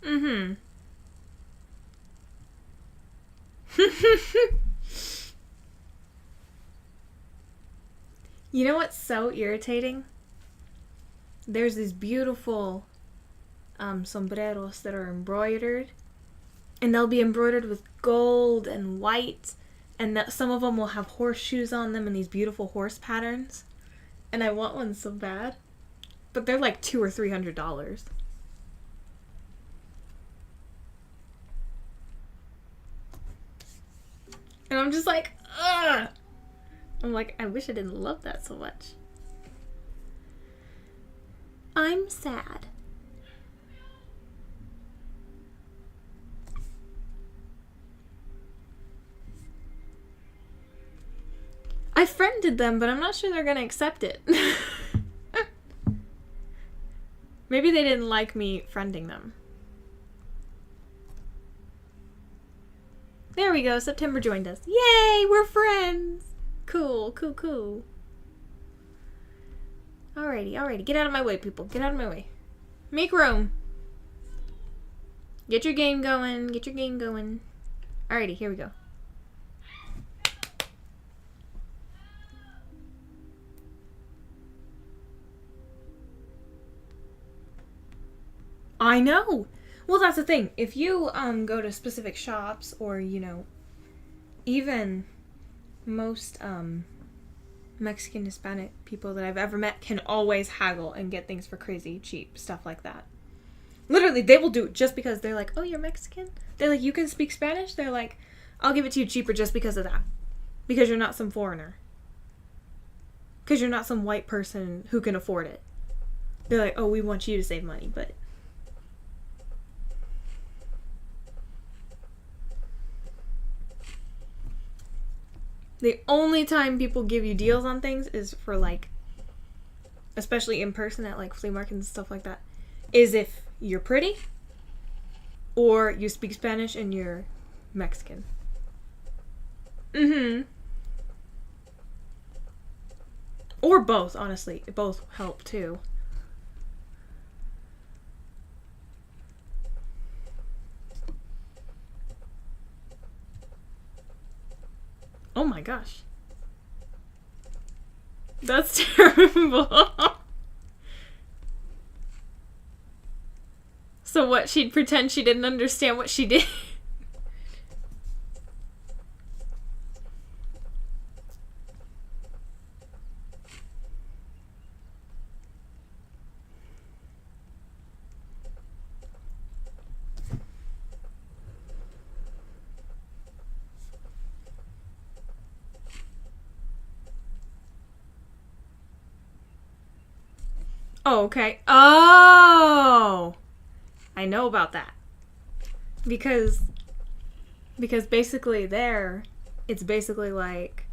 Mm-hmm. You know what's so irritating? There's these beautiful sombreros that are embroidered, and they'll be embroidered with gold and white, and some of them will have horseshoes on them and these beautiful horse patterns. And I want one so bad, but they're like $200 or $300. And I'm just like, ugh! I'm like, I wish I didn't love that so much. I'm sad. I friended them, but I'm not sure they're gonna accept it. Maybe they didn't like me friending them. There we go. September joined us. Yay! We're friends. Cool, cool, cool. Alrighty. Get out of my way, people. Get out of my way. Make room. Get your game going. Alrighty, here we go. I know! Well, that's the thing. If you go to specific shops or, even most Mexican, Hispanic people that I've ever met can always haggle and get things for crazy cheap, stuff like that. Literally, they will do it just because they're like, oh, you're Mexican? They're like, you can speak Spanish? They're like, I'll give it to you cheaper just because of that. Because you're not some foreigner. Because you're not some white person who can afford it. They're like, oh, we want you to save money, but... The only time people give you deals on things is for, like, especially in person at, like, flea markets and stuff like that, is if you're pretty or you speak Spanish and you're Mexican. Or both, honestly. Both help, too. Oh my gosh. That's terrible. So what, she'd pretend she didn't understand what she did? Oh, okay. Oh! I know about that. Because basically it's basically like,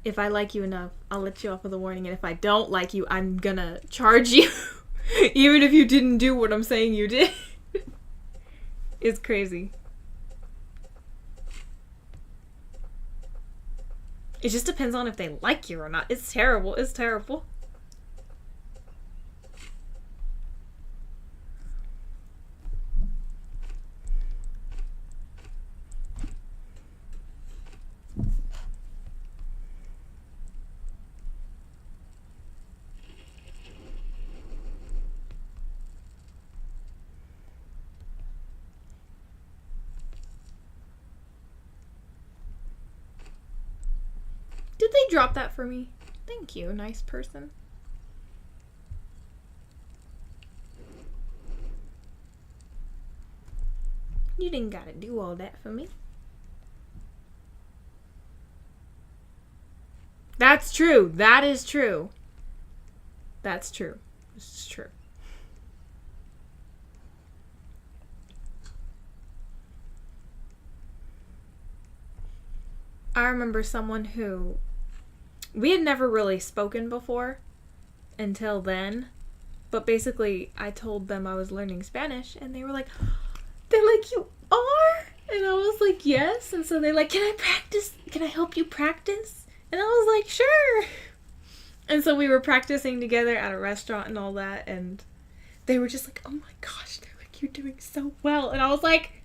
if I like you enough, I'll let you off with a warning, and if I don't like you, I'm gonna charge you. Even if you didn't do what I'm saying you did. It's crazy. It just depends on if they like you or not. It's terrible. It's terrible. Did they drop that for me? Thank you, nice person. You didn't gotta do all that for me. That's true. That is true. That's true. This is true. I remember someone who we had never really spoken before until then, but basically I told them I was learning Spanish and they're like, you are? And I was like, yes. And so they're like, can I practice? Can I help you practice? And I was like, sure. And so we were practicing together at a restaurant and all that, and they were just like, oh my gosh, they're like, you're doing so well. And I was like,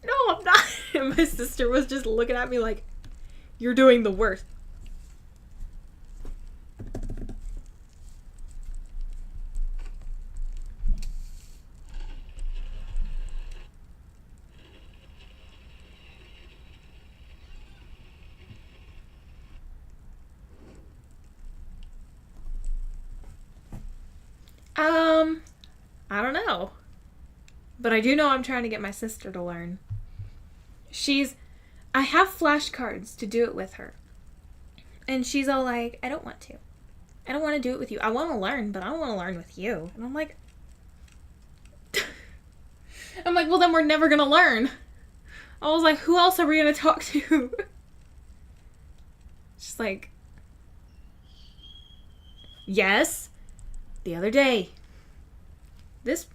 no, I'm not. And my sister was just looking at me like, you're doing the worst. I don't know. But I do know I'm trying to get my sister to learn. I have flashcards to do it with her. And she's all like, I don't want to. I don't want to do it with you. I want to learn, but I don't want to learn with you. And I'm like, well, then we're never going to learn. I was like, who else are we going to talk to? She's like, yes. The other day, this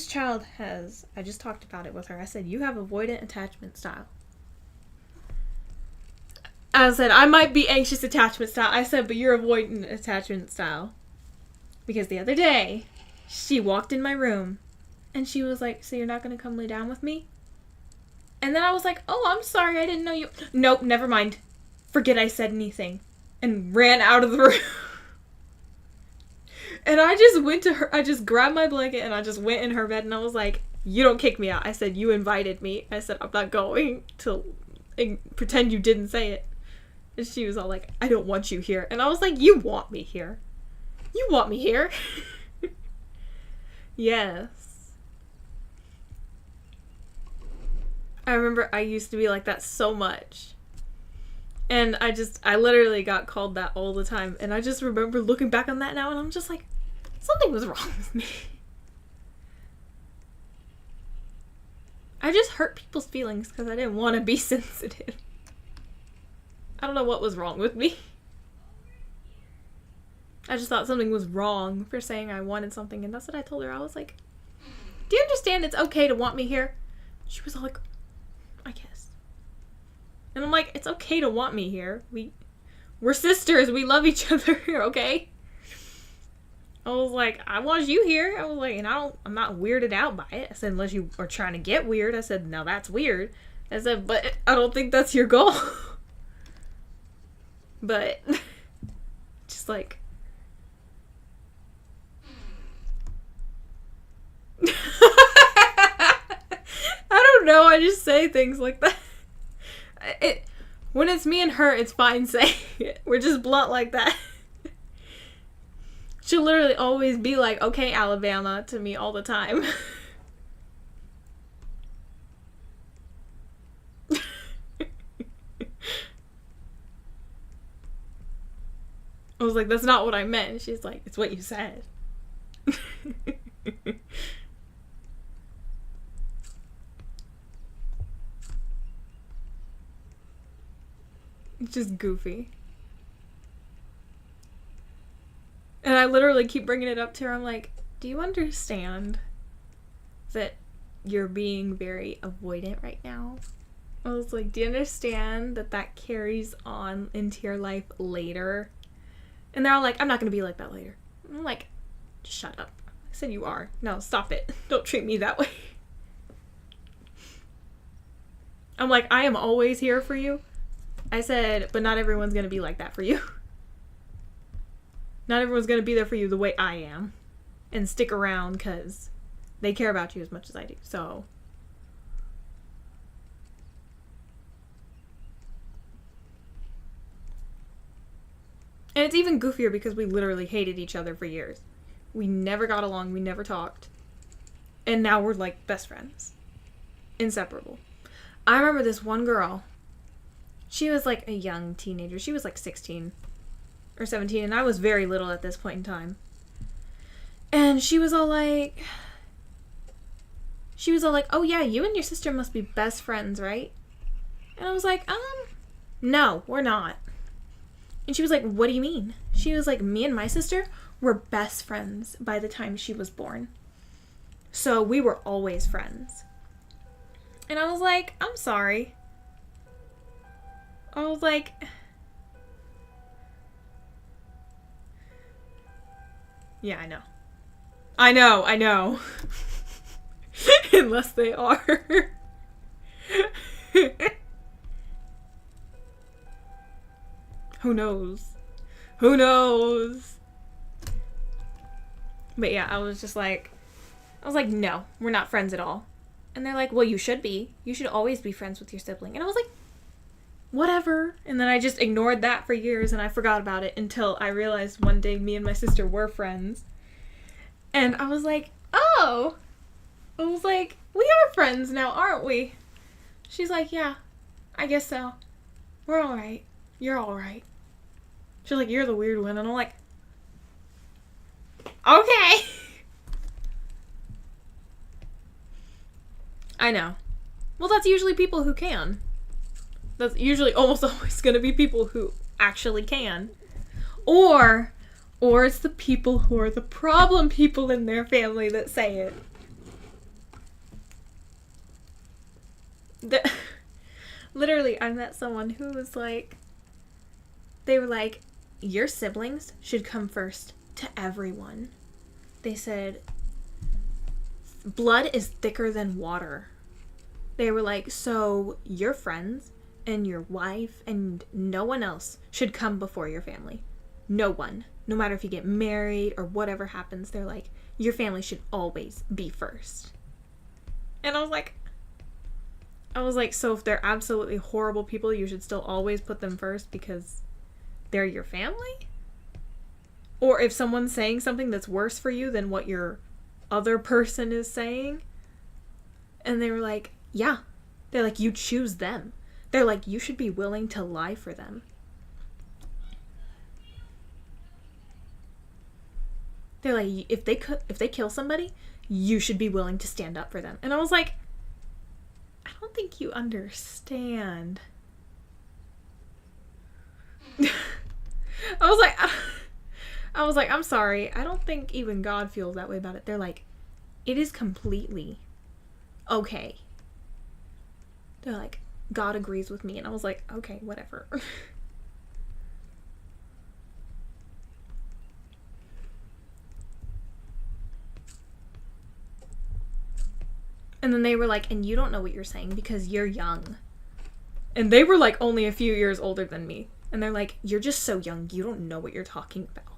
child has, I just talked about it with her. I said, you have avoidant attachment style. I said, I might be anxious attachment style. I said, but you're avoidant attachment style. Because the other day, she walked in my room, and she was like, so you're not going to come lay down with me? And then I was like, oh, I'm sorry, I didn't know you... Nope, never mind. Forget I said anything. And ran out of the room. And I just went to her, I just grabbed my blanket, and I just went in her bed, and I was like, you don't kick me out. I said, you invited me. I said, I'm not going to pretend you didn't say it. And she was all like, I don't want you here. And I was like, you want me here. You want me here. Yes. I remember I used to be like that so much. And I literally got called that all the time. And I just remember looking back on that now, and I'm just like, something was wrong with me. I just hurt people's feelings because I didn't want to be sensitive. I don't know what was wrong with me. I just thought something was wrong for saying I wanted something, and that's what I told her. I was like, do you understand it's okay to want me here? She was all like, I guess. And I'm like, it's okay to want me here. We're sisters. We love each other, okay? I was like, I want you here. I was like, and I'm not weirded out by it. I said, unless you are trying to get weird. I said, now that's weird. I said, but I don't think that's your goal. But, just like, I don't know, I just say things like that. When it's me and her, it's fine saying it. We're just blunt like that. She'll literally always be like, okay, Alabama, to me all the time. I was like, that's not what I meant. She's like, it's what you said. It's just goofy. And I literally keep bringing it up to her. I'm like, do you understand that you're being very avoidant right now? I was like, do you understand that that carries on into your life later? And they're all like, I'm not going to be like that later. I'm like, just shut up. I said you are. No, stop it. Don't treat me that way. I'm like, I am always here for you. I said, but not everyone's going to be like that for you. Not everyone's going to be there for you the way I am. And stick around because they care about you as much as I do. So... And it's even goofier because we literally hated each other for years. We never got along. We never talked. And now we're like best friends. Inseparable. I remember this one girl. She was like a young teenager. She was like 16 or 17. And I was very little at this point in time. And she was all like... oh yeah, you and your sister must be best friends, right? And I was like, no, we're not. And she was like, what do you mean? She was like, me and my sister were best friends by the time she was born. So we were always friends. And I was like, I'm sorry. I was like... Yeah, I know. Unless they are. Who knows? But yeah, I was like, no, we're not friends at all. And they're like, well, you should be. You should always be friends with your sibling. And I was like, whatever. And then I just ignored that for years and I forgot about it until I realized one day me and my sister were friends. And I was like, oh. I was like, we are friends now, aren't we? She's like, yeah, I guess so. We're alright. You're alright. She's like, you're the weird one. And I'm like, okay. I know. Well, that's usually people who can. That's usually almost always going to be people who actually can. Or it's the people who are the problem people in their family that say it. Literally, I met someone who was like, They were like, your siblings should come first to everyone. They said, blood is thicker than water. They were like, so your friends and your wife and no one else should come before your family. No one. No matter if you get married or whatever happens, they're like, your family should always be first. And I was like, so if they're absolutely horrible people, you should still always put them first because they're your family? Or if someone's saying something that's worse for you than what your other person is saying? And they were like, yeah. They're like, you choose them. They're like, you should be willing to lie for them. They're like, if they kill somebody, you should be willing to stand up for them. And I was like, I don't think you understand. I was like, I'm sorry. I don't think even God feels that way about it. They're like, it is completely okay. They're like, God agrees with me. And I was like, okay, whatever. And then they were like, and you don't know what you're saying because you're young. And they were like only a few years older than me. And they're like, you're just so young. You don't know what you're talking about.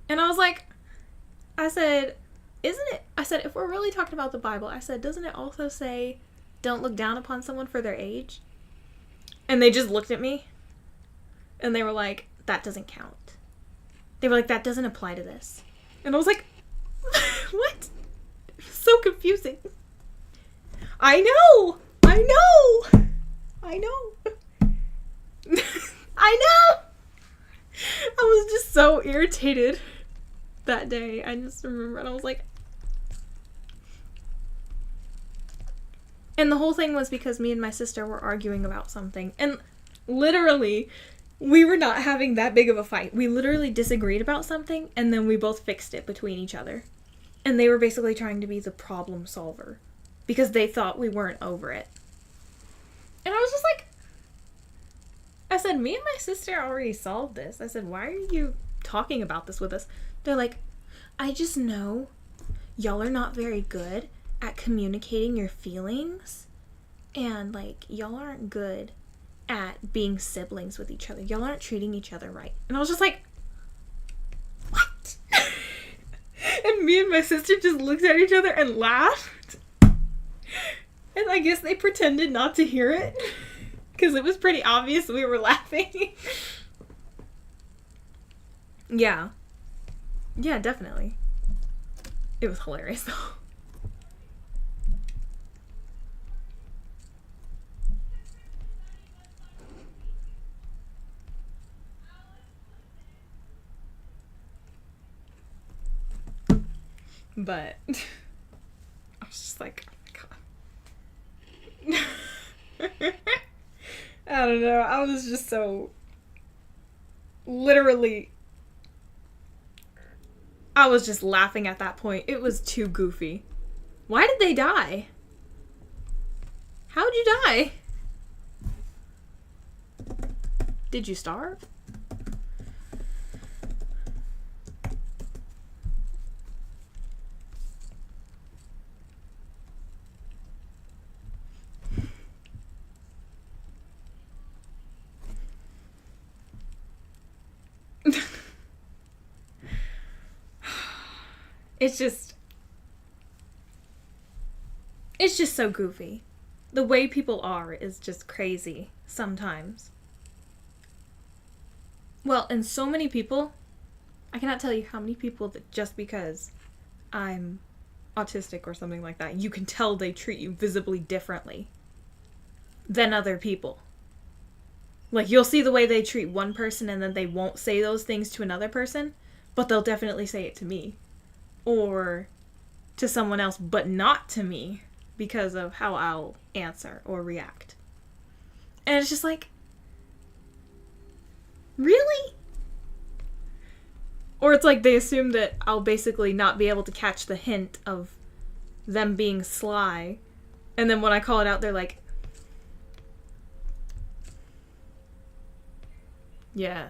And I was like, I said, isn't it? I said, if we're really talking about the Bible, I said, doesn't it also say, don't look down upon someone for their age? And they just looked at me. And they were like, that doesn't count. They were like, that doesn't apply to this. And I was like, what? So confusing. I know. I know. I was just so irritated that day. I just remember, and I was like, and the whole thing was because me and my sister were arguing about something, and literally we were not having that big of a fight. We literally disagreed about something, and then we both fixed it between each other. And they were basically trying to be the problem solver because they thought we weren't over it. And I was just like, I said, me and my sister already solved this. I said, why are you talking about this with us? They're like, I just know y'all are not very good at communicating your feelings. And, like, y'all aren't good at being siblings with each other. Y'all aren't treating each other right. And I was just like, what? And me and my sister just looked at each other and laughed. And I guess they pretended not to hear it. Because it was pretty obvious we were laughing. Yeah. Yeah, definitely. It was hilarious, though. But I was just like, oh my God. I don't know. I was just so literally, I was just laughing at that point. It was too goofy. Why did they die? How'd you die? Did you starve? It's just so goofy. The way people are is just crazy sometimes. Well, and so many people, I cannot tell you how many people that just because I'm autistic or something like that, you can tell they treat you visibly differently than other people. Like, you'll see the way they treat one person and then they won't say those things to another person, but they'll definitely say it to me. Or to someone else, but not to me, because of how I'll answer or react. And it's just like, really? Or it's like they assume that I'll basically not be able to catch the hint of them being sly. And then when I call it out, they're like, Yes.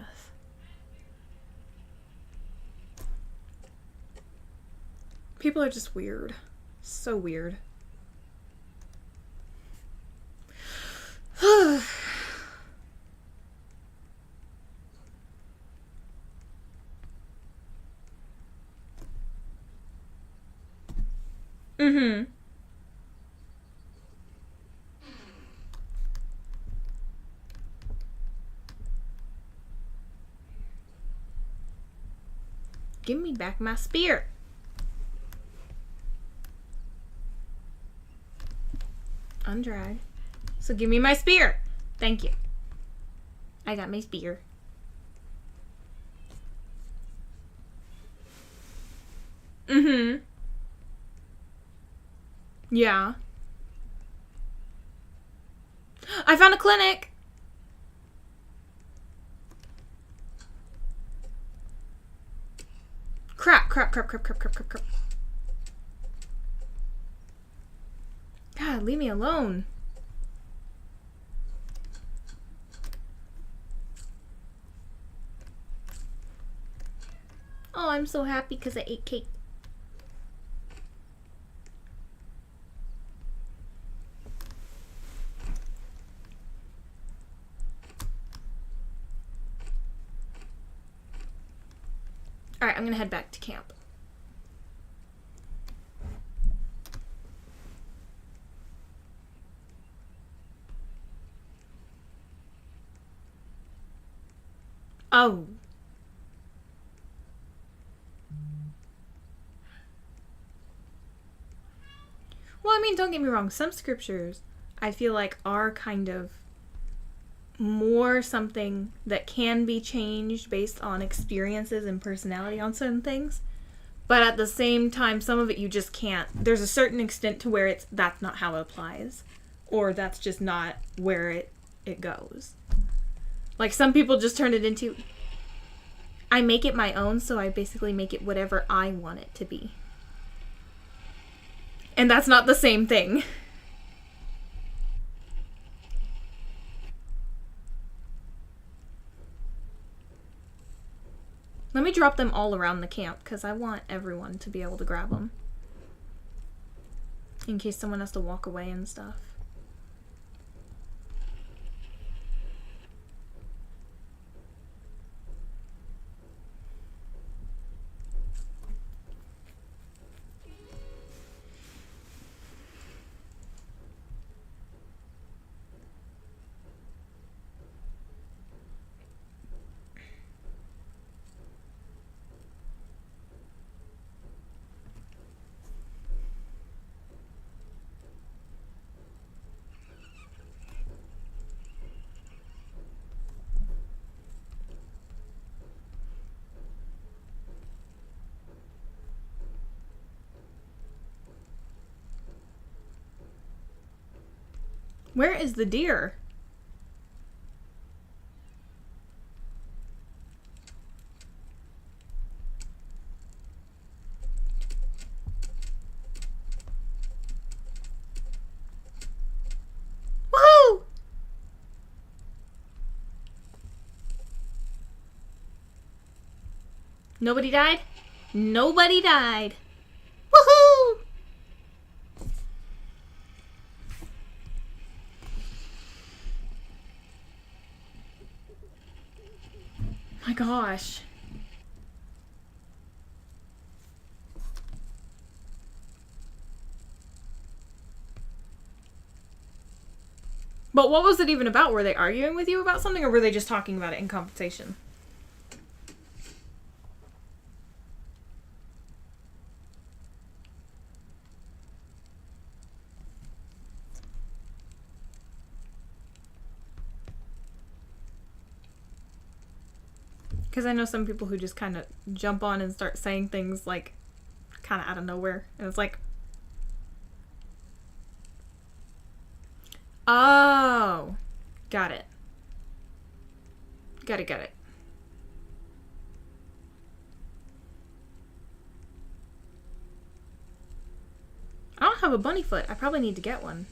People are just weird. So weird. Mm-hmm. Give me back my spear. Undried. So give me my spear. Thank you. I got my spear. Mm-hmm. Yeah. I found a clinic. Crap. God, leave me alone. Oh, I'm so happy because I ate cake. Alright, I'm gonna head back to camp. Oh. Well, I mean, don't get me wrong. Some scriptures, I feel like, are kind of more something that can be changed based on experiences and personality on certain things. But at the same time, some of it you just can't. There's a certain extent to where that's not how it applies. Or that's just not where it goes. Like, some people just turn it into, I make it my own, so I basically make it whatever I want it to be. And that's not the same thing. Let me drop them all around the camp, because I want everyone to be able to grab them. In case someone has to walk away and stuff. Where is the deer? Woohoo! Nobody died? Nobody died. Woohoo! My gosh. But what was it even about? Were they arguing with you about something, or were they just talking about it in conversation? Because I know some people who just kind of jump on and start saying things, like, kind of out of nowhere. And it's like, oh, got it. Got it. I don't have a bunny foot. I probably need to get one.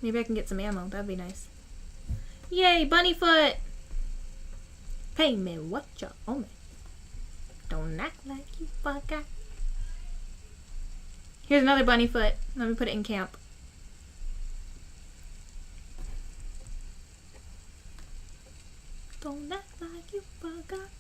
Maybe I can get some ammo. That'd be nice. Yay, bunny foot! Pay me what you owe me. Don't act like you forgot. Here's another bunny foot. Let me put it in camp. Don't act like you forgot.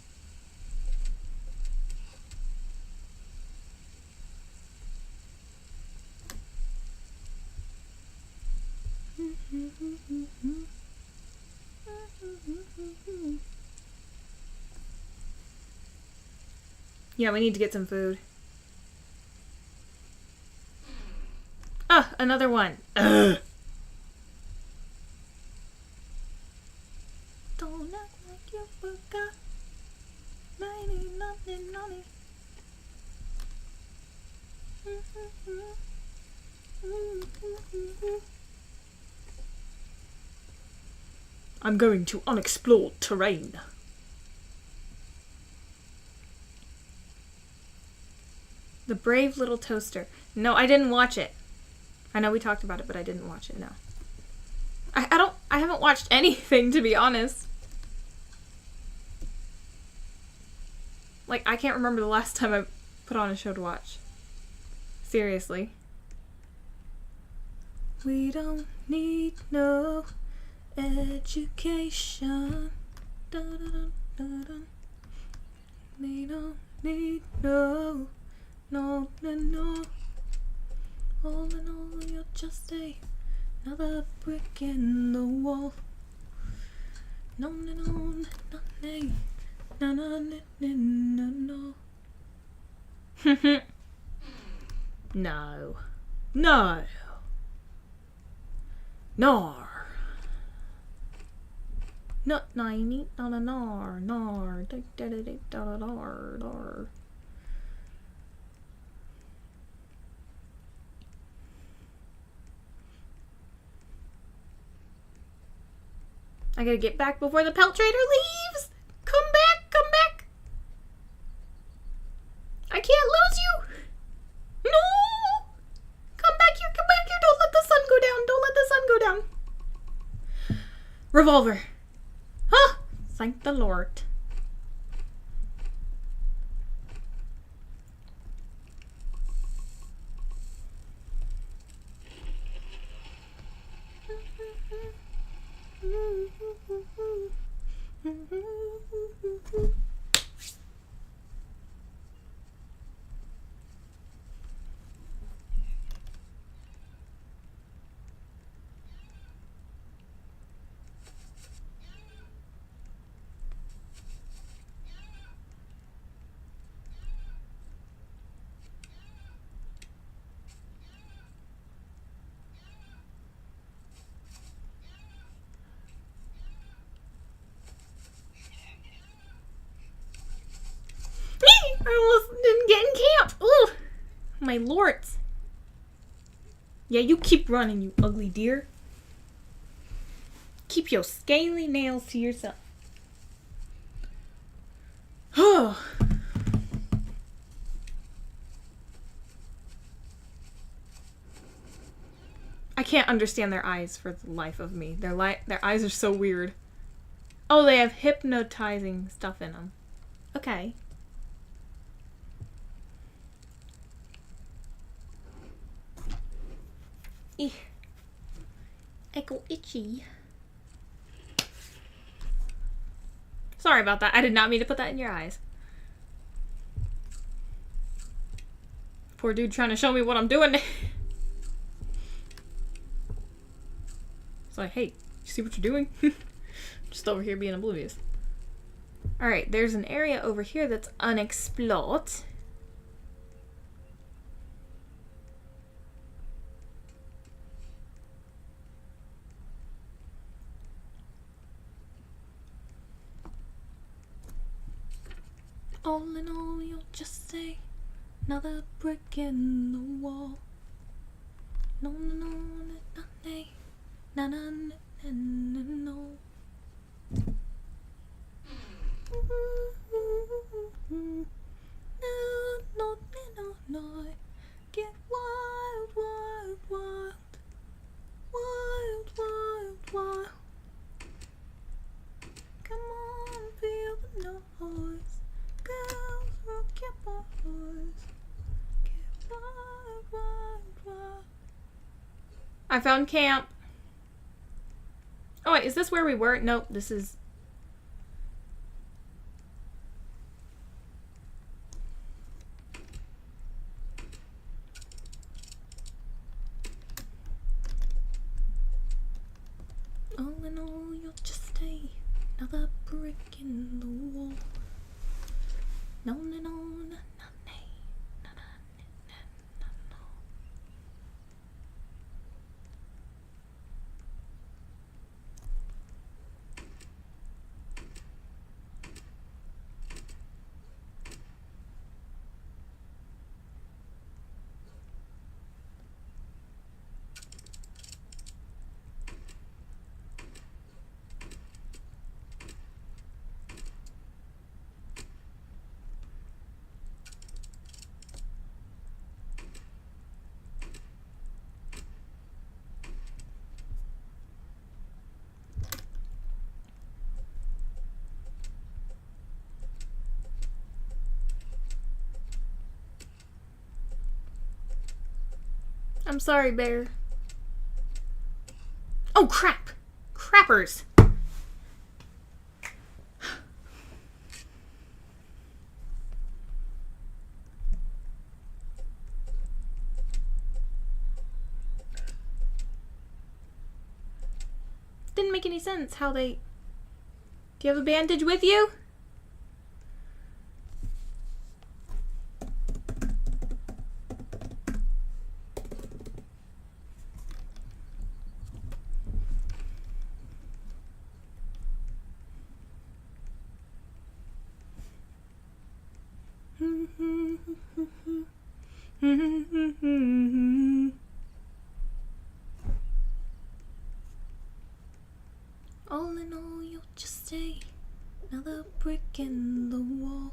Yeah, we need to get some food. Another one. Ugh. Don't act like you forgot. Nothing. I'm going to unexplored terrain. The Brave Little Toaster. No, I didn't watch it. I know we talked about it, but I didn't watch it, no. I haven't watched anything, to be honest. Like, I can't remember the last time I put on a show to watch. Seriously. We don't need no education. We don't need no. All in all, you're just another brick in the wall. No. No. Nar. Not ninety, not a nar. I gotta get back before the pelt trader leaves! Come back! I can't lose you! No! Come back here! Don't let the sun go down! Revolver. Huh! Thank the Lord. I almost didn't get in camp. Ooh, my lords. Yeah, you keep running, you ugly deer. Keep your scaly nails to yourself. Oh. I can't understand their eyes for the life of me. Their eyes are so weird. Oh, they have hypnotizing stuff in them. Okay. I go itchy. Sorry about that. I did not mean to put that in your eyes. Poor dude trying to show me what I'm doing. It's like, hey, you see what you're doing? Just over here being oblivious. Alright, there's an area over here that's unexplored. All in all, you'll just say another brick in the wall. No. No. Get wild. I found camp. Oh wait, is this where we were? Nope, this is... All in all, you'll just stay another brick in the wall. No, no, no, no, no. I'm sorry, bear. Oh, crap! Crappers! Didn't make any sense how they... Do you have a bandage with you? All in all, you'll just stay another brick in the wall.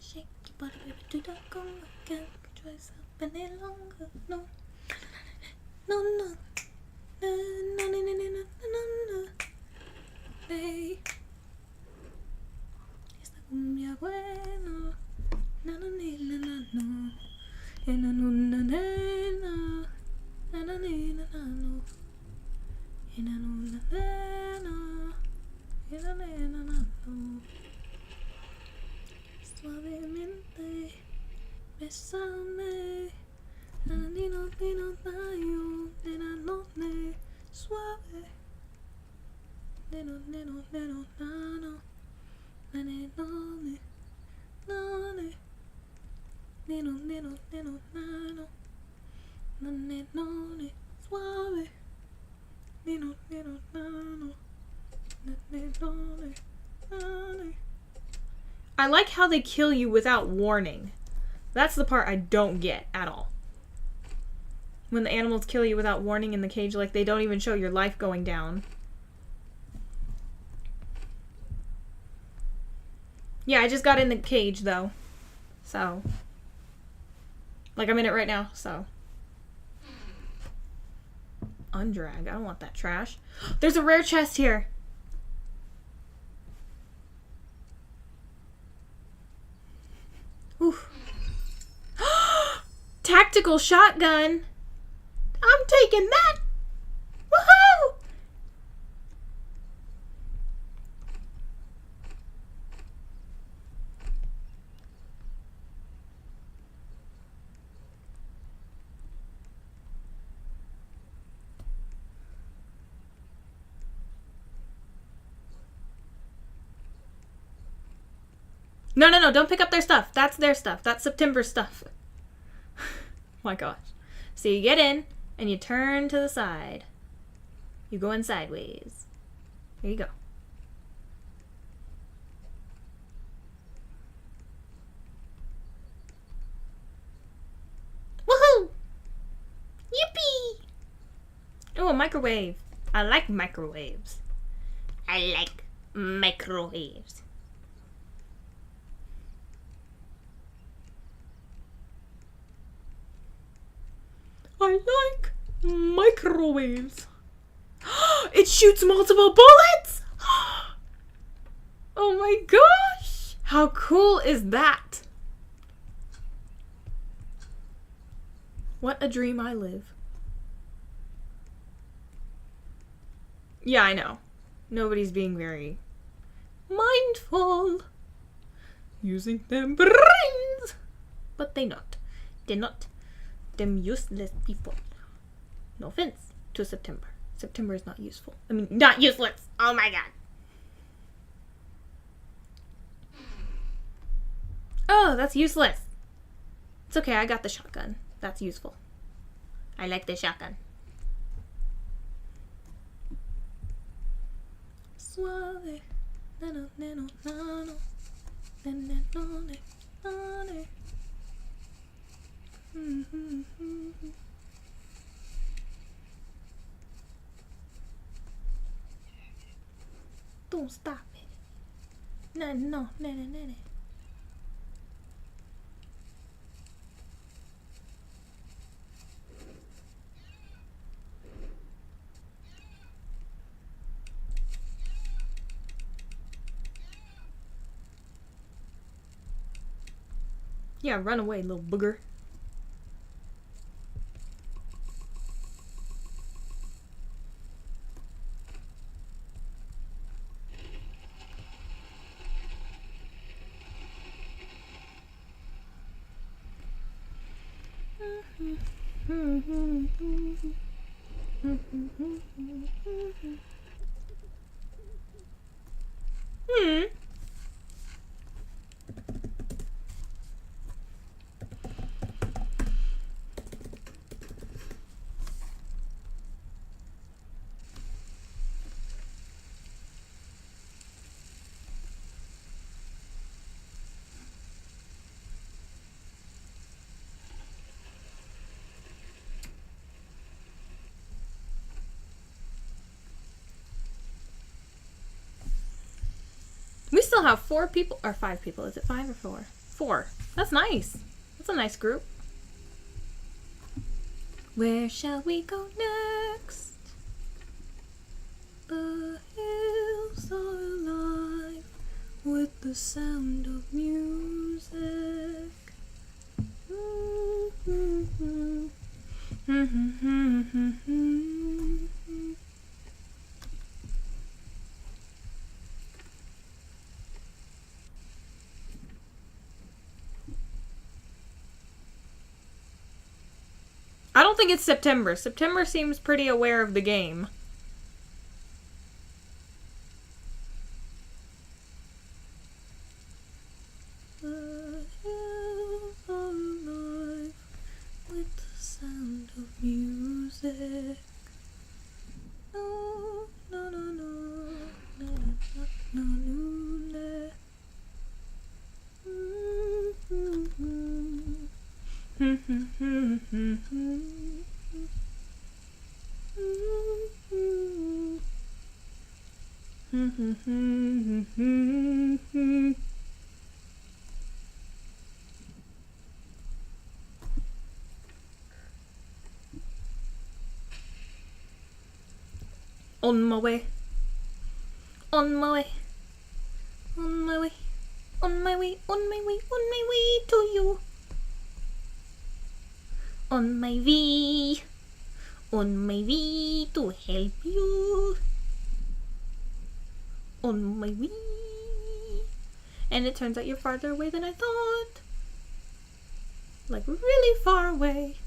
Shake your body, baby, do the conga. Can't control yourself any longer. No, no, no, no, no, no, no, no, no, no. Hey, esta cumbia buena. Na na na na na no, na na na na na na na na na no, na na na na na na no. Suavemente, bésame, nanino, nino, nayo, nena, no, ne, suave, neno, neno, neno, nano, nene, no, ne, no, ne, neno, neno, neno, nano, nene, no, ne, suave, neno, neno, nano, nene, no, ne, no, ne. I like how they kill you without warning. That's the part I don't get at all. When the animals kill you without warning in the cage, like they don't even show your life going down. Yeah, I just got in the cage though. So. Like I'm in it right now, so. Undrag. I don't want that trash. There's a rare chest here. Ooh. Tactical shotgun. I'm taking that. Woohoo! No, no, no, don't pick up their stuff. That's their stuff. That's September's stuff. My gosh. So you get in, and you turn to the side. You go in sideways. There you go. Woohoo! Yippee! Oh, a microwave. I like microwaves. I like microwaves. I like microwaves. It shoots multiple bullets! Oh my gosh! How cool is that? What a dream I live. Yeah, I know. Nobody's being very mindful. Using them brains. But they not. They not. Them useless people. No offense to September. September is not useful. I mean, not useless. Oh my god. Oh, that's useless. It's okay, I got the shotgun. That's useful. I like the shotgun. Suave. Nano, nano, nano. Nano, nano. Don't stop it. No, no, no, no, no. Yeah, run away, little booger. We still have 4 people, or 5 people. Is it 5 or 4? 4. That's nice. That's a nice group. Where shall we go next? The hills are alive with the sound of music. I don't think it's September. September seems pretty aware of the game. The hills are alive with the sound of music. No, no, no, no, no, no, no, no, On my way. On my way. On my way. On my way. On my way. On my way to you. On my way. On my way to help you. On my way. And it turns out you're farther away than I thought. Like really far away.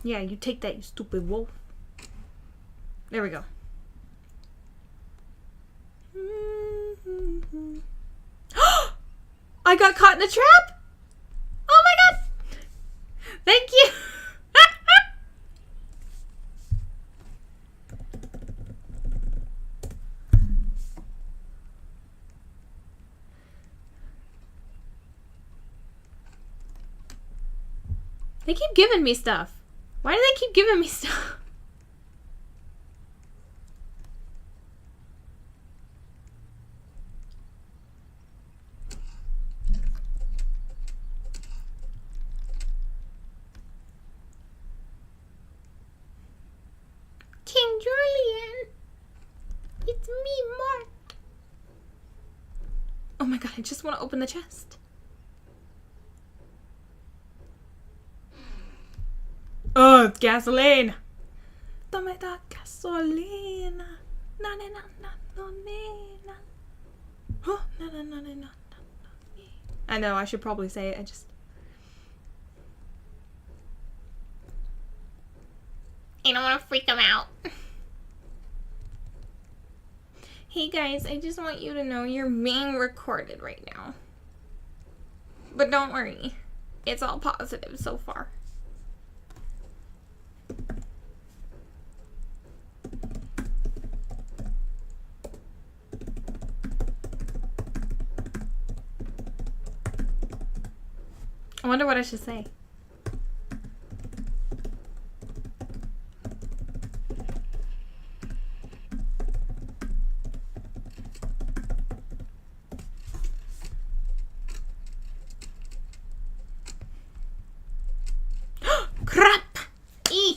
Yeah, you take that, you stupid wolf. There we go. I got caught in a trap? Oh my god! Thank you! They keep giving me stuff. Why do they keep giving me stuff? King Julian! It's me, Mark! Oh my god, I just want to open the chest. Oh, it's gasoline! Tome da gasolina. Na na na na na na. Oh, na na na na na. I know, I should probably say it. I don't want to freak them out. Hey guys, I just want you to know you're being recorded right now. But don't worry, it's all positive so far. I wonder what I should say. Crap! E.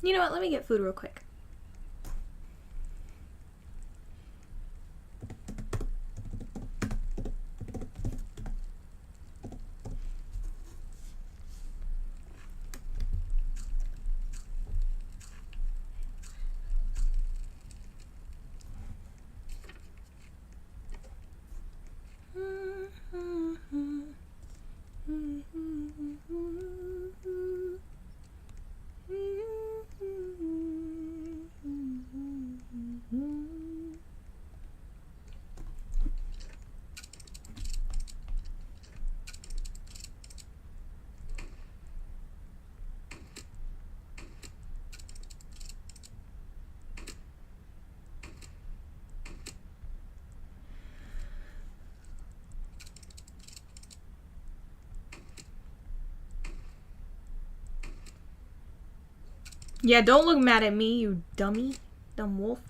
You know what? Let me get food real quick. Yeah, don't look mad at me, you dummy. Dumb wolf.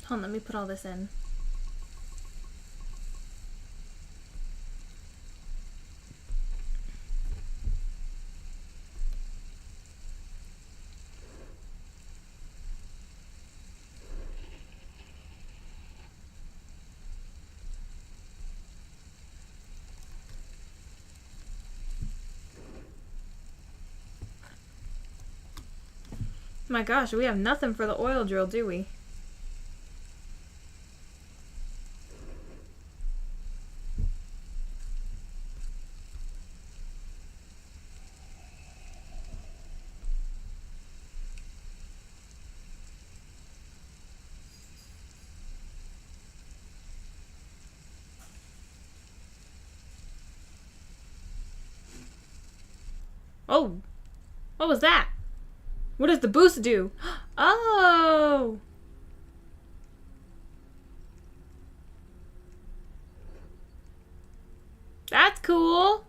Hold on, let me put all this in. My gosh, we have nothing for the oil drill, do we? Oh! What was that? What does the boost do? Oh! That's cool!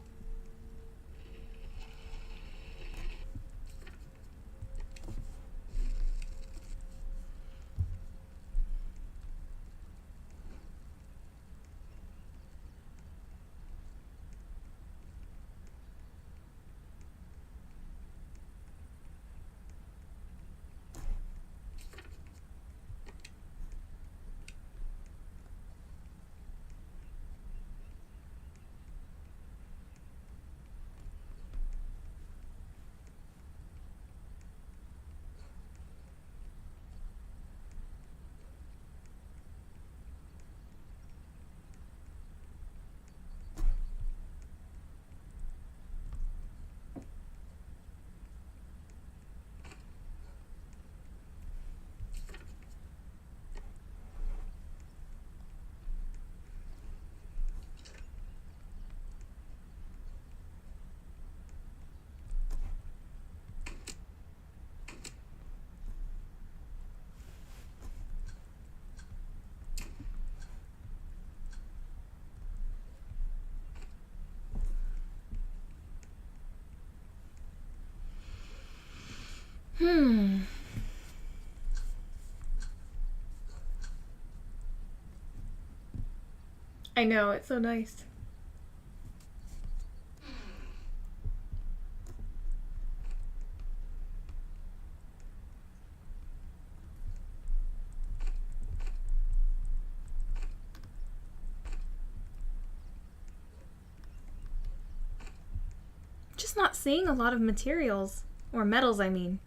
I know, it's so nice. Just not seeing a lot of materials. Or metals, I mean.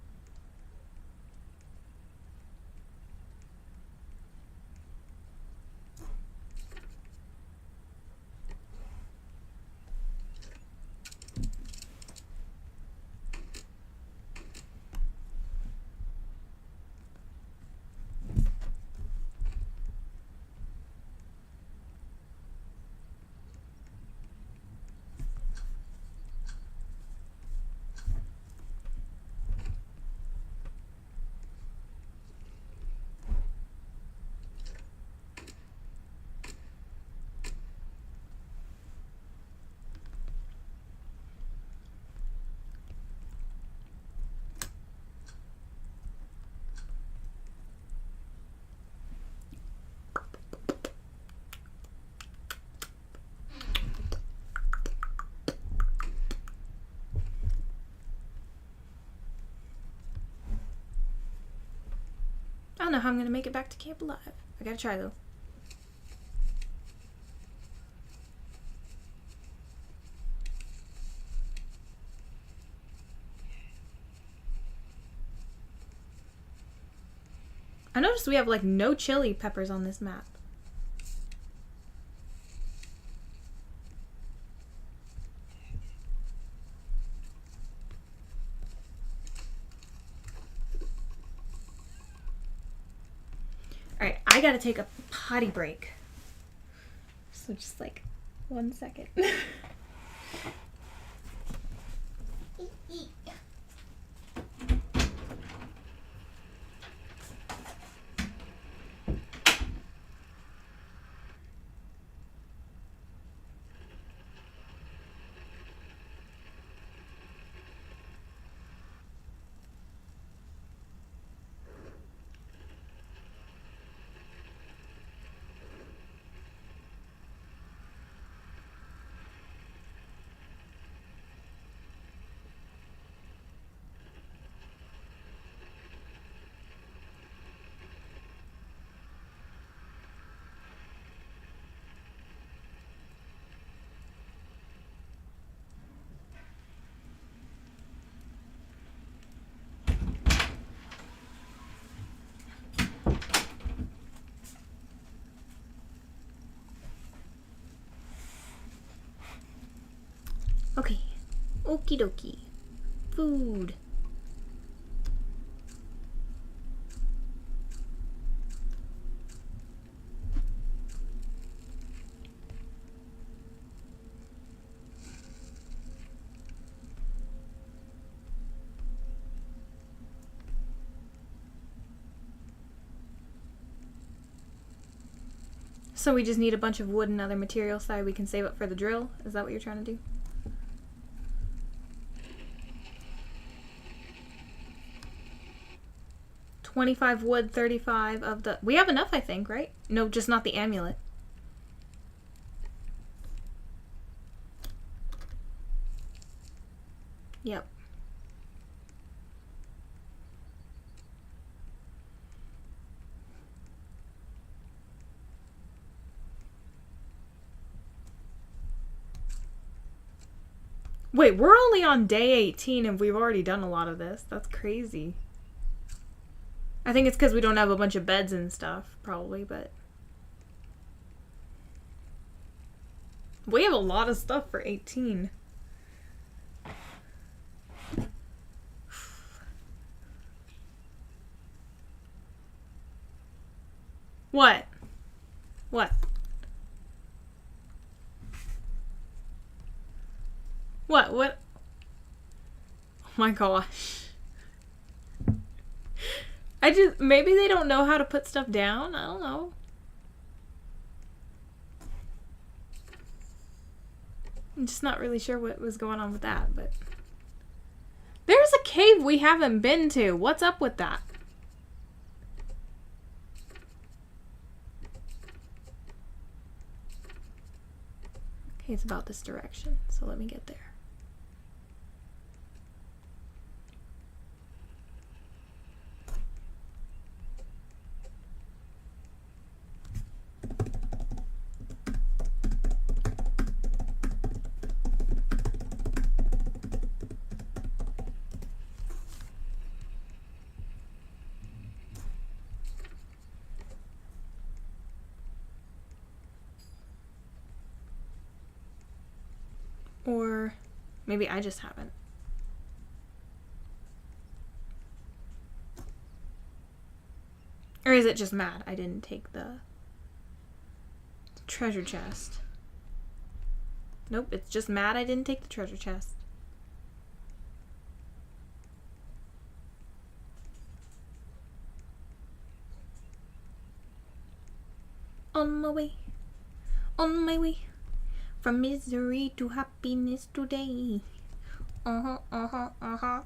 I don't know how I'm gonna make it back to camp alive. I gotta try though. I noticed we have like no chili peppers on this map. Alright, I gotta take a potty break. So just like 1 second. Okay. Okie dokie. Food. So we just need a bunch of wood and other materials so we can save up for the drill? Is that what you're trying to do? $25 wood, 35 of the... We have enough, I think, right? No, just not the amulet. Yep. Wait, we're only on day 18 and we've already done a lot of this. That's crazy. I think it's because we don't have a bunch of beds and stuff, probably, but... We have a lot of stuff for 18. What? What? What? What? Oh my gosh. Maybe they don't know how to put stuff down? I don't know. I'm just not really sure what was going on with that, but... There's a cave we haven't been to. What's up with that? Okay, it's about this direction, so let me get there. Or maybe I just haven't. Or is it just mad I didn't take the treasure chest? Nope, it's just mad I didn't take the treasure chest. On my way. On my way. From misery to happiness today. Uh-huh, uh-huh, uh-huh.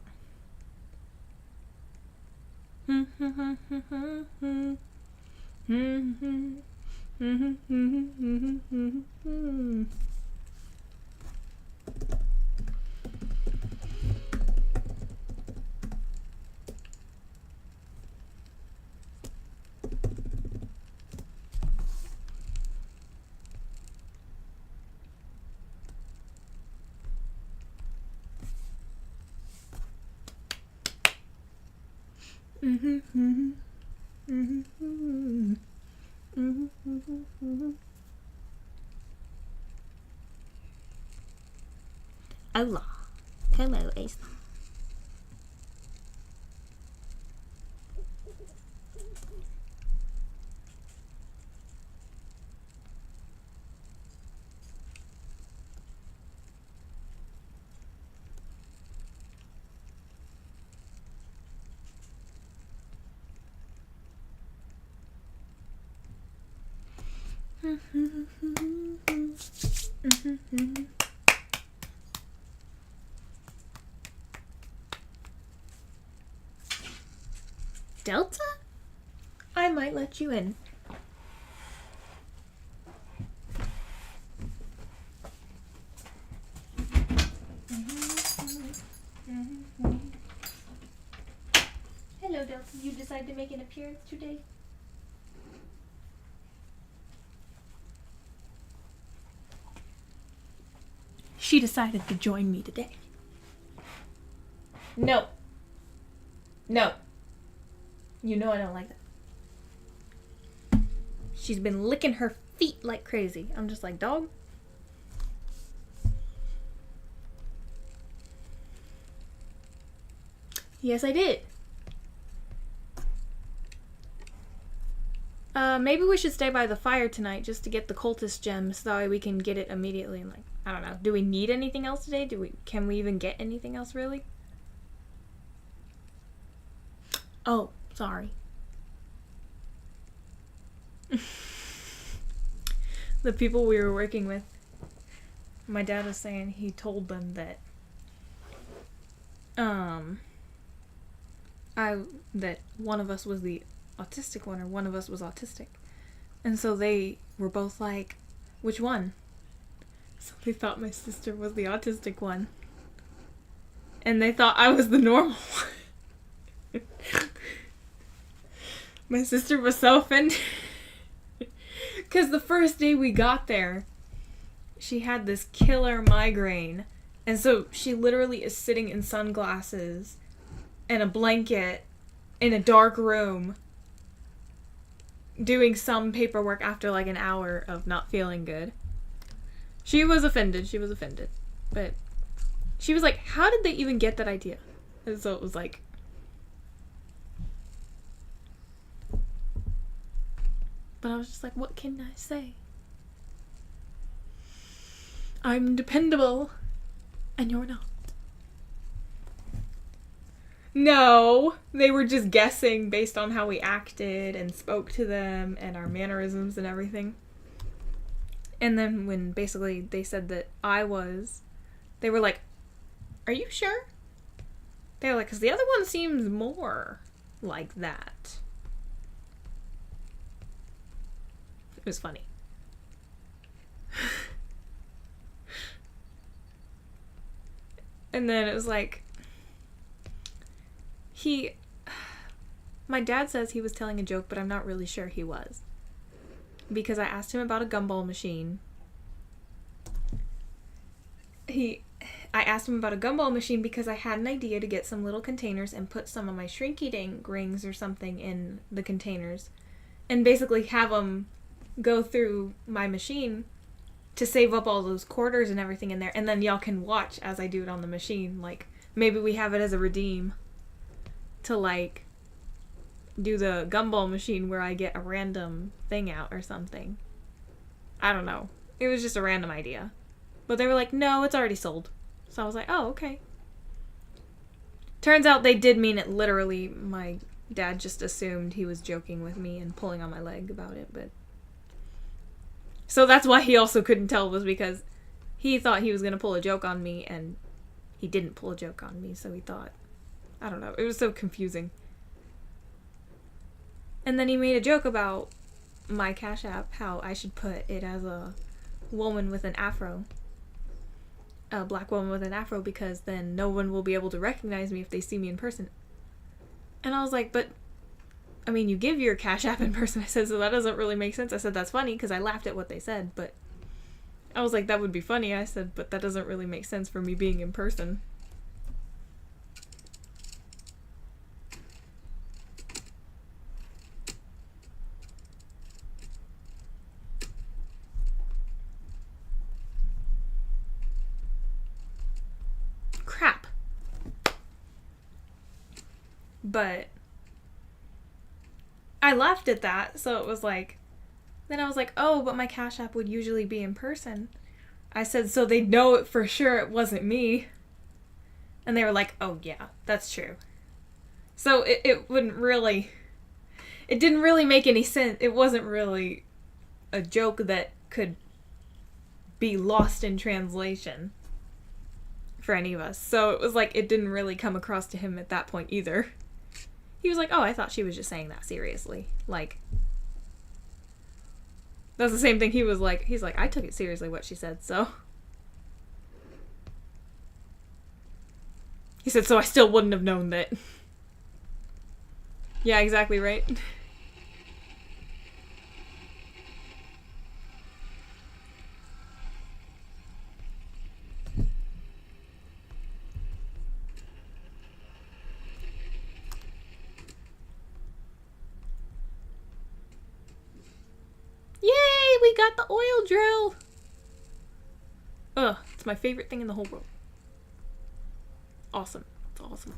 Hola. Hello, Ace. Delta? I might let you in. Hello, Delta. You decided to make an appearance today? She decided to join me today. No. No. You know I don't like that. She's been licking her feet like crazy. I'm just like, dog. Yes, I did. Maybe we should stay by the fire tonight just to get the cultist gems, so that way we can get it immediately. And, like, I don't know. Do we need anything else today? Can we even get anything else, really? Oh, sorry. The people we were working with, my dad was saying he told them that that one of us was the autistic one, or one of us was autistic. And so they were both like, which one? So they thought my sister was the autistic one. And they thought I was the normal one. My sister was so offended. Because the first day we got there, she had this killer migraine. And so she literally is sitting in sunglasses and a blanket in a dark room doing some paperwork after like an hour of not feeling good. She was offended. But she was like, how did they even get that idea? And so it was like... But I was just like, what can I say? I'm dependable, and you're not. No, they were just guessing based on how we acted and spoke to them and our mannerisms and everything. And then when basically they said that I was, they were like, are you sure? They were like, because the other one seems more like that. It was funny. And then it was like, my dad says he was telling a joke, but I'm not really sure he was. Because I asked him about a gumball machine. I asked him about a gumball machine because I had an idea to get some little containers and put some of my shrinky-dink rings or something in the containers. And basically have them go through my machine to save up all those quarters and everything in there. And then y'all can watch as I do it on the machine. Like, maybe we have it as a redeem to, like, do the gumball machine where I get a random thing out or something. I don't know. It was just a random idea. But they were like, no, it's already sold. So I was like, oh, okay. Turns out they did mean it literally. My dad just assumed he was joking with me and pulling on my leg about it, but... So that's why he also couldn't tell, was because he thought he was going to pull a joke on me, and he didn't pull a joke on me, so he thought... I don't know. It was so confusing. And then he made a joke about my Cash App, how I should put it as a woman with an afro. A black woman with an afro, because then no one will be able to recognize me if they see me in person. And I was like, but... I mean, you give your Cash App in person. I said, so that doesn't really make sense. I said, that's funny, because I laughed at what they said, but I was like, that would be funny. I said, but that doesn't really make sense for me being in person. Crap. But... I laughed at that, so it was like... Then I was like, oh, but my Cash App would usually be in person. I said, so they'd know it for sure it wasn't me. And they were like, oh yeah, that's true. So it wouldn't really... It didn't really make any sense. It wasn't really a joke that could be lost in translation for any of us. So it was like, it didn't really come across to him at that point either. He was like, oh, I thought she was just saying that seriously. Like, that's the same thing he was like. He's like, I took it seriously what she said, so. He said, so I still wouldn't have known that. Yeah, exactly right. Yay, we got the oil drill. Ugh, it's my favorite thing in the whole world. Awesome. It's awesome.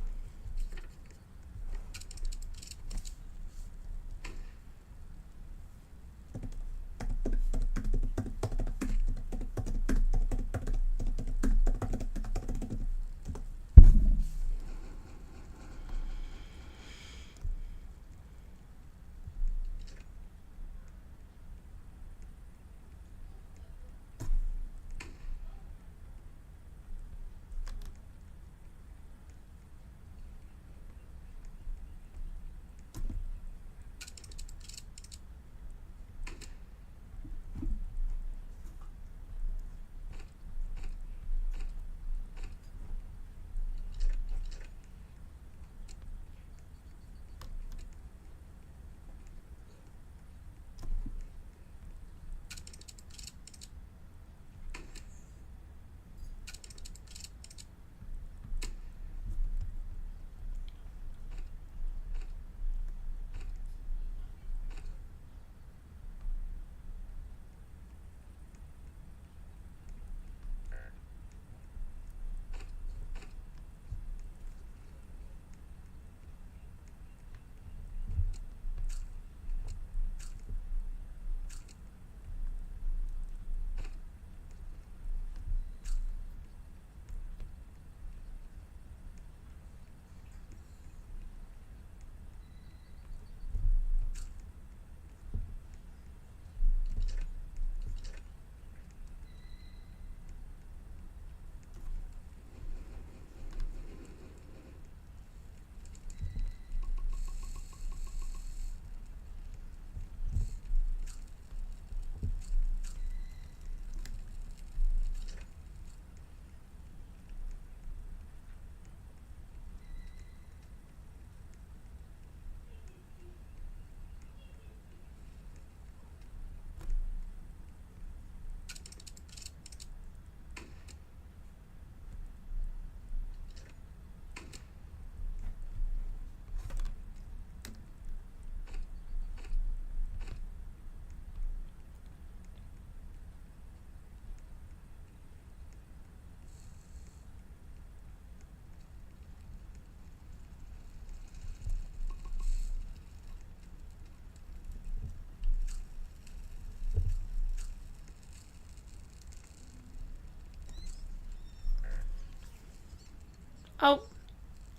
Oh,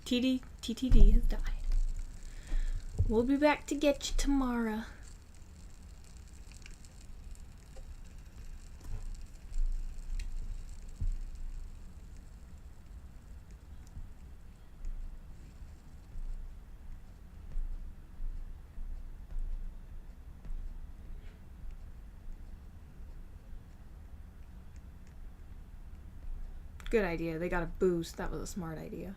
TTD has died. We'll be back to get you tomorrow. Good idea. They got a boost. That was a smart idea.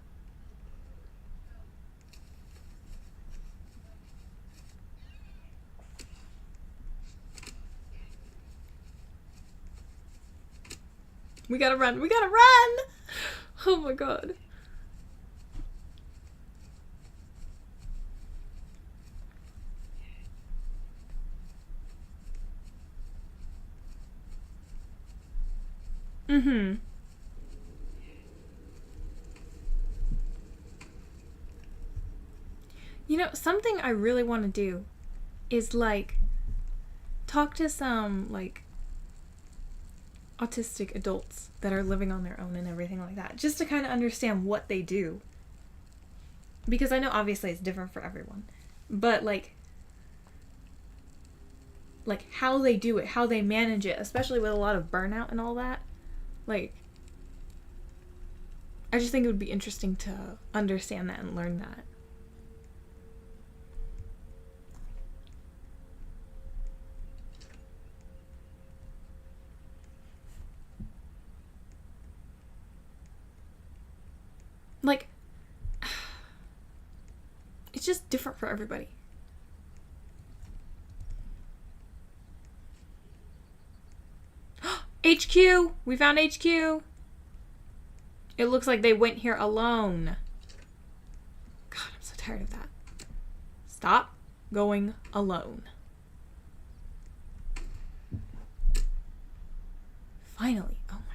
We gotta run. We gotta run! Oh my god. Mm-hmm. You know, something I really want to do is, like, talk to some, like, autistic adults that are living on their own and everything like that, just to kind of understand what they do. Because I know obviously it's different for everyone, but like how they do it, how they manage it, especially with a lot of burnout and all that. Like, I just think it would be interesting to understand that and learn that. Like, it's just different for everybody. HQ! We found HQ! It looks like they went here alone. God, I'm so tired of that. Stop going alone. Finally. Oh my god.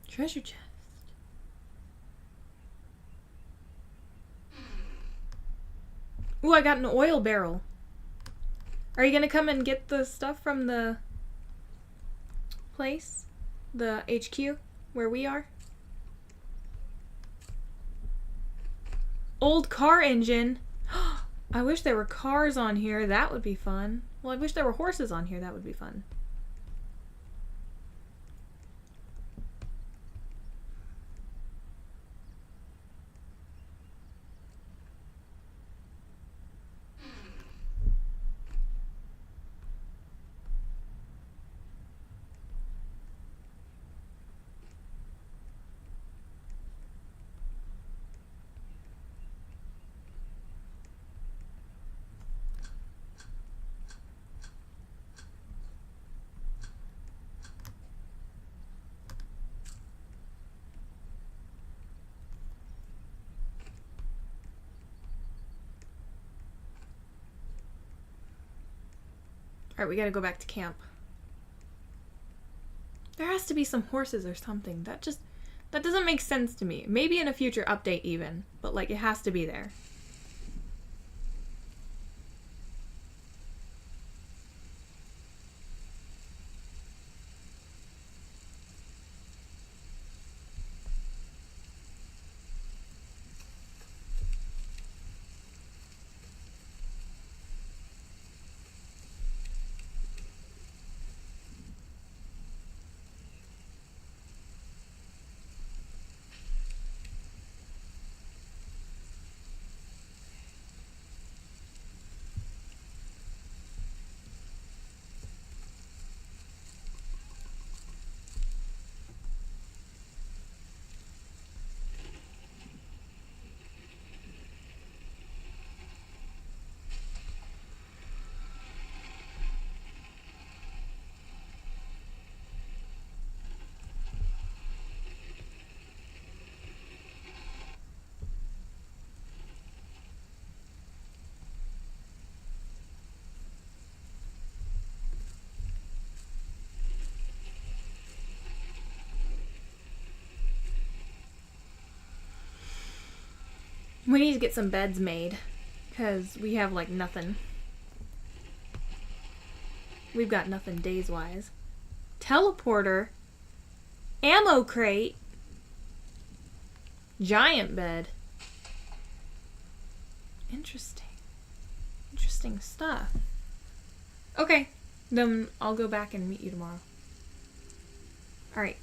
Treasure chest. Ooh, I got an oil barrel. Are you gonna come and get the stuff from the place? The HQ? Where we are? Old car engine. I wish there were cars on here. That would be fun. Well, I wish there were horses on here. That would be fun. Alright, we gotta go back to camp. There has to be some horses or something. That doesn't make sense to me. Maybe in a future update even, but like it has to be there. We need to get some beds made, because we have, like, nothing. We've got nothing days-wise. Teleporter. Ammo crate. Giant bed. Interesting. Interesting stuff. Okay, then I'll go back and meet you tomorrow. Alright.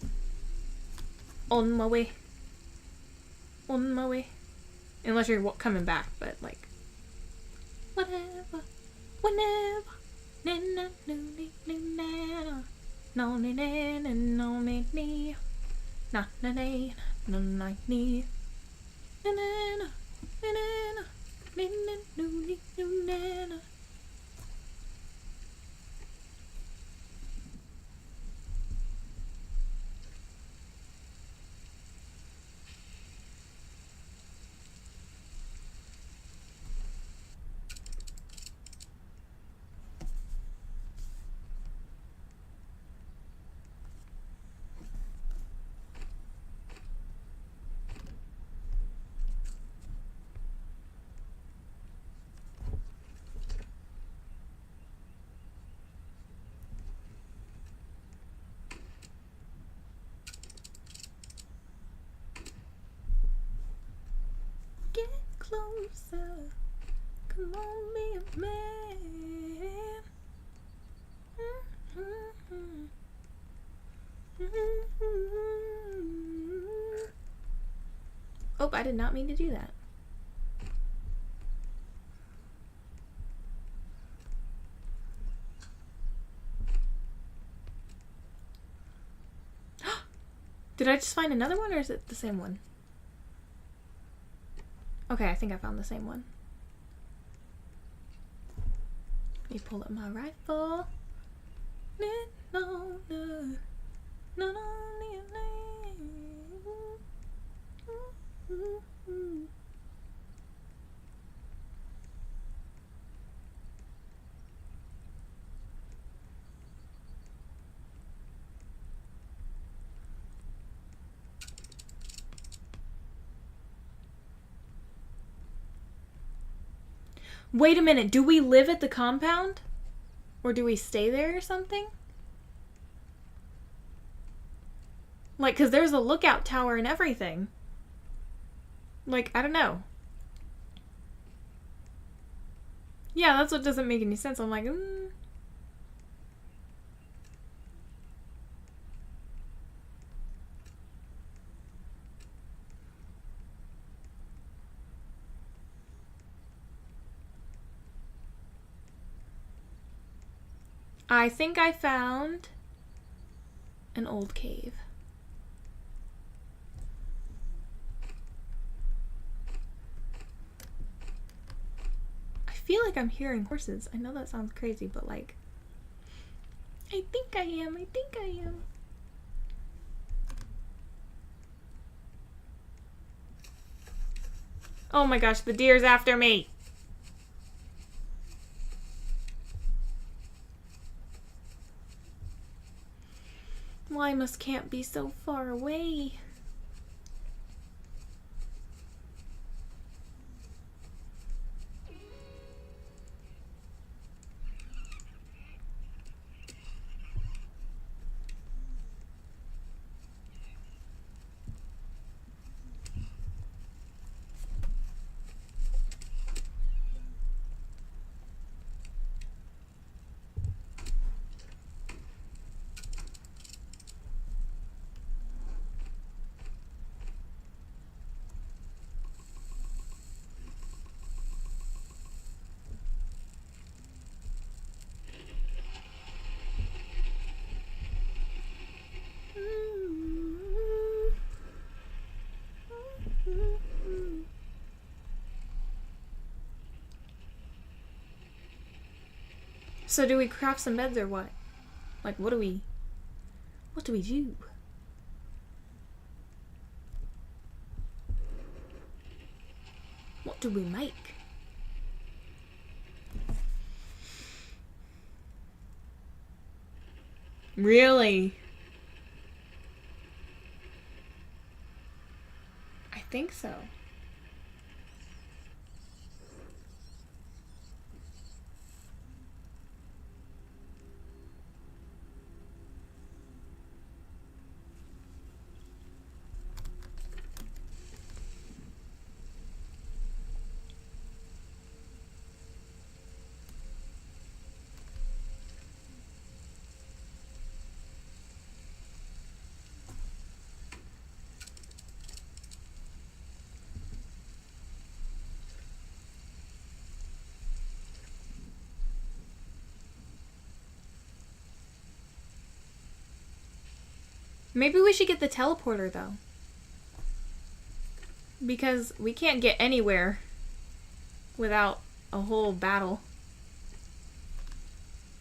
On my way. On my way. Unless you're coming back, but like... Whatever. Whenever. Na na na na na no na na na no me ni na na na no na ni na na na na na na na no ni no na na. Get closer, come on, be a man. Oh, I did not mean to do that. Did I just find another one, or is it the same one? Okay, I think I found the same one. Let me pull up my rifle. Wait a minute, do we live at the compound? Or do we stay there or something? Like, because there's a lookout tower and everything. Like, I don't know. Yeah, that's what doesn't make any sense. I'm like, I think I found an old cave. I feel like I'm hearing horses. I know that sounds crazy, but like, I think I am. I think I am. Oh my gosh, the deer's after me. Well, I can't be so far away. So do we craft some beds or what? Like, what do we do? What do we make? Really? I think so. Maybe we should get the teleporter, though. Because we can't get anywhere without a whole battle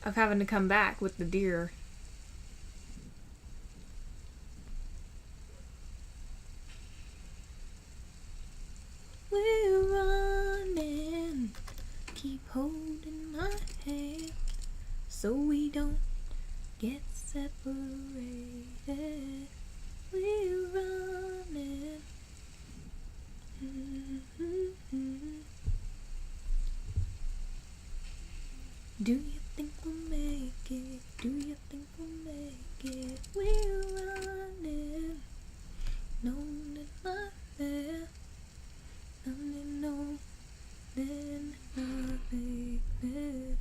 of having to come back with the deer. We're running, keep holding my hand so we don't get separated. We're running. Do you think we'll make it? Do you think we'll make it? We're running. No, not there. Nothing, no, then nothing there.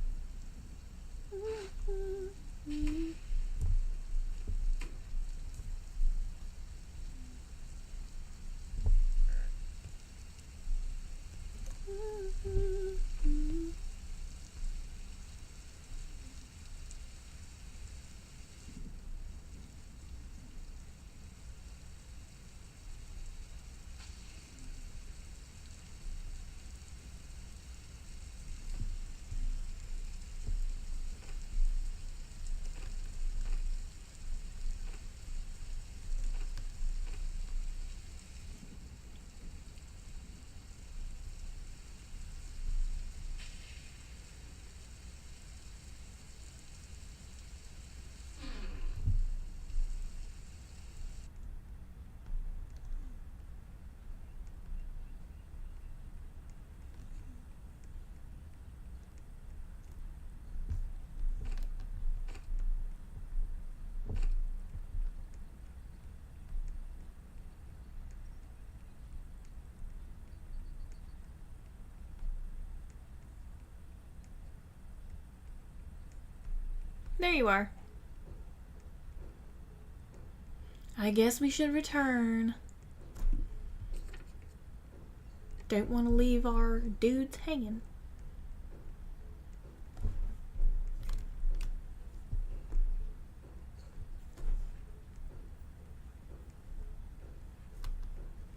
There you are. I guess we should return. Don't want to leave our dudes hanging.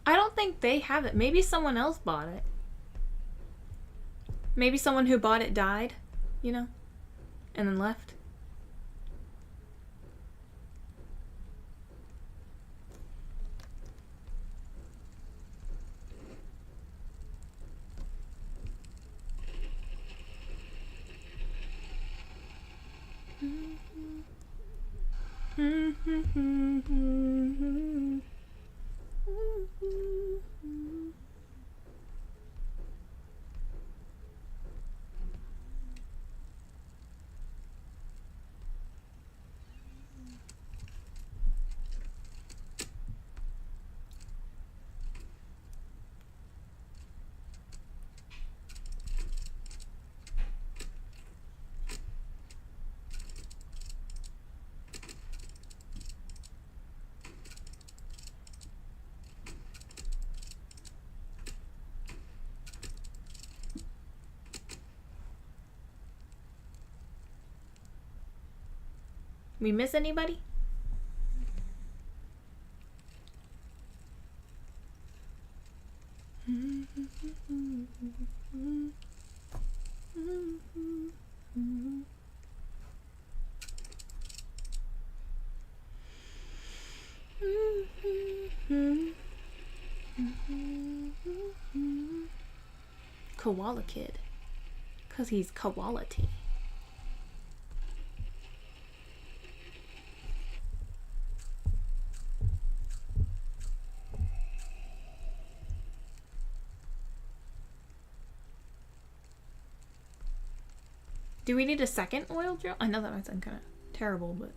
I don't think they have it. Maybe someone else bought it. Maybe someone who bought it died, you know, and then left. We miss anybody? Koala Kid. 'Cause he's quality. Do we need a second oil drill? I know that might sound kind of terrible, but...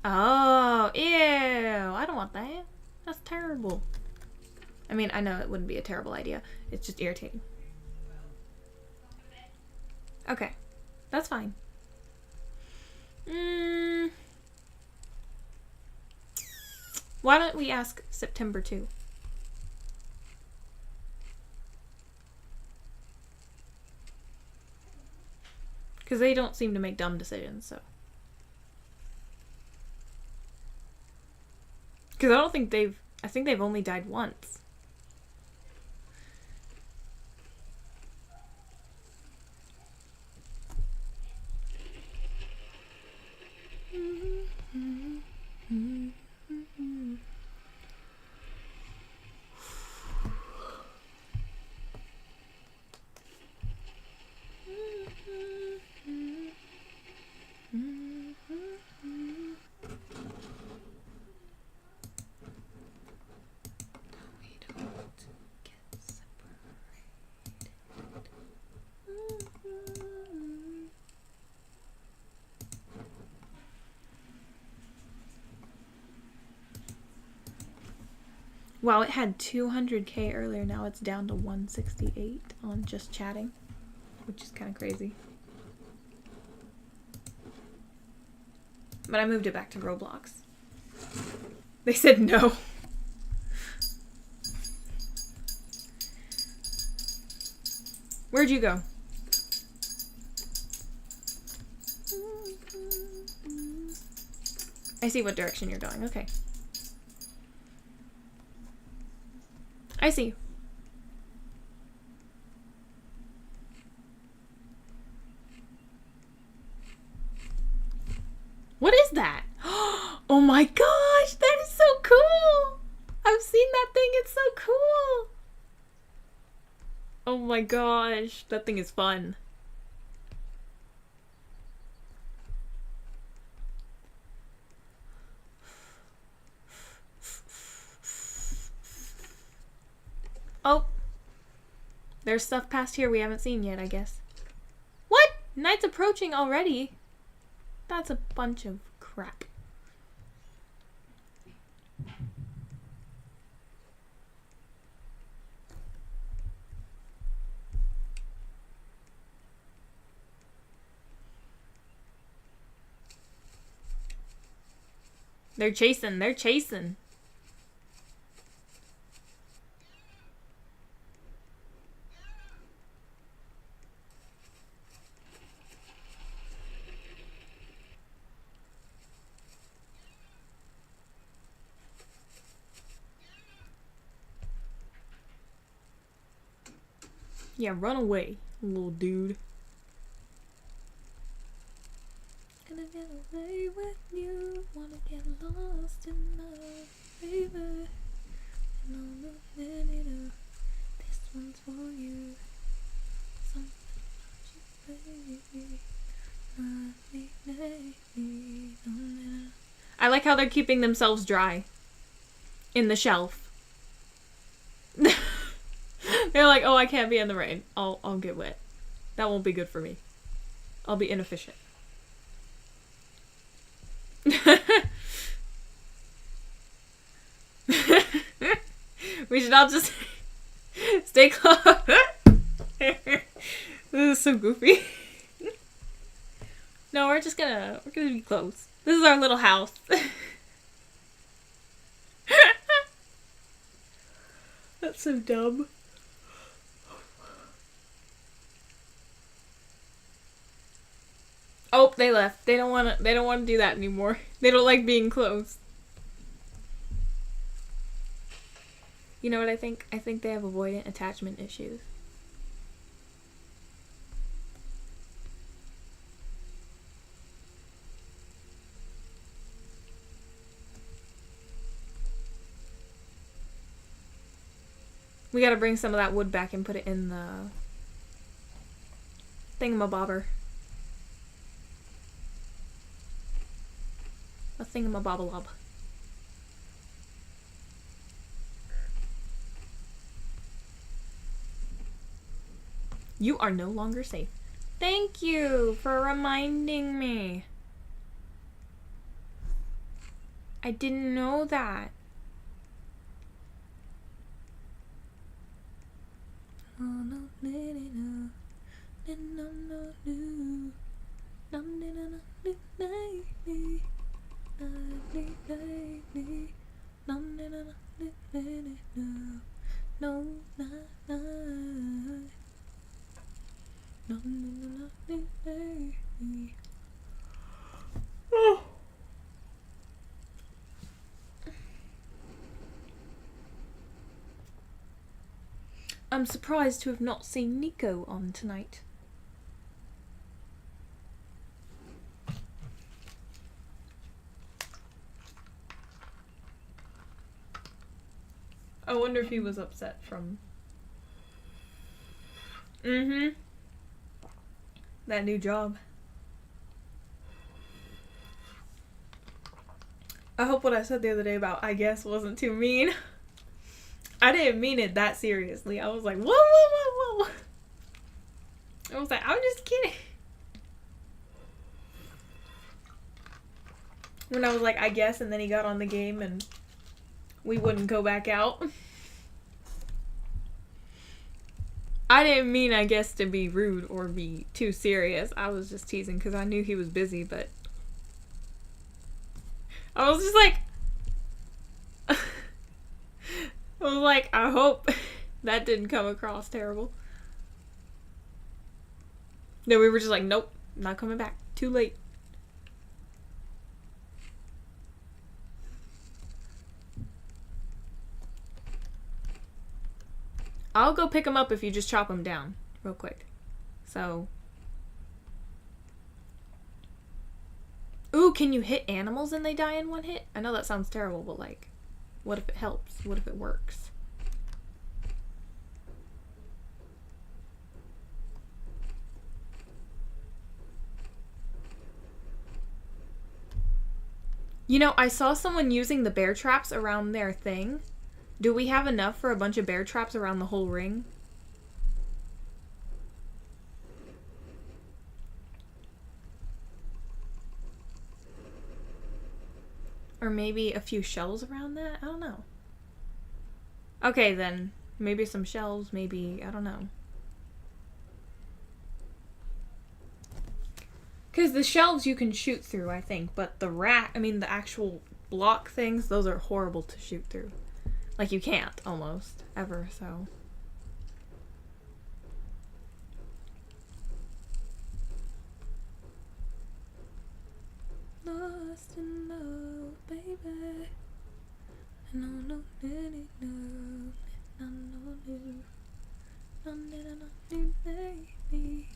Oh, ew! I don't want that. That's terrible. I mean, I know it wouldn't be a terrible idea. It's just irritating. Okay. That's fine. Why don't we ask September 2? Because they don't seem to make dumb decisions, so. Because I think they've only died once. Wow, it had 200k earlier. Now it's down to 168 on just chatting, which is kind of crazy. But I moved it back to Roblox. They said no. Where'd you go? I see what direction you're going. Okay. I see. What is that? Oh my gosh, that is so cool! I've seen that thing, it's so cool! Oh my gosh, that thing is fun. Oh. There's stuff past here we haven't seen yet, I guess. What? Night's approaching already? That's a bunch of crap. They're chasing, they're chasing. Yeah, run away, little dude. Gonna get away with you, wanna get lost in my river. And all the minute, this one's for you. I like how they're keeping themselves dry in the shelf. They're like, oh, I can't be in the rain. I'll get wet. That won't be good for me. I'll be inefficient. We should all just stay close. This is so goofy. No, we're gonna be close. This is our little house. That's so dumb. Oh, they left. They don't want to do that anymore. They don't like being close. You know what I think? I think they have avoidant attachment issues. We gotta bring some of that wood back and put it in the thingamabobber. A thingamabobolob. You are no longer safe. Thank you for reminding me. I didn't know that. I'm surprised to have not seen Nico on tonight. I wonder if he was upset from... that new job. I hope what I said the other day about I guess wasn't too mean. I didn't mean it that seriously. I was like, whoa, whoa, whoa, whoa. I was like, I'm just kidding. When I was like, I guess, and then he got on the game and we wouldn't go back out. I didn't mean, I guess, to be rude or be too serious. I was just teasing because I knew he was busy, but I was just like, I was like, I hope that didn't come across terrible. Then we were just like, nope, not coming back. Too late. I'll go pick him up if you just chop him down real quick. So. Ooh, can you hit animals and they die in one hit? I know that sounds terrible, but like, what if it helps? What if it works? You know, I saw someone using the bear traps around their thing. Do we have enough for a bunch of bear traps around the whole ring? Or maybe a few shells around that? I don't know. Okay, then. Maybe some shells, maybe, I don't know. Because the shelves you can shoot through, I think. But the the actual block things, those are horrible to shoot through. Like, you can't, almost, ever, so. Lost in love, baby. And I know that it knows. I know you. I know you, baby.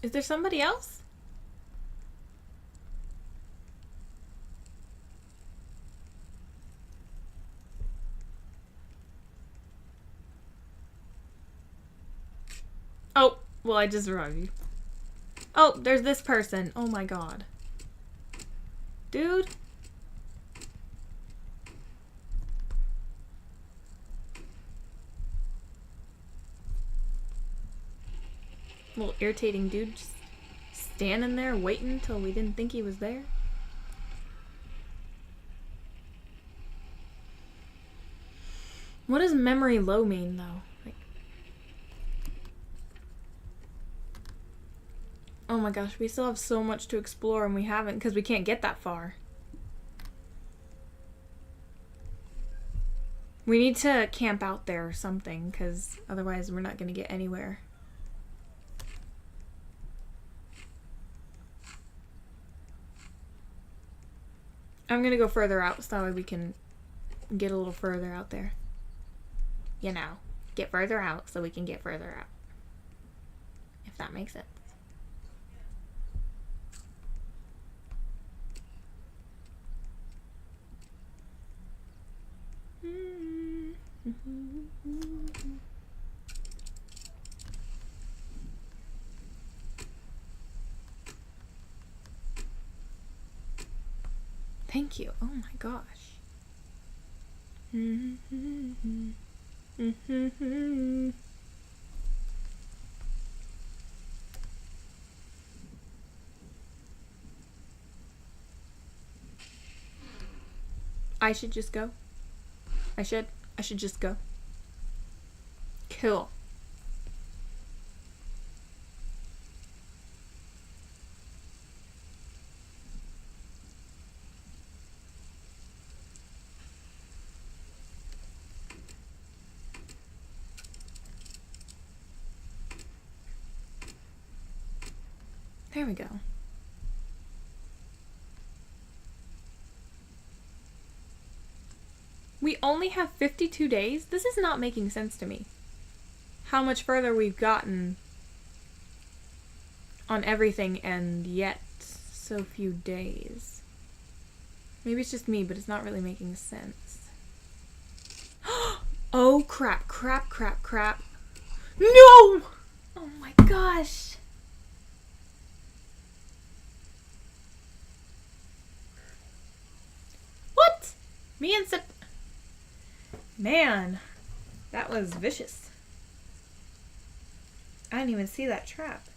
Is there somebody else? Oh, well, I just revived you. Oh, there's this person. Oh my god. Dude. Little irritating dude just standing there waiting until we didn't think he was there. What does memory low mean, though? Like, oh my gosh, we still have so much to explore and we haven't because we can't get that far. We need to camp out there or something because otherwise we're not going to get anywhere. I'm gonna go further out so that way we can get a little further out there. You know, get further out so we can get further out. If that makes sense. Thank you. Oh my gosh. I should just go. I should just go. Cool. There we go. We only have 52 days? This is not making sense to me. How much further we've gotten on everything and yet so few days. Maybe it's just me, but it's not really making sense. Oh crap, crap, crap, crap. No! Oh my gosh. What? Me and Man, that was vicious. I didn't even see that trap.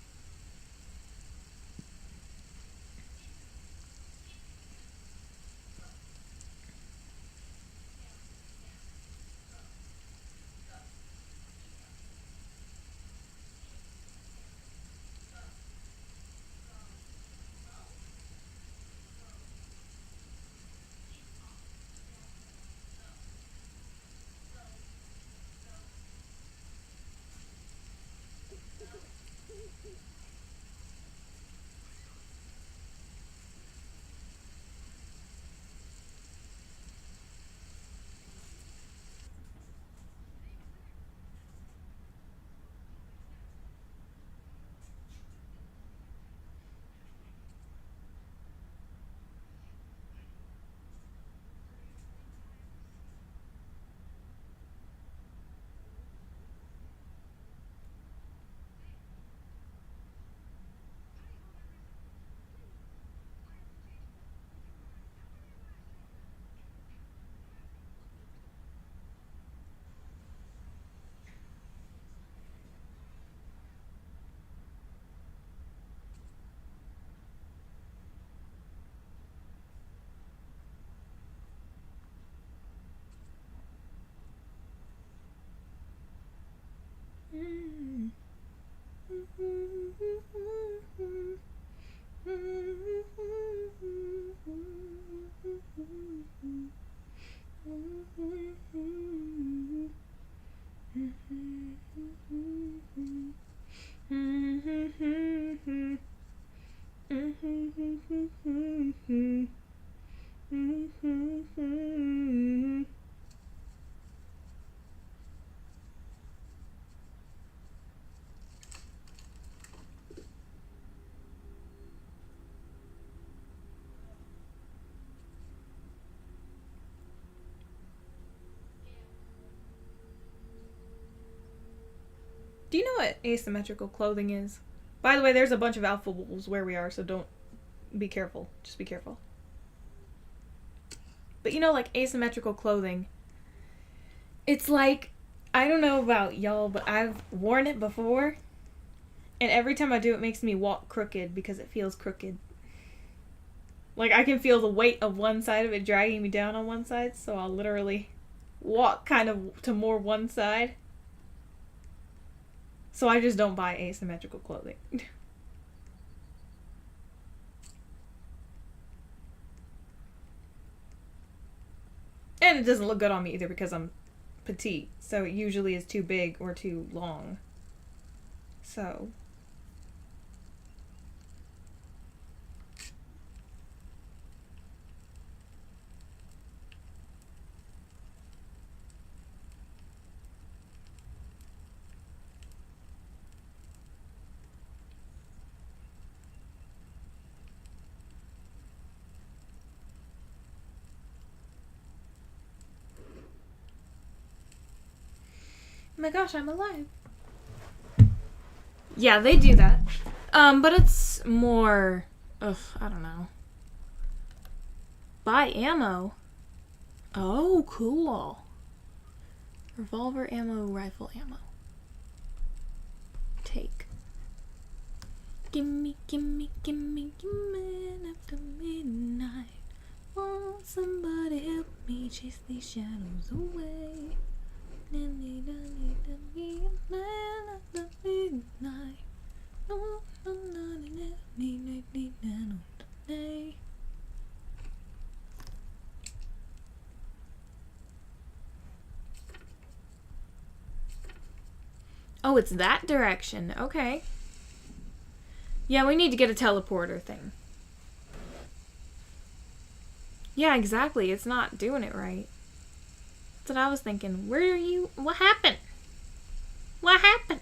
Do you know what asymmetrical clothing is? By the way, there's a bunch of alpha wolves where we are, so don't be careful. Just be careful. But you know, like asymmetrical clothing, it's like, I don't know about y'all, but I've worn it before, and every time I do, it makes me walk crooked because it feels crooked. Like, I can feel the weight of one side of it dragging me down on one side, so I'll literally walk kind of to more one side. So I just don't buy asymmetrical clothing. And it doesn't look good on me either because I'm petite. So it usually is too big or too long. So... Oh my gosh, I'm alive. Yeah, they do that. But it's more... Ugh, I don't know. Buy ammo. Oh, cool. Revolver ammo, rifle ammo. Take. Gimme, gimme, gimme, gimme after midnight. Won't somebody help me? chase these shadows away. Oh, it's that direction. Okay. Yeah, we need to get a teleporter thing. Yeah, exactly. It's not doing it right. That's what I was thinking. Where are you? What happened? What happened?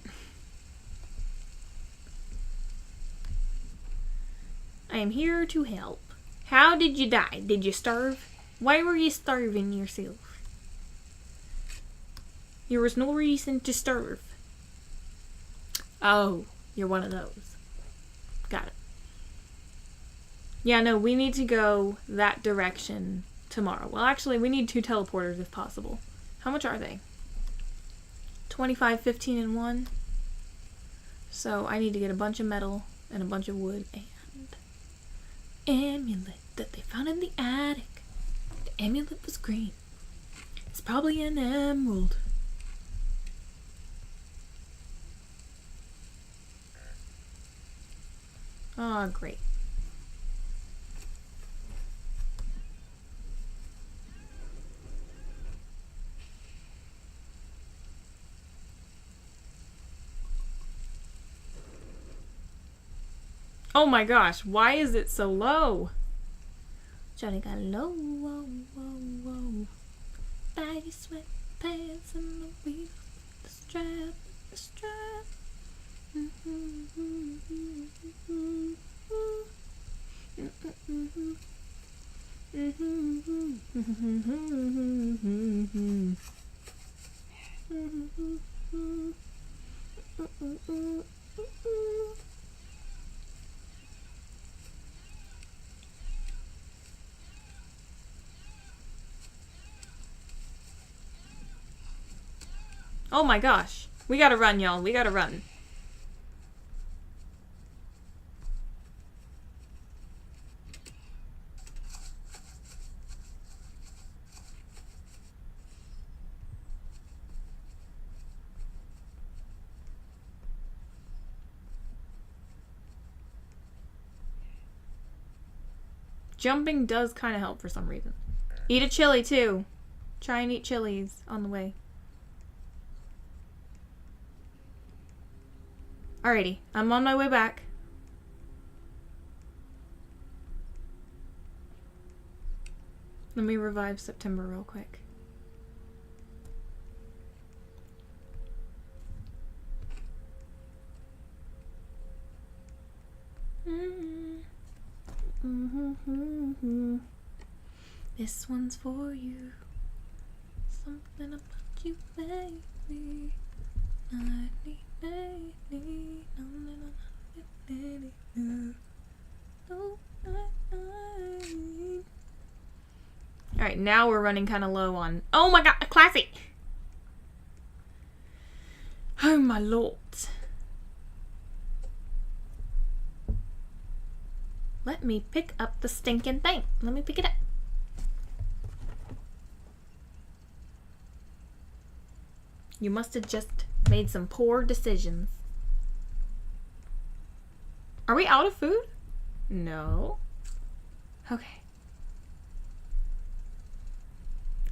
I am here to help. How did you die? Did you starve? Why were you starving yourself? There was no reason to starve. Oh, you're one of those. Got it. Yeah, no, we need to go that direction tomorrow. Well, actually, we need 2 teleporters if possible. How much are they? 25, 15, and 1. So I need to get a bunch of metal and a bunch of wood and amulet that they found in the attic. The amulet was green. It's probably an emerald. Oh, great. Oh my gosh, why is it so low? Johnny got low, whoa, whoa, whoa. Baggy sweatpants and the wheels, the strap, the strap. Oh my gosh. We gotta run, y'all. We gotta run. Jumping does kind of help for some reason. Eat a chili too. Try and eat chilies on the way. Alrighty, I'm on my way back. Let me revive September real quick. This one's for you. Something about you, baby. Alright, now we're running kind of low on... Oh my god, classy! Oh my lord. Let me pick up the stinking thing. Let me pick it up. You must have just made some poor decisions. Are we out of food? No. Okay.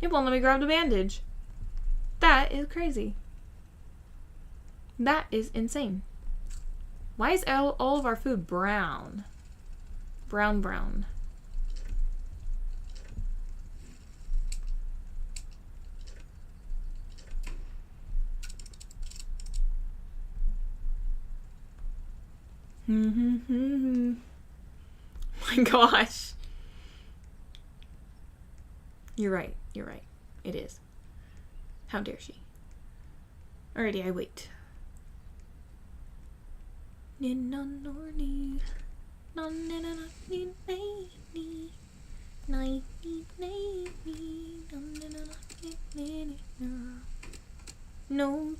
It won't let me grab the bandage. That is crazy. That is insane. Why is all of our food brown? Brown. My gosh. You're right. It is. How dare she? Alrighty, I wait. No,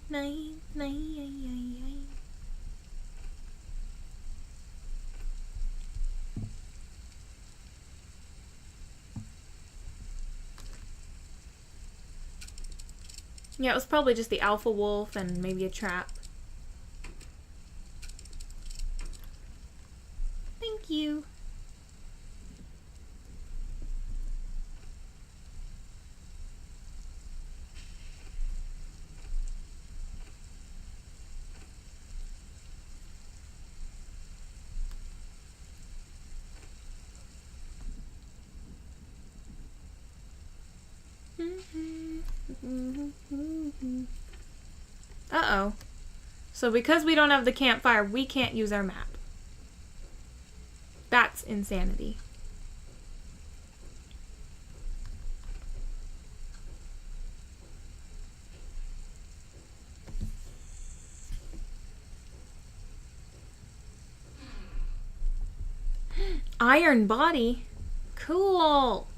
Yeah, it was probably just the alpha wolf and maybe a trap. Thank you. Uh-oh. So because we don't have the campfire, we can't use our map. That's insanity. Iron body? Cool.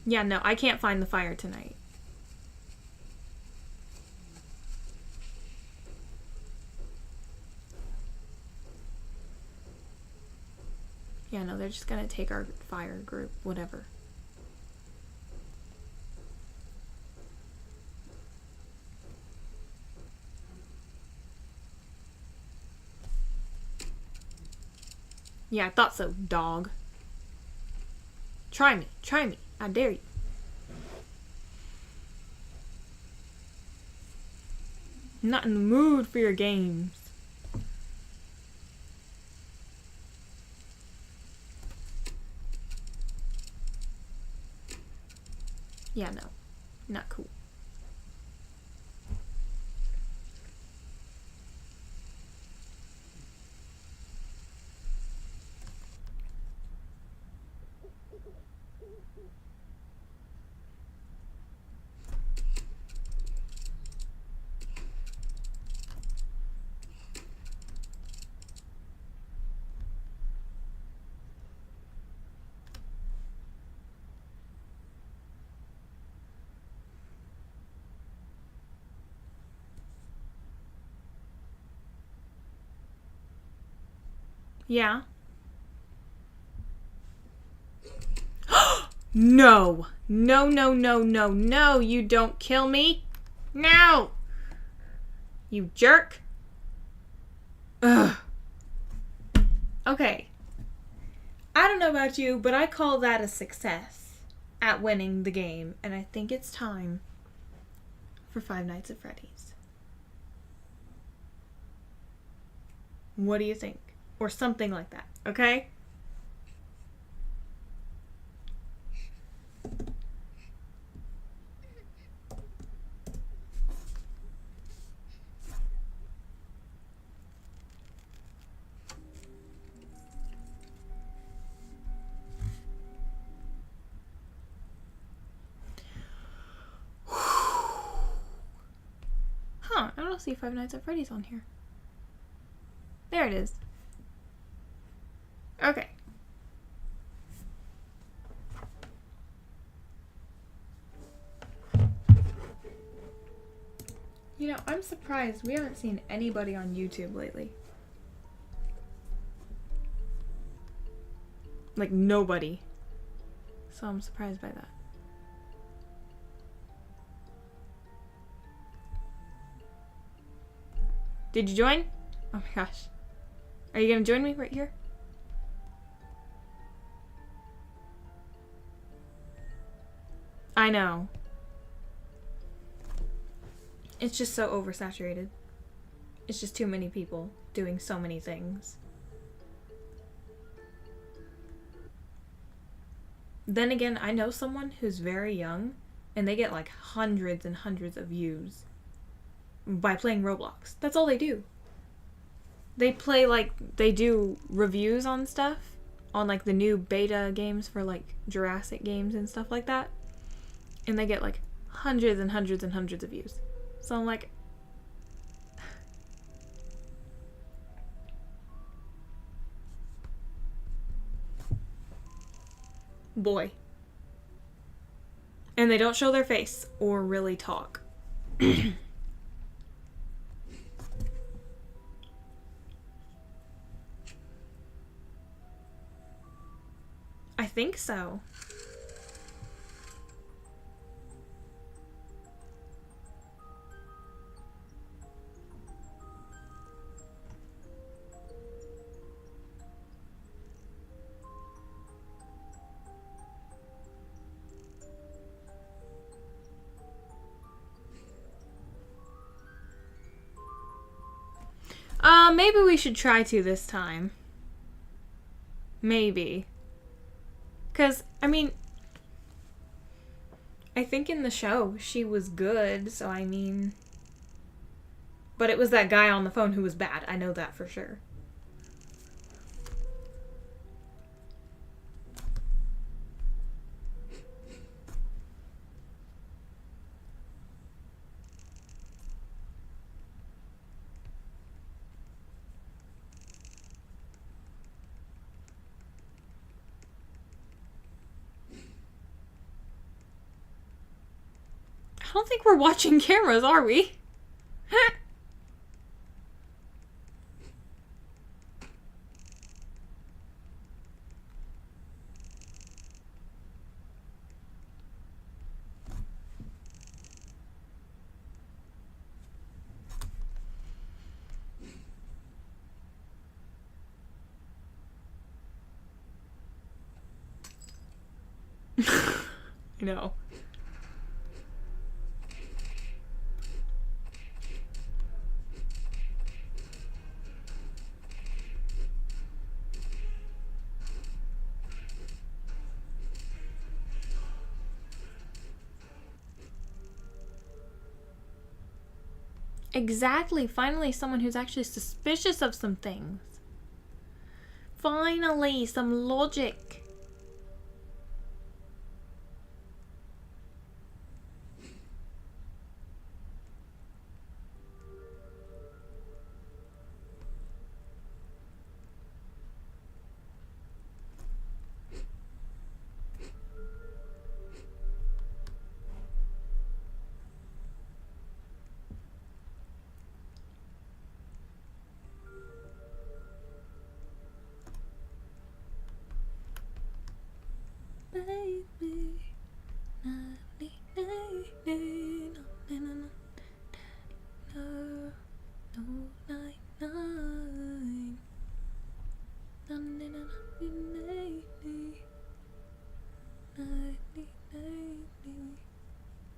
Yeah, no, I can't find the fire tonight. Yeah, no, they're just gonna take our fire group, whatever. Yeah, I thought so, dog. Try me, I dare you. I'm not in the mood for your games. Yeah, no, not cool. Yeah. No. No, no, no, no, no. You don't kill me. No. You jerk. Ugh. Okay. I don't know about you, but I call that a success at winning the game. And I think it's time for Five Nights at Freddy's. What do you think? Or something like that, okay? Huh, I don't see Five Nights at Freddy's on here. There it is. Okay. You know, I'm surprised we haven't seen anybody on YouTube lately. Like, nobody. So I'm surprised by that. Did you join? Oh my gosh. Are you gonna join me right here? I know. It's just so oversaturated. It's just too many people doing so many things. Then again, I know someone who's very young and they get like hundreds and hundreds of views by playing Roblox. That's all they do. They play like, they do reviews on stuff, on like the new beta games for like Jurassic games and stuff like that. And they get like hundreds and hundreds and hundreds of views. So I'm like, boy. And they don't show their face or really talk. think so. Maybe we should try to this time. Maybe. Because, I mean, I think in the show she was good, so I mean... But it was that guy on the phone who was bad. I know that for sure. I don't think we're watching cameras, are we? I know. Exactly. Finally, someone who's actually suspicious of some things. Finally, some logic.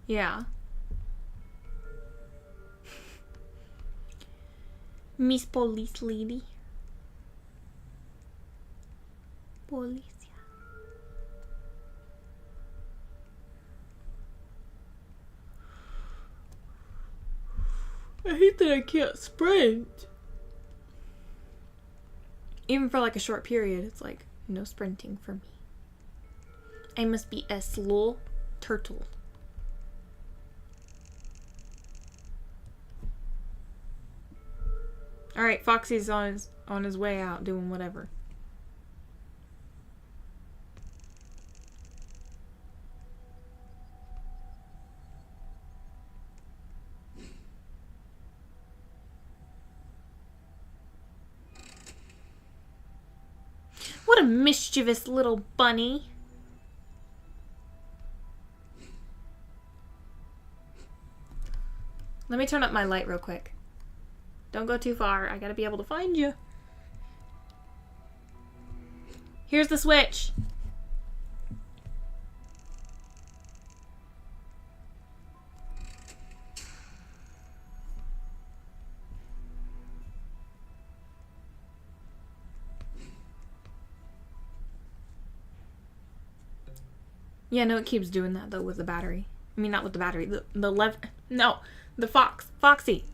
Yeah. Miss Police Lady. Policia. I hate that I can't sprint. Even for like a short period, it's like no sprinting for me. I must be a slow turtle. Alright, Foxy's on his way out doing whatever. What a mischievous little bunny. Let me turn up my light real quick. Don't go too far. I gotta be able to find you. Here's the switch. Yeah, no, it keeps doing that though with the battery. I mean, not with the battery. The Foxy.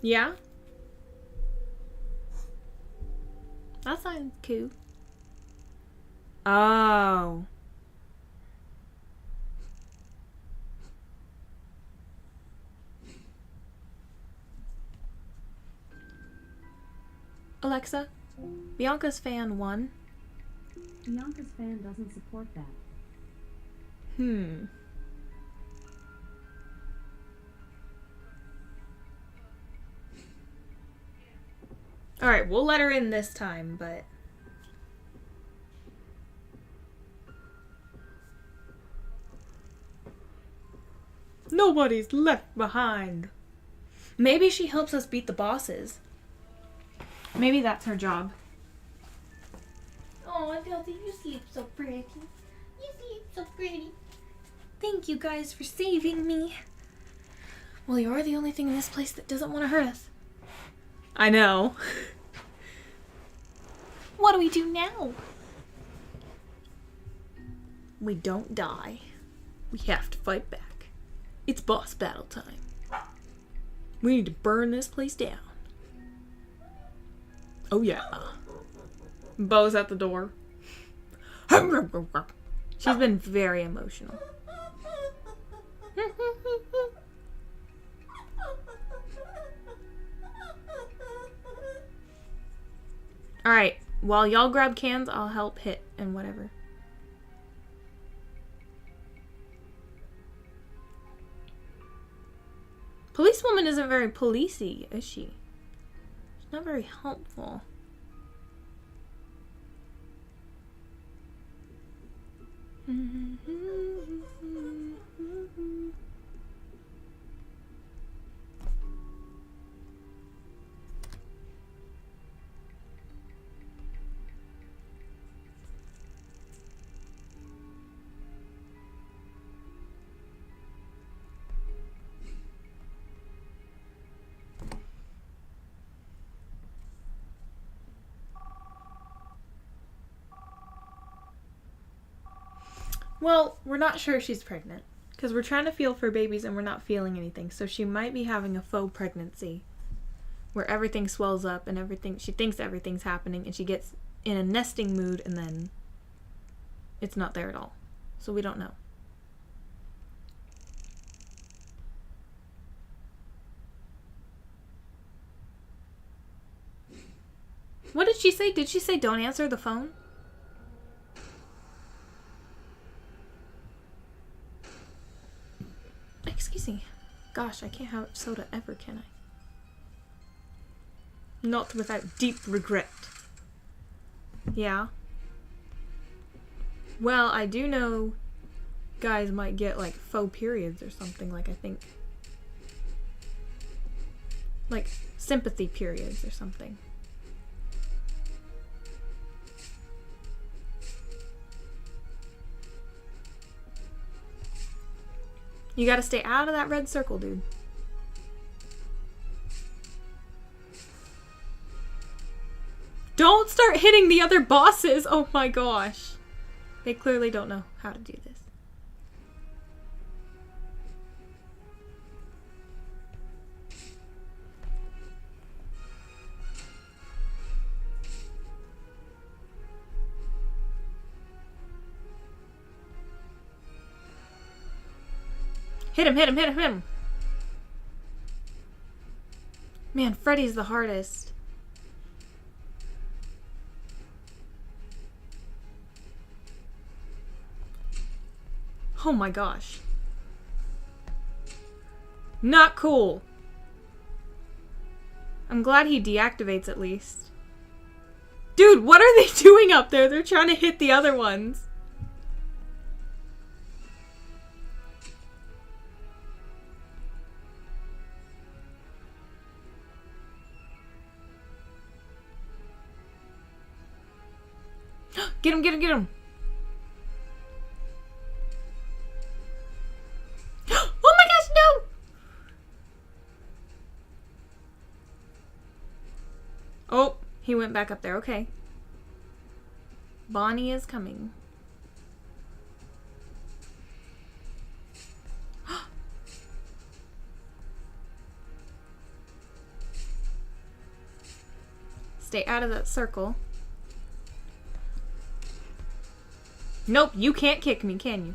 Yeah? That sounds cool. Oh. Alexa, Bianca's fan 1. Bianca's fan doesn't support that. Alright, we'll let her in this time, but... Nobody's left behind. Maybe she helps us beat the bosses. Maybe that's her job. Oh, Belty, you sleep so pretty. You sleep so pretty. Thank you guys for saving me. Well, you are the only thing in this place that doesn't want to hurt us. I know. What do we do now? We don't die. We have to fight back. It's boss battle time. We need to burn this place down. Oh yeah. Bo's at the door. She's been very emotional. Alright, while y'all grab cans, I'll help hit and whatever. Policewoman isn't very policey, is she? She's not very helpful. Well, we're not sure she's pregnant. Because we're trying to feel for babies and we're not feeling anything. So she might be having a faux pregnancy. Where everything swells up and everything, she thinks everything's happening and she gets in a nesting mood and then it's not there at all. So we don't know. What did she say? Did she say don't answer the phone? Excuse me. Gosh, I can't have soda ever, can I? Not without deep regret. Yeah. Well, I do know guys might get like faux periods or something, like I think. Like sympathy periods or something. You gotta stay out of that red circle, dude. Don't start hitting the other bosses! Oh my gosh. They clearly don't know how to do this. Hit him, hit him, hit him, hit him! Man, Freddy's the hardest. Oh my gosh. Not cool. I'm glad he deactivates at least. Dude, what are they doing up there? They're trying to hit the other ones. Get him, get him, get him. Oh my gosh, no! Oh, he went back up there. Okay. Bonnie is coming. Stay out of that circle. Nope, you can't kick me, can you?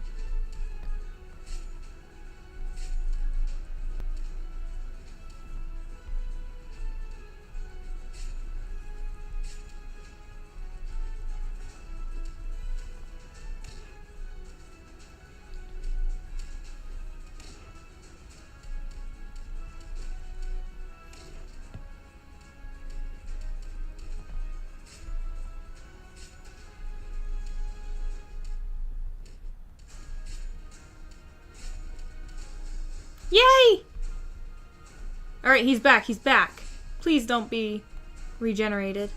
Yay! Alright, he's back. He's back. Please don't be regenerated.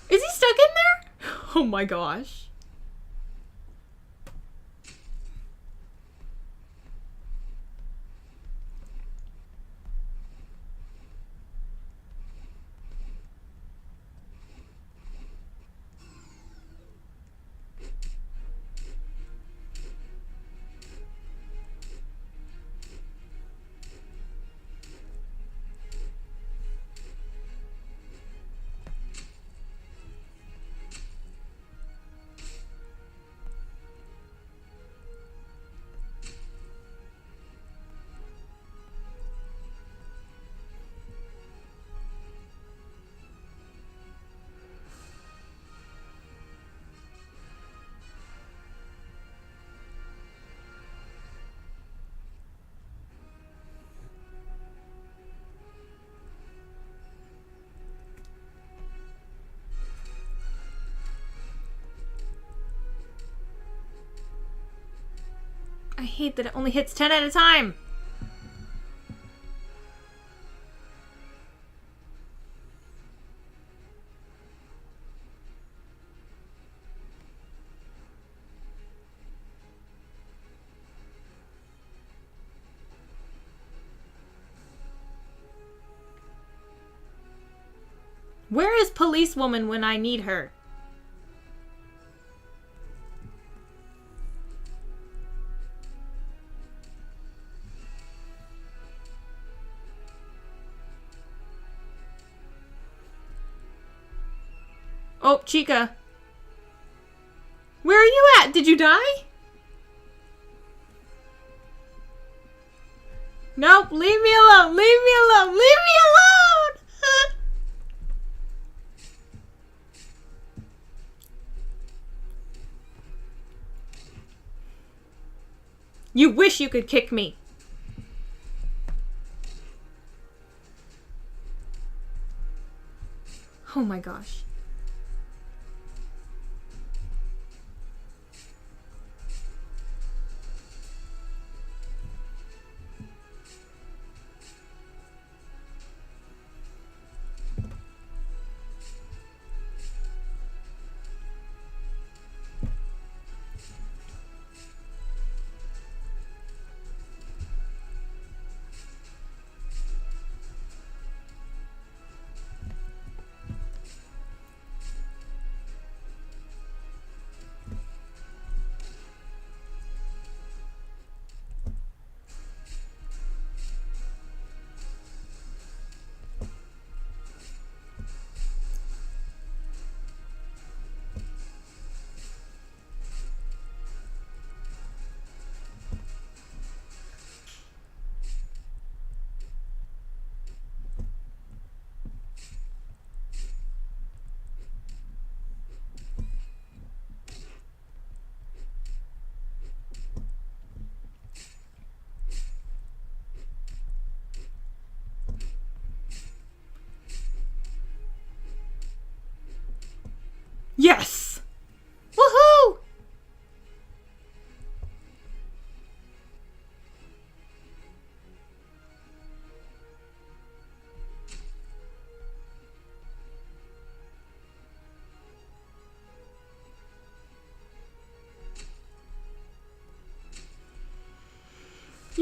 Is he stuck in there? Oh my gosh. I hate that it only hits 10 at a time. Where is policewoman when I need her? Oh, Chica. Where are you at? Did you die? Nope, leave me alone. Leave me alone. Leave me alone. You wish you could kick me. Oh my gosh.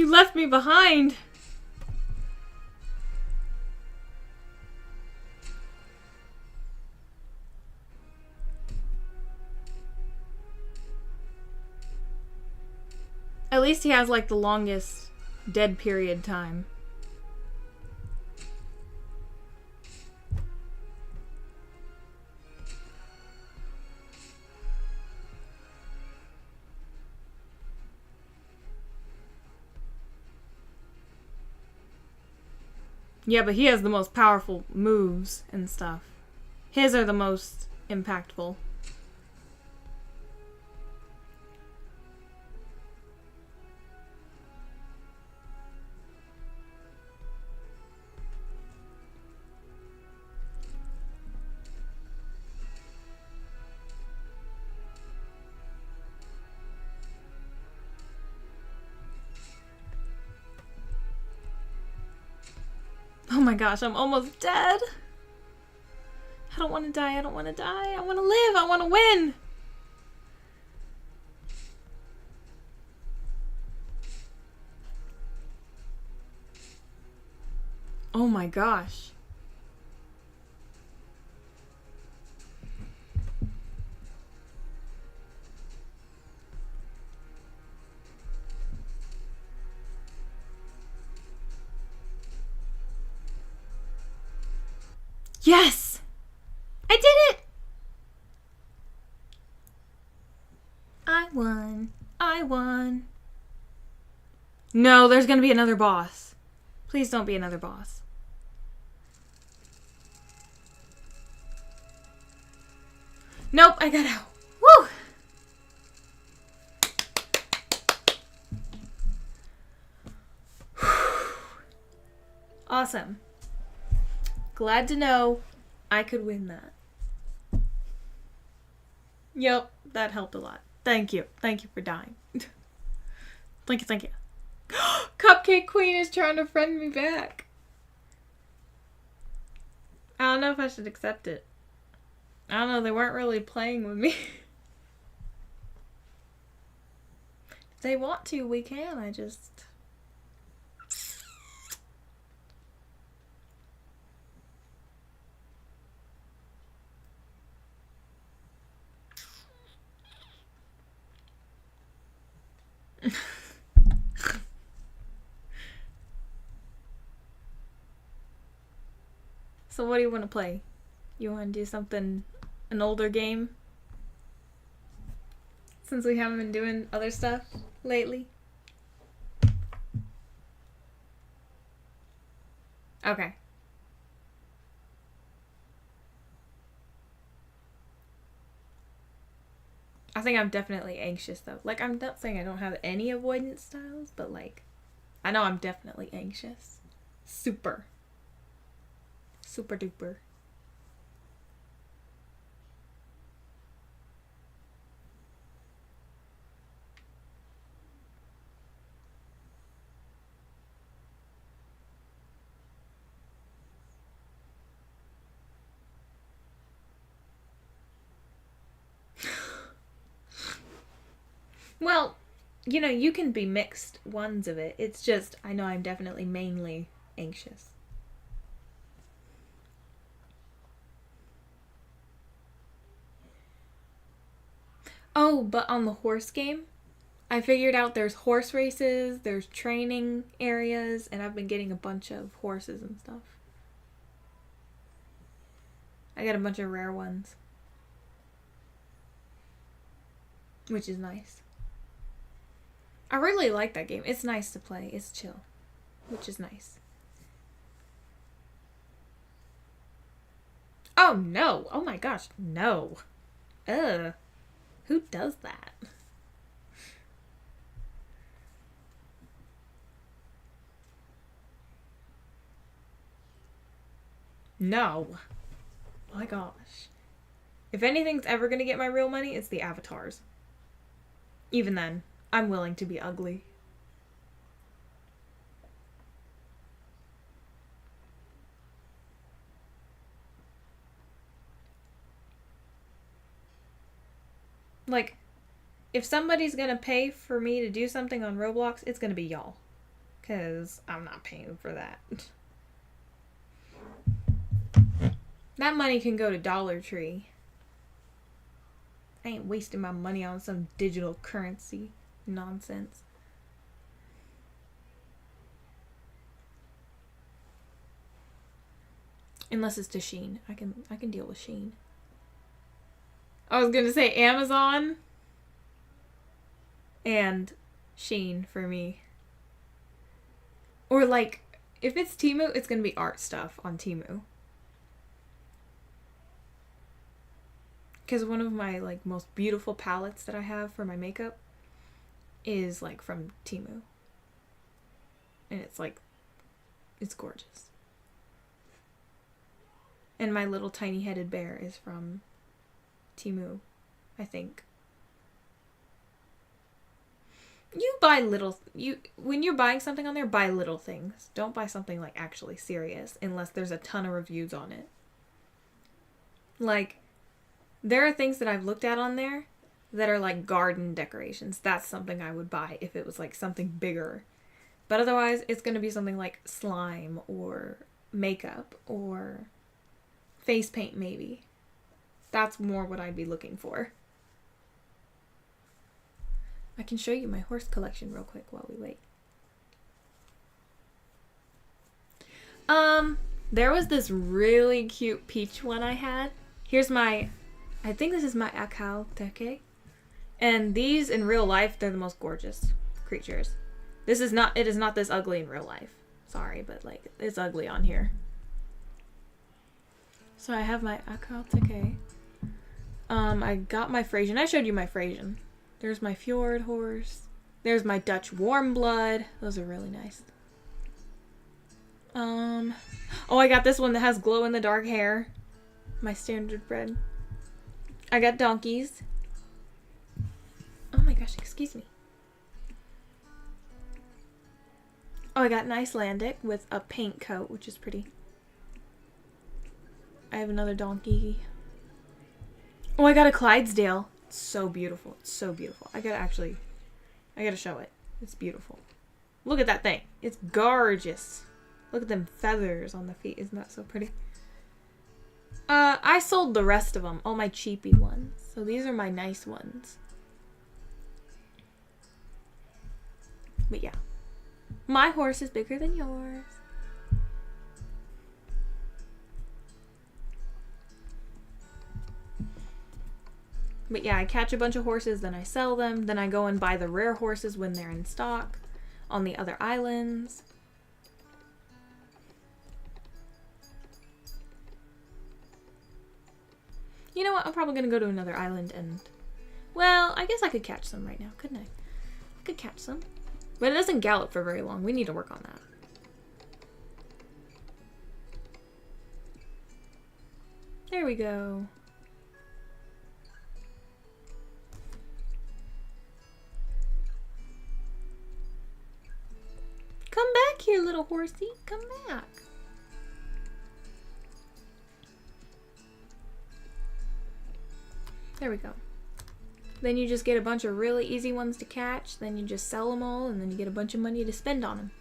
You left me behind. At least he has like the longest dead period time. Yeah, but he has the most powerful moves and stuff. His are the most impactful. Oh my gosh, I'm almost dead. I don't want to die. I don't want to die. I want to live. I want to win. Oh my gosh. Yes! I did it! I won. I won. No, there's gonna be another boss. Please don't be another boss. Nope, I got out. Woo! Awesome. Glad to know I could win that. Yep, that helped a lot. Thank you. Thank you for dying. Thank you, thank you. Cupcake Queen is trying to friend me back. I don't know if I should accept it. I don't know, they weren't really playing with me. If they want to, we can. I just... So what do you want to play? You want to do something, an older game? Since we haven't been doing other stuff lately? Okay. I think I'm definitely anxious though. Like, I'm not saying I don't have any avoidance styles, but like, I know I'm definitely anxious. Super. Super duper. Well, you know, you can be mixed ones of it. It's just, I know I'm definitely mainly anxious. Oh, but on the horse game, I figured out there's horse races, there's training areas, and I've been getting a bunch of horses and stuff. I got a bunch of rare ones. Which is nice. I really like that game. It's nice to play. It's chill. Which is nice. Oh no! Oh my gosh, no. Ugh. Who does that? No. My gosh. If anything's ever gonna get my real money, it's the avatars. Even then, I'm willing to be ugly. Like, if somebody's gonna pay for me to do something on Roblox, it's gonna be y'all. Because I'm not paying for that. That money can go to Dollar Tree. I ain't wasting my money on some digital currency nonsense. Unless it's to Shein. I can deal with Shein. I was gonna say Amazon and Shein for me. Or like, if it's Temu, it's gonna be art stuff on Temu. Because one of my like most beautiful palettes that I have for my makeup is like from Temu. And it's like, it's gorgeous. And my little tiny headed bear is from Temu, I think. You buy little, when you're buying something on there, buy little things. Don't buy something like actually serious unless there's a ton of reviews on it. Like, there are things that I've looked at on there that are like garden decorations. That's something I would buy if it was like something bigger. But otherwise, it's going to be something like slime or makeup or face paint maybe. That's more what I'd be looking for. I can show you my horse collection real quick while we wait. There was this really cute peach one I had. Here's my, I think this is my Akau Teke. And these in real life, they're the most gorgeous creatures. It is not this ugly in real life. Sorry, but like, it's ugly on here. So I have my Akau Teke. I got my Frisian. I showed you my Frisian. There's my Fjord horse. There's my Dutch warm blood. Those are really nice. Oh, I got this one that has glow in the dark hair. My standard bred. I got donkeys. Oh my gosh, excuse me. Oh, I got an Icelandic with a paint coat, which is pretty. I have another donkey. Oh, I got a Clydesdale. It's so beautiful. It's so beautiful. I gotta show it. It's beautiful. Look at that thing. It's gorgeous. Look at them feathers on the feet. Isn't that so pretty? I sold the rest of them. All my cheapy ones. So these are my nice ones. But yeah. My horse is bigger than yours. But yeah, I catch a bunch of horses, then I sell them. Then I go and buy the rare horses when they're in stock on the other islands. You know what? I'm probably going to go to another island and... Well, I guess I could catch some right now, couldn't I? I could catch some. But it doesn't gallop for very long. We need to work on that. There we go. Come back here, little horsey. Come back. There we go. Then you just get a bunch of really easy ones to catch. Then you just sell them all, and then you get a bunch of money to spend on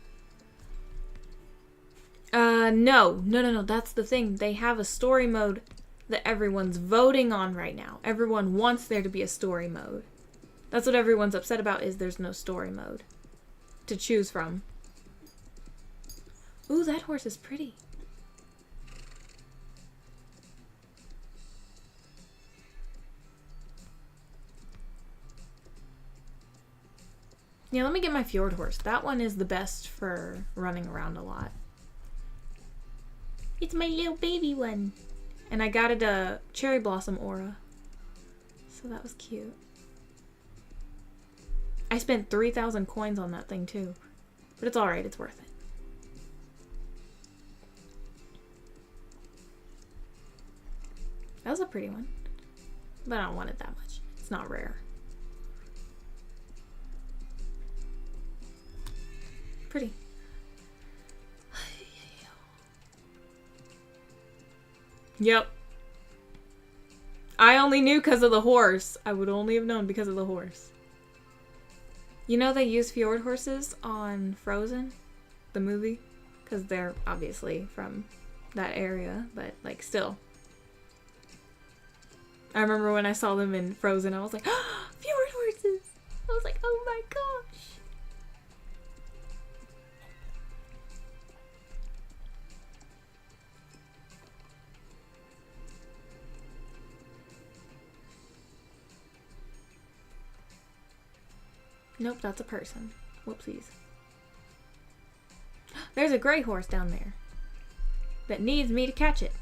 them. No. That's the thing. They have a story mode that everyone's voting on right now. Everyone wants there to be a story mode. That's what everyone's upset about, is there's no story mode to choose from. Ooh, that horse is pretty. Yeah, let me get my Fjord horse. That one is the best for running around a lot. It's my little baby one. And I got it a cherry blossom aura. So that was cute. I spent 3,000 coins on that thing too. But it's alright, it's worth it. That was a pretty one. But I don't want it that much. It's not rare. Pretty. Yep. I only knew because of the horse. I would only have known because of the horse. You know they use fjord horses on Frozen? the movie, because they're obviously from that area, but like still. I remember when I saw them in Frozen, I was like, oh, fjord horses! I was like, oh my gosh! Nope, that's a person. Whoopsies. There's a gray horse down there that needs me to catch it.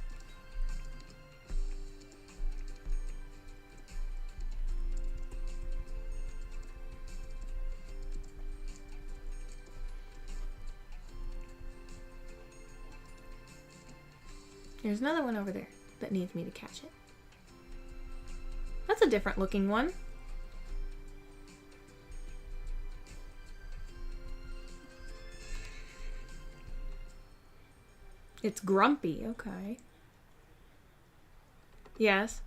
There's another one over there that needs me to catch it. That's a different looking one. It's grumpy, okay. Yes.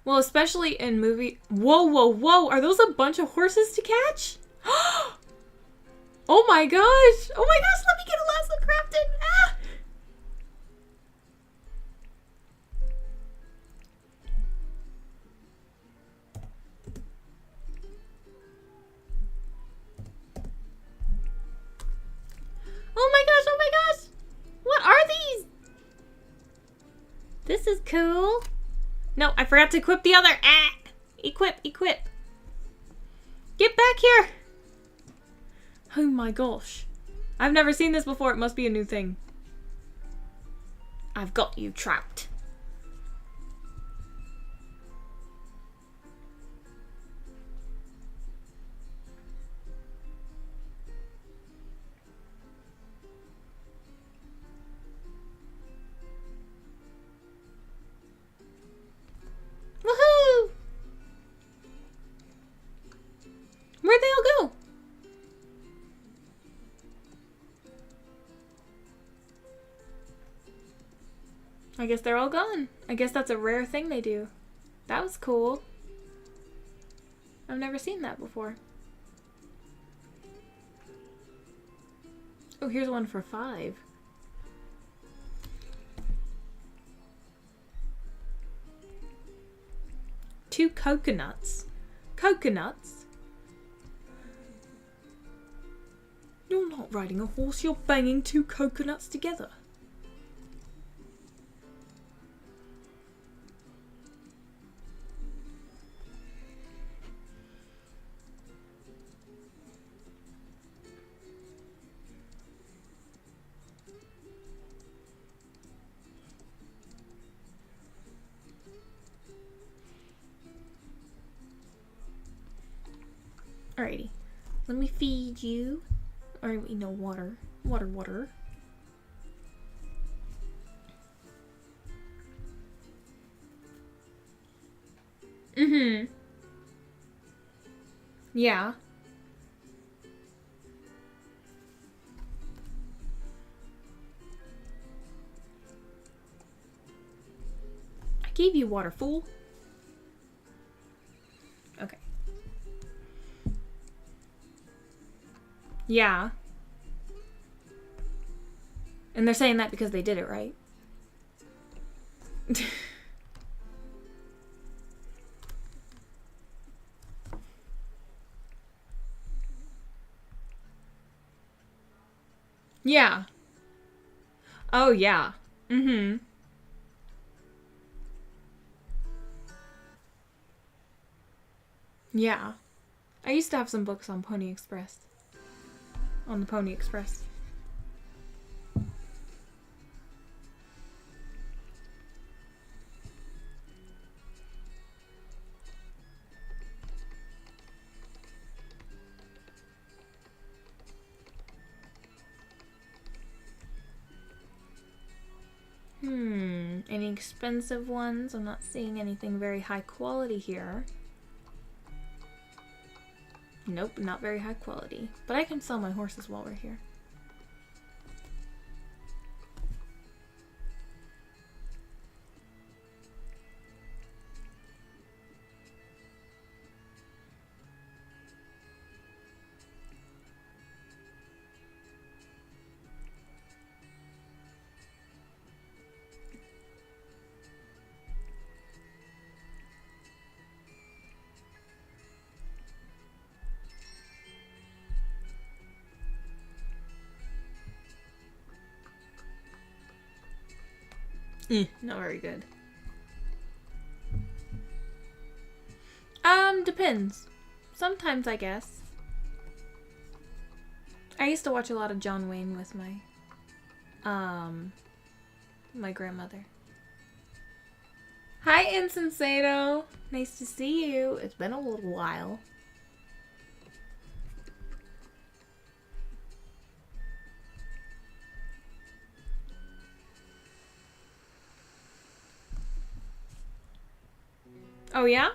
Well, especially in movie... Whoa, whoa, whoa! Are those a bunch of horses to catch? Oh my gosh! Oh my gosh, let me get a lasso crafted! Ah! Oh my gosh, oh my gosh! What are these? This is cool. No, I forgot to equip the other. Ah! Equip, equip. Get back here! Oh my gosh. I've never seen this before. It must be a new thing. I've got you trapped. Woohoo! Where'd they all go? I guess they're all gone. I guess that's a rare thing they do. That was cool. I've never seen that before. Oh, here's one for 5. Two coconuts. Coconuts? You're not riding a horse, you're banging 2 coconuts together. Alrighty. Let me feed you. Or, no, water. Water, water. Mm-hmm. Yeah. I gave you water, fool. Okay. Yeah. And they're saying that because they did it, right? Yeah. Oh, yeah. Mm-hmm. Yeah. I used to have some books on Pony Express. On the Pony Express. Any expensive ones? I'm not seeing anything very high quality here. Nope, not very high quality. But I can sell my horses while we're here. Not very good. Depends. Sometimes, I guess. I used to watch a lot of John Wayne with my grandmother. Hi, Insensato. Nice to see you. It's been a little while. Oh, yeah?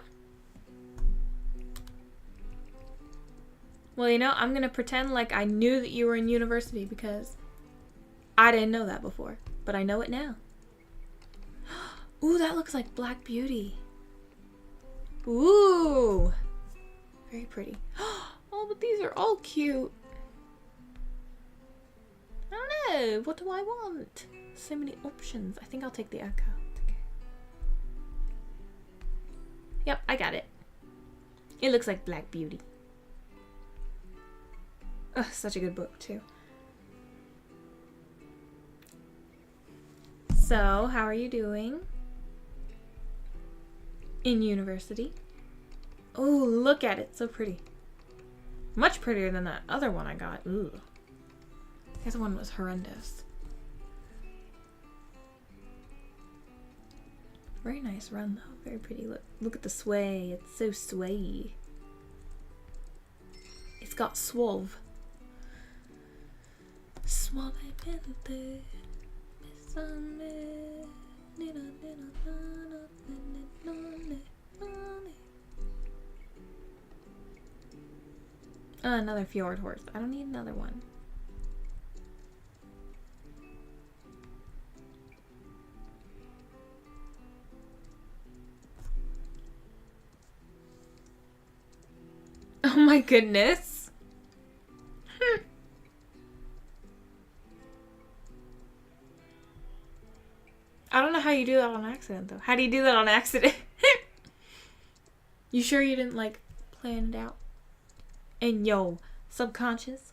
Well, you know, I'm gonna pretend like I knew that you were in university because I didn't know that before, but I know it now. Ooh, that looks like Black Beauty. Ooh. Very pretty. Oh, but these are all cute. I don't know. What do I want? So many options. I think I'll take the Echo. Okay. Yep, I got it. It looks like Black Beauty. Ugh, such a good book, too. So, how are you doing? In university. Oh, look at it. So pretty. Much prettier than that other one I got. Ooh. The other one was horrendous. Very nice run, though. Very pretty. Look at the sway. It's so swayy. It's got suave. Suavemente. Another fjord horse. I don't need another one. Oh my goodness. I don't know how you do that on accident, though. How do you do that on accident? You sure you didn't, like, plan it out? In yo subconscious?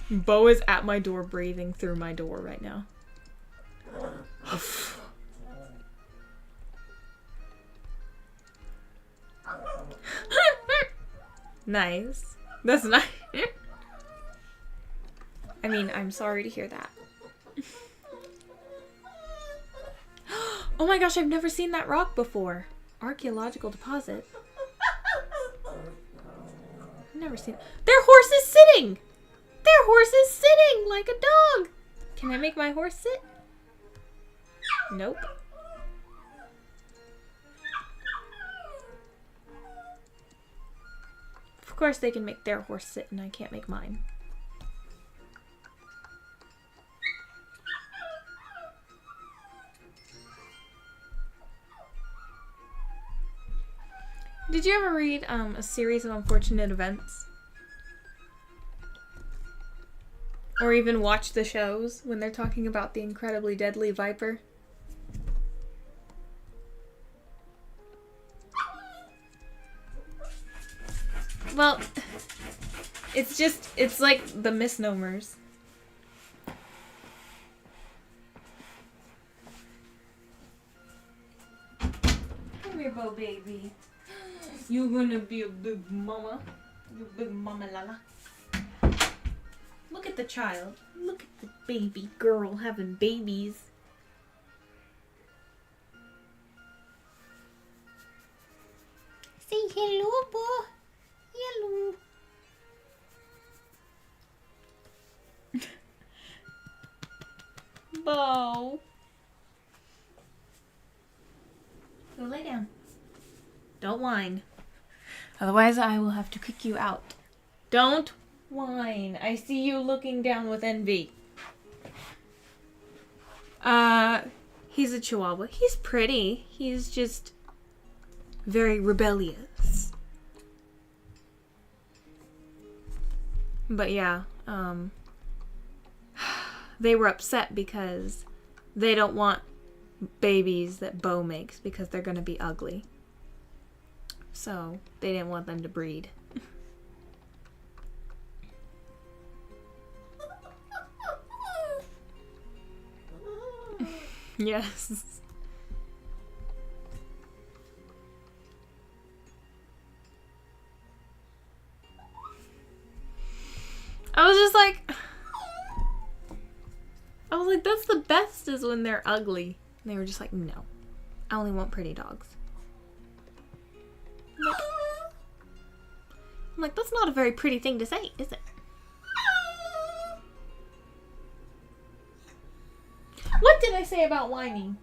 Bo is at my door breathing through my door right now. Nice. That's nice. I mean, I'm sorry to hear that. Oh my gosh, I've never seen that rock before. Archaeological deposit. I've never seen... Their horse is sitting! Their horse is sitting like a dog! Can I make my horse sit? Nope. Of course they can make their horse sit and I can't make mine. Did you ever read a series of unfortunate events? Or even watch the shows when they're talking about the incredibly deadly viper? Well, it's like the misnomers. Come here, Bo baby. You're gonna be a big mama. You big mama lala. Look at the child. Look at the baby girl having babies. Say hello, Bo. Hello. Bo. Go lay down. Don't whine. Otherwise, I will have to kick you out. Don't whine. I see you looking down with envy. He's a Chihuahua. He's pretty. He's just very rebellious. But yeah, they were upset because they don't want babies that Bo makes because they're gonna be ugly. so they didn't want them to breed. Yes. I was like, that's the best is when they're ugly. And they were just like, no, I only want pretty dogs. I'm like, that's not a very pretty thing to say, is it? What did I say about whining?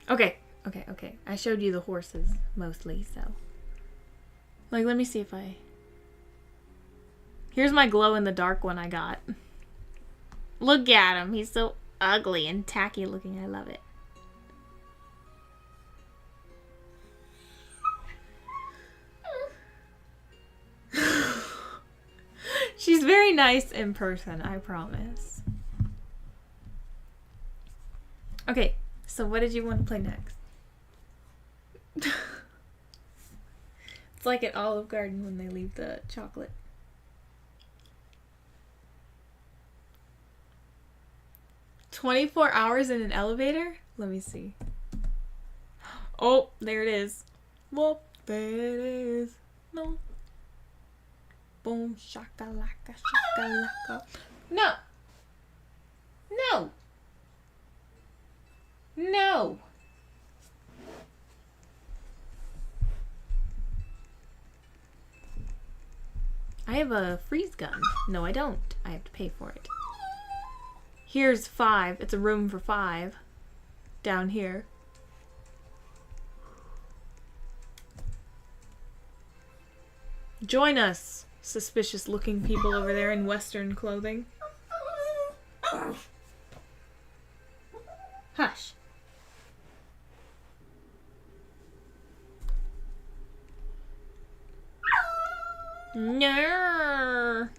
Okay. I showed you the horses mostly, so. Like, let me see if I... Here's my glow-in-the-dark one I got. Look at him. He's so ugly and tacky looking. I love it. She's very nice in person, I promise. Okay, so what did you want to play next? It's like at Olive Garden when they leave the chocolate. "24 hours in an elevator?" Let me see. Oh, there it is. Whoop, there it is. No. Boom, shakalaka, shakalaka. No. No. No. I have a freeze gun. No, I don't. I have to pay for it. Here's 5. It's a room for 5. Down here. Join us, suspicious looking people over there in Western clothing. Hush. No.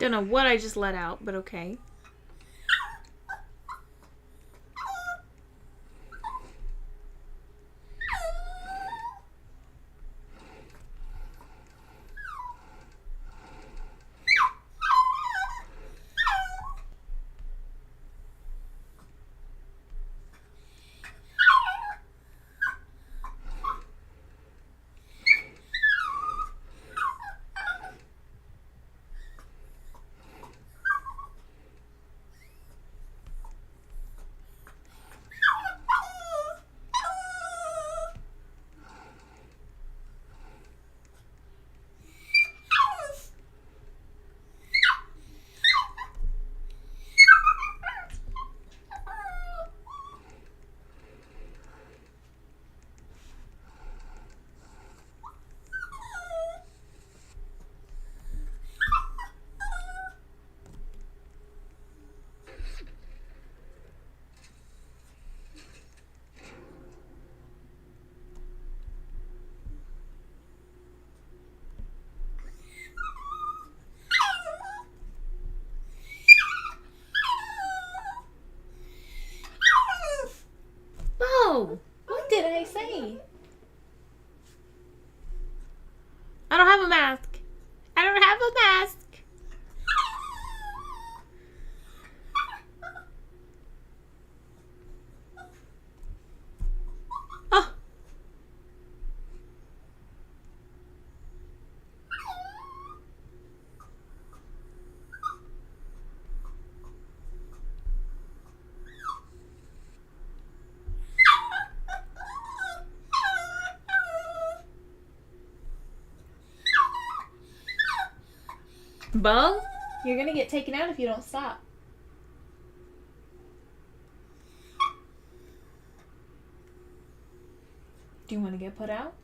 Don't know what I just let out, but okay. I don't have a mask. Oh. Bo, you're gonna get taken out if you don't stop. Do you want to get put out?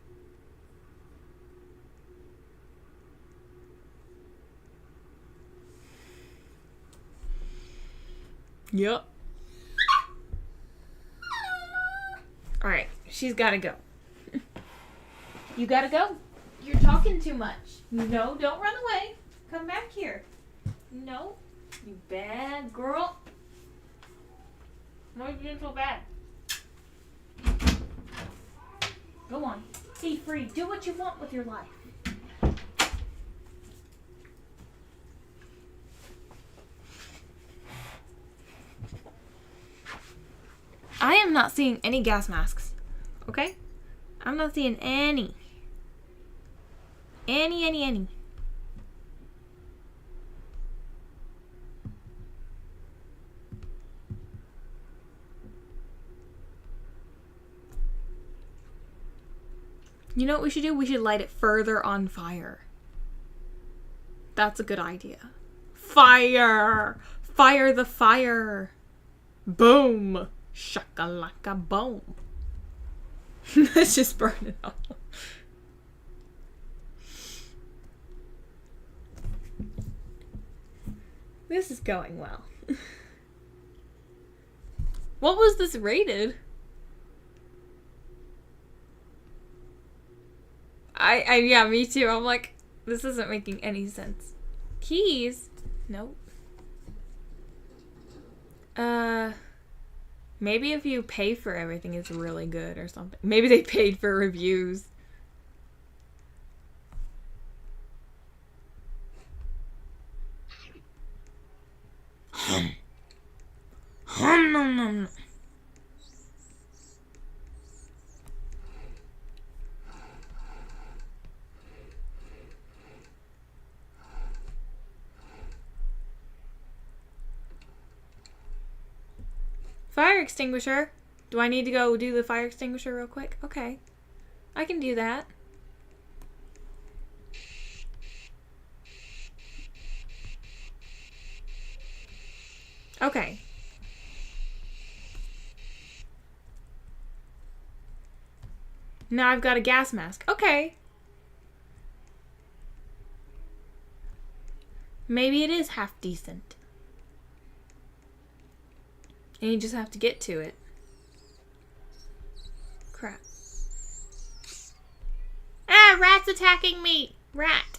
Yep. Alright, she's gotta go. You gotta go. You're talking too much. No, don't run away. Come back here. No, you bad girl. Why are you doing so bad? Go on. Be free. Do what you want with your life. I am not seeing any gas masks. Okay? I'm not seeing any. Any. You know what we should do? We should light it further on fire. That's a good idea. Fire! Fire the fire! Boom! Shakalaka boom. Let's just burn it all. This is going well. What was this rated? Yeah, me too. I'm like, this isn't making any sense. Keys? Nope. Maybe if you pay for everything, it's really good or something. Maybe they paid for reviews. Nom. Fire extinguisher. Do I need to go do the fire extinguisher real quick? Okay. I can do that. Okay. Now I've got a gas mask. Okay. Maybe it is half decent. And you just have to get to it. Crap. Ah, rat's attacking me! Rat.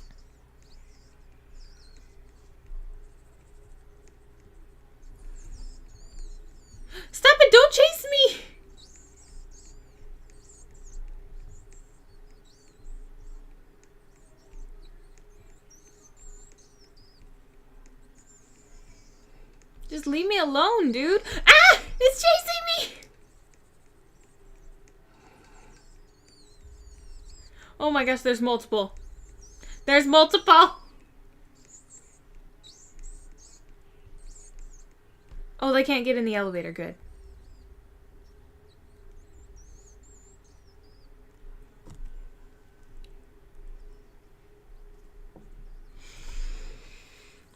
Stop it! Don't chase me! Just leave me alone, dude. Ah! It's chasing me! Oh my gosh, there's multiple. There's multiple! Oh, they can't get in the elevator. Good.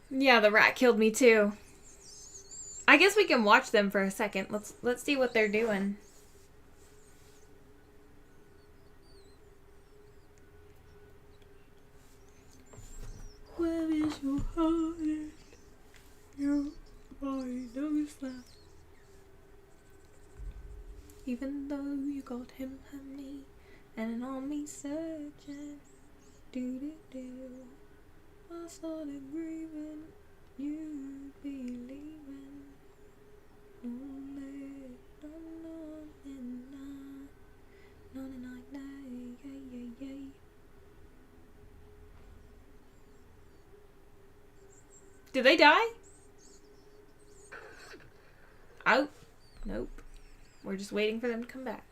Yeah, the rat killed me too. I guess we can watch them for a second. Let's see what they're doing. Where is your heart? Your body knows that. Even though you got him and me, and on me searching, do. I started grieving. You'd be leaving. Did they die? Oh, nope. We're just waiting for them to come back.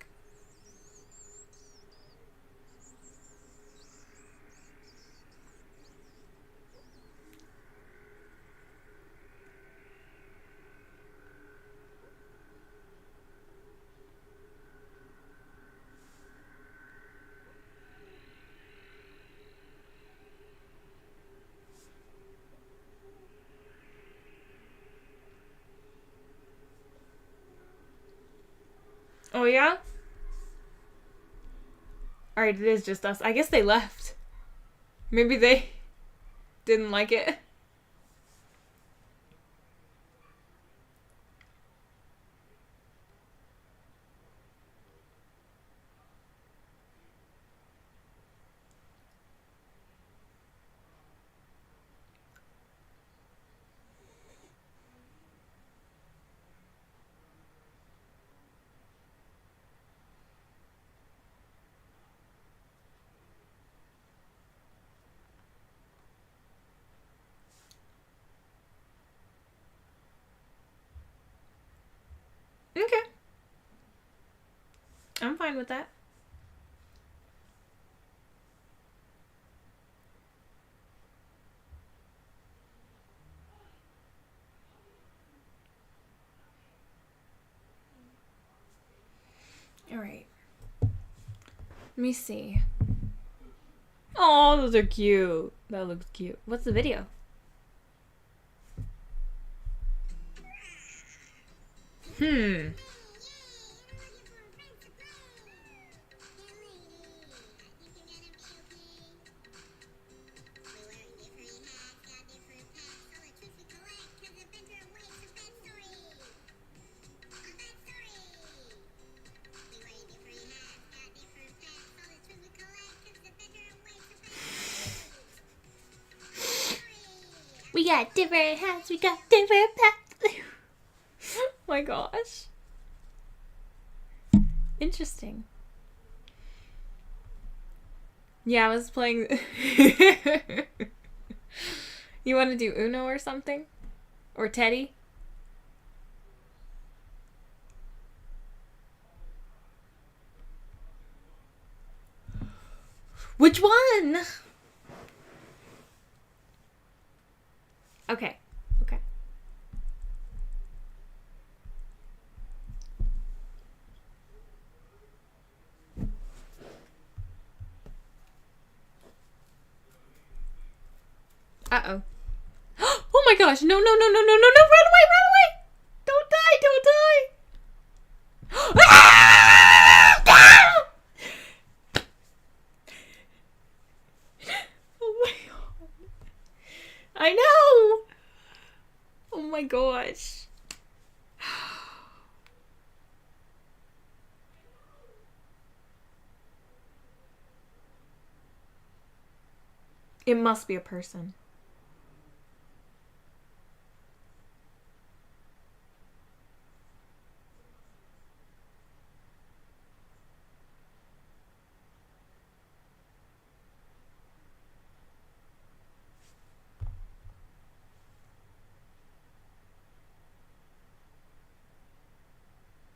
Oh, yeah? Alright, it is just us. I guess they left. Maybe they didn't like it. Okay. I'm fine with that. Alright. Let me see. Oh, those are cute. That looks cute. What's the video? Hmm. We got different hats, we got different pets. Oh my gosh. Interesting. Yeah, I was playing. You want to do Uno or something? Or Teddy? Which one? Okay. Okay. Uh-oh. Oh my gosh. No, no, no, no, no, no, no. Run away, run away. Don't die, don't die. Oh my god. I know. Oh my gosh. It must be a person.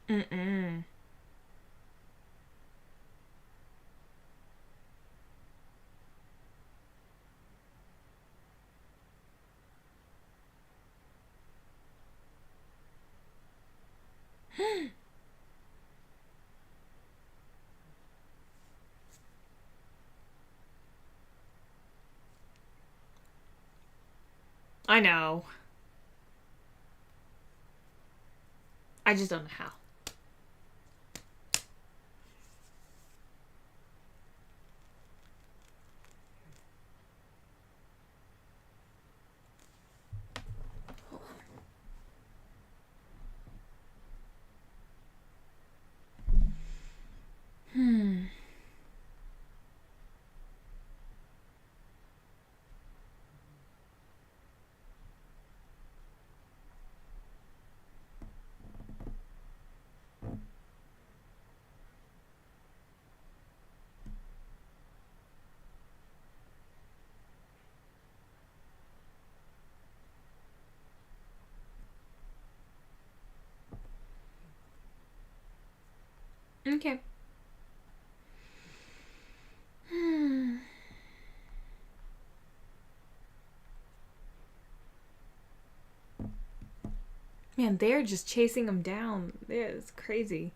Mm-mm. I know. I just don't know how. Hmm. Okay. Man, they're just chasing him down. It's crazy.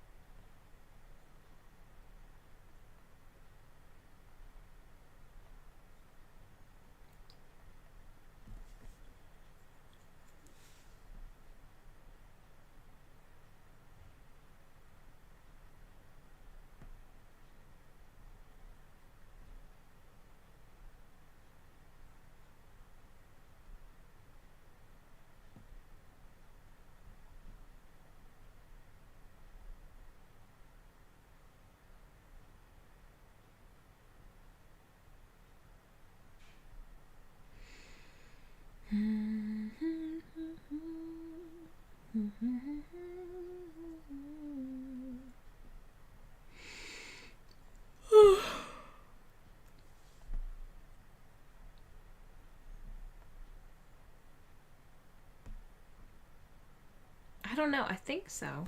I don't know. I think so.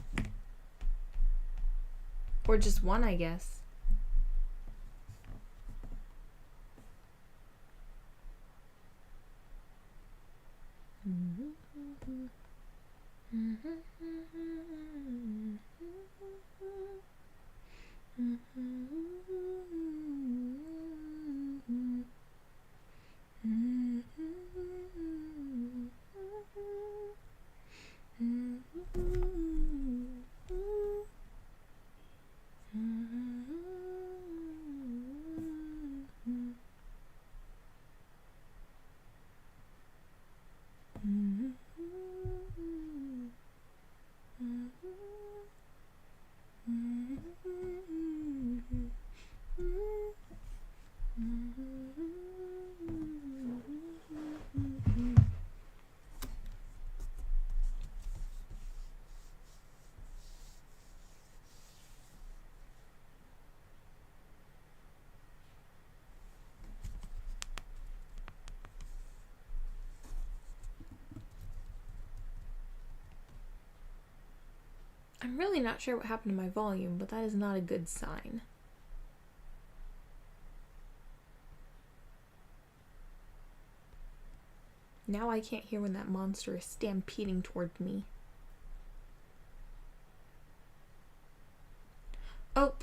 Or just one, I guess. I'm really not sure what happened to my volume, but that is not a good sign. Now I can't hear when that monster is stampeding towards me. Oh,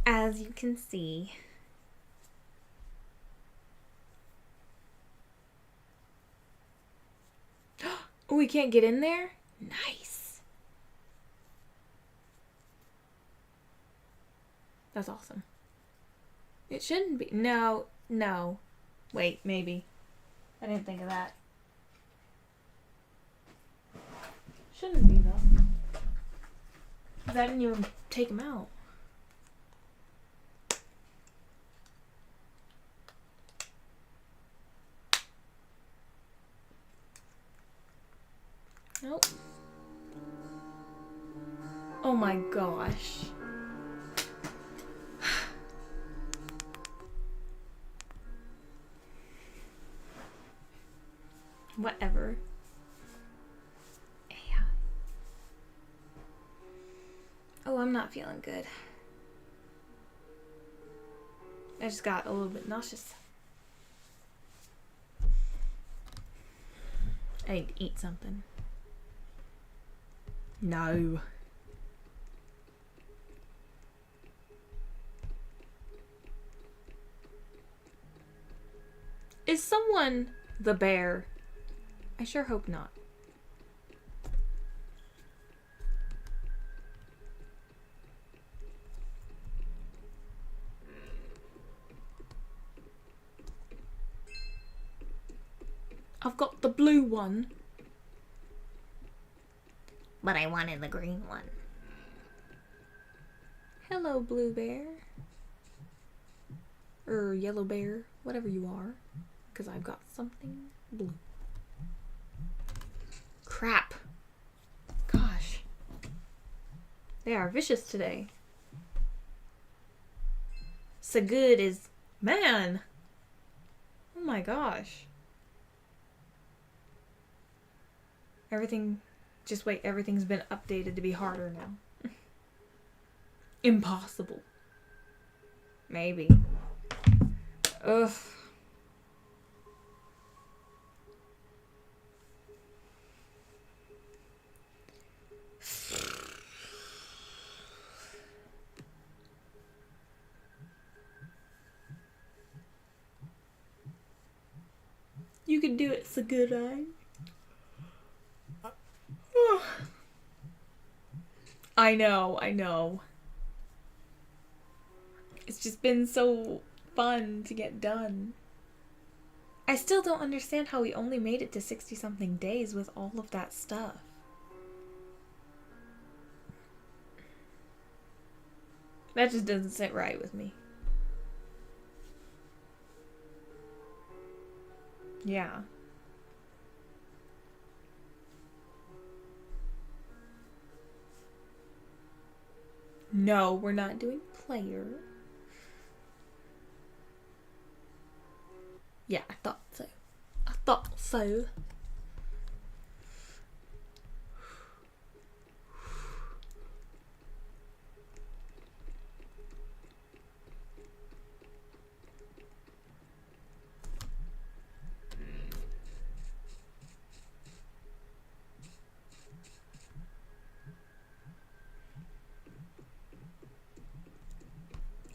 as you can see. Oh, we can't get in there? Nice. That's awesome. It shouldn't be. No. Wait, maybe. I didn't think of that. Shouldn't be, though. Because I didn't even take him out. Nope. Oh my gosh. Whatever. AI. Oh, I'm not feeling good. I just got a little bit nauseous. I need to eat something. No. Is someone the bear? I sure hope not. I've got the blue one. But I wanted the green one. Hello, blue bear. Or yellow bear. Whatever you are. Because I've got something blue. Crap. Gosh. They are vicious today. So good is... Man! Oh my gosh. Everything... Just wait, everything's been updated to be harder now. Impossible. Maybe. Ugh. You can do it, so good eye. I know. It's just been so fun to get done. I still don't understand how we only made it to 60-something days with all of that stuff. That just doesn't sit right with me. Yeah. No, we're not doing player. Yeah, I thought so.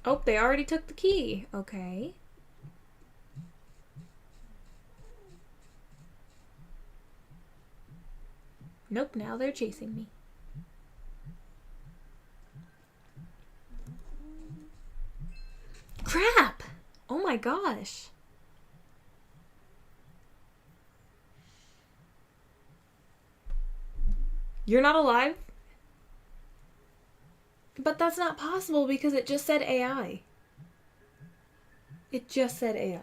Oh, they already took the key. Okay. Nope, now they're chasing me. Crap! Oh my gosh. You're not alive? But that's not possible because it just said AI. It just said AI.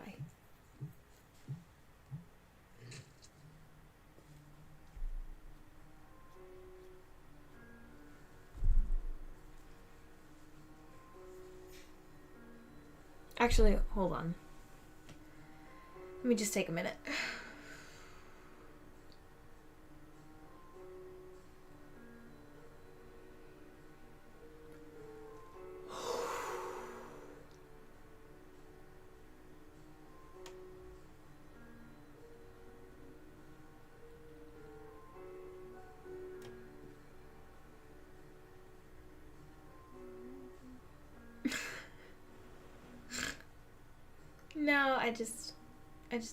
Actually, hold on. Let me just take a minute. No, I just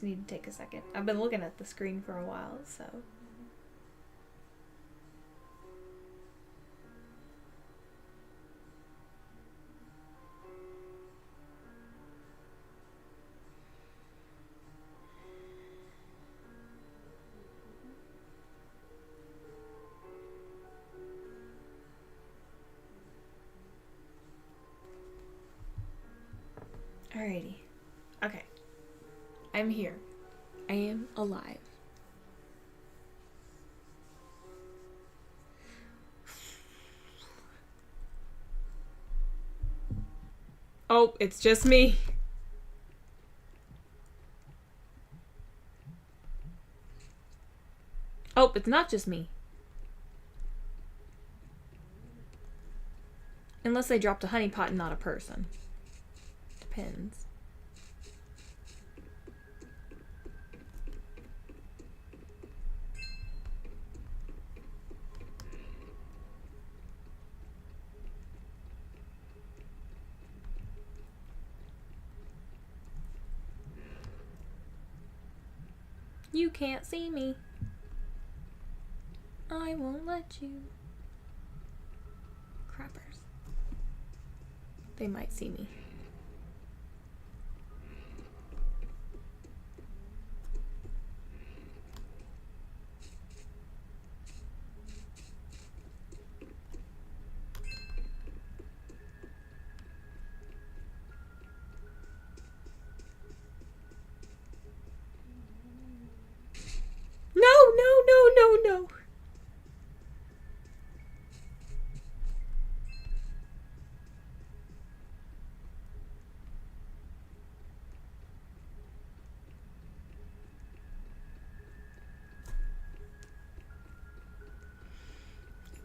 need to take a second. I've been looking at the screen for a while, so. Alrighty. Okay. I'm here. I am alive. Oh, it's just me. Oh, it's not just me. Unless they dropped a honeypot and not a person. Depends. You can't see me. I won't let you. Crappers. They might see me. No.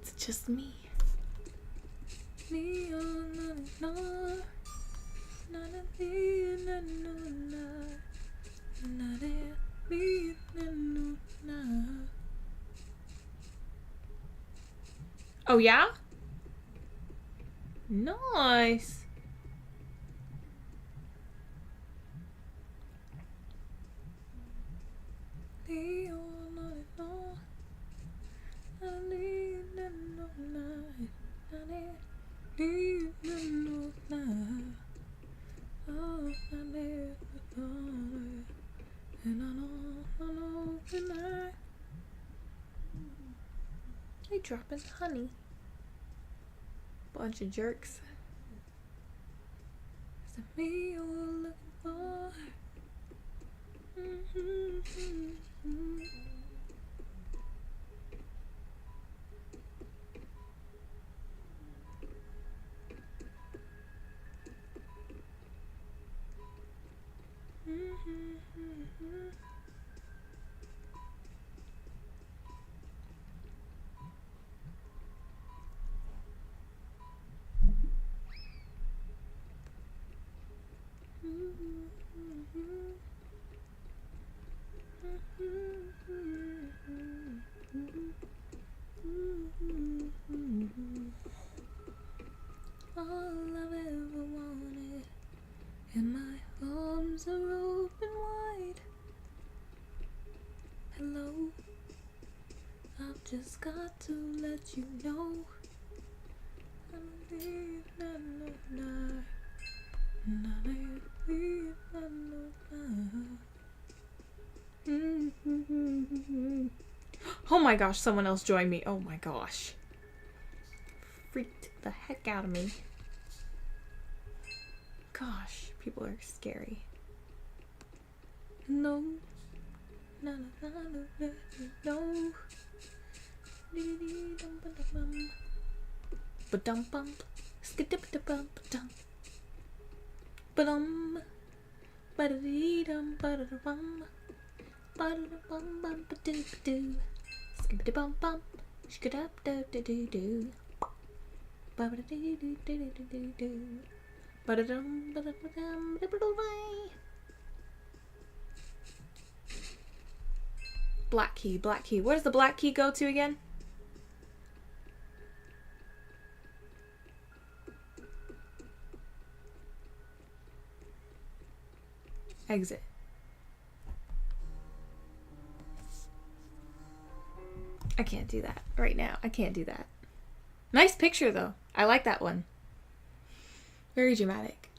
It's just me. Oh yeah? Nice. They dropping honey. Bunch of jerks. Is it me you're looking for? All I've ever wanted, and my arms are open wide. Hello, I've just got to let you know. Oh my gosh, someone else joined me. Oh my gosh. Freaked the heck out of me. Gosh, people are scary. No. No, no, no, no, no. Ba-dum bump. Skidip-da-bum ba-dum. Ba-dum. Ba-da-dee-dum ba-da-da-bum. Ba-da-da-bum bum ba-doo-ba-doo. Skip-da-bum bump. Skidap-da-da-doo-doo. Ba-da-dee-doo-doo-doo-doo-doo. Ba-da-dum ba-da-da-dum ba-da-ba-doo-bye. Black key, black key. Where does the black key go to again? Exit. I can't do that right now. I can't do that. Nice picture though. I like that one. Very dramatic.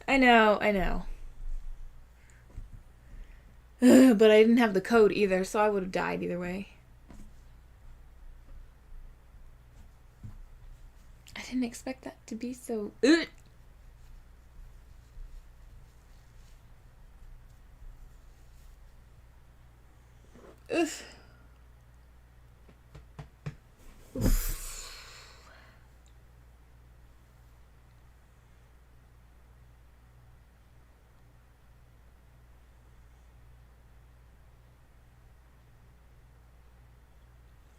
I know, I know. But I didn't have the code either, so I would have died either way. I didn't expect that to be so... Ugh. Ugh. Oof.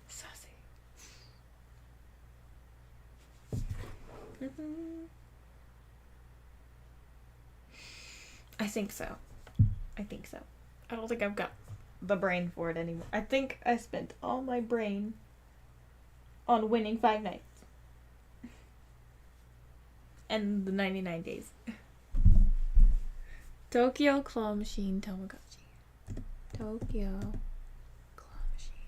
Sassy. I think so. I think so. I don't think I've got the brain for it anymore. I think I spent all my brain on winning Five Nights. And the 99 days. Tokyo Claw Machine Tamagotchi. Tokyo Claw Machine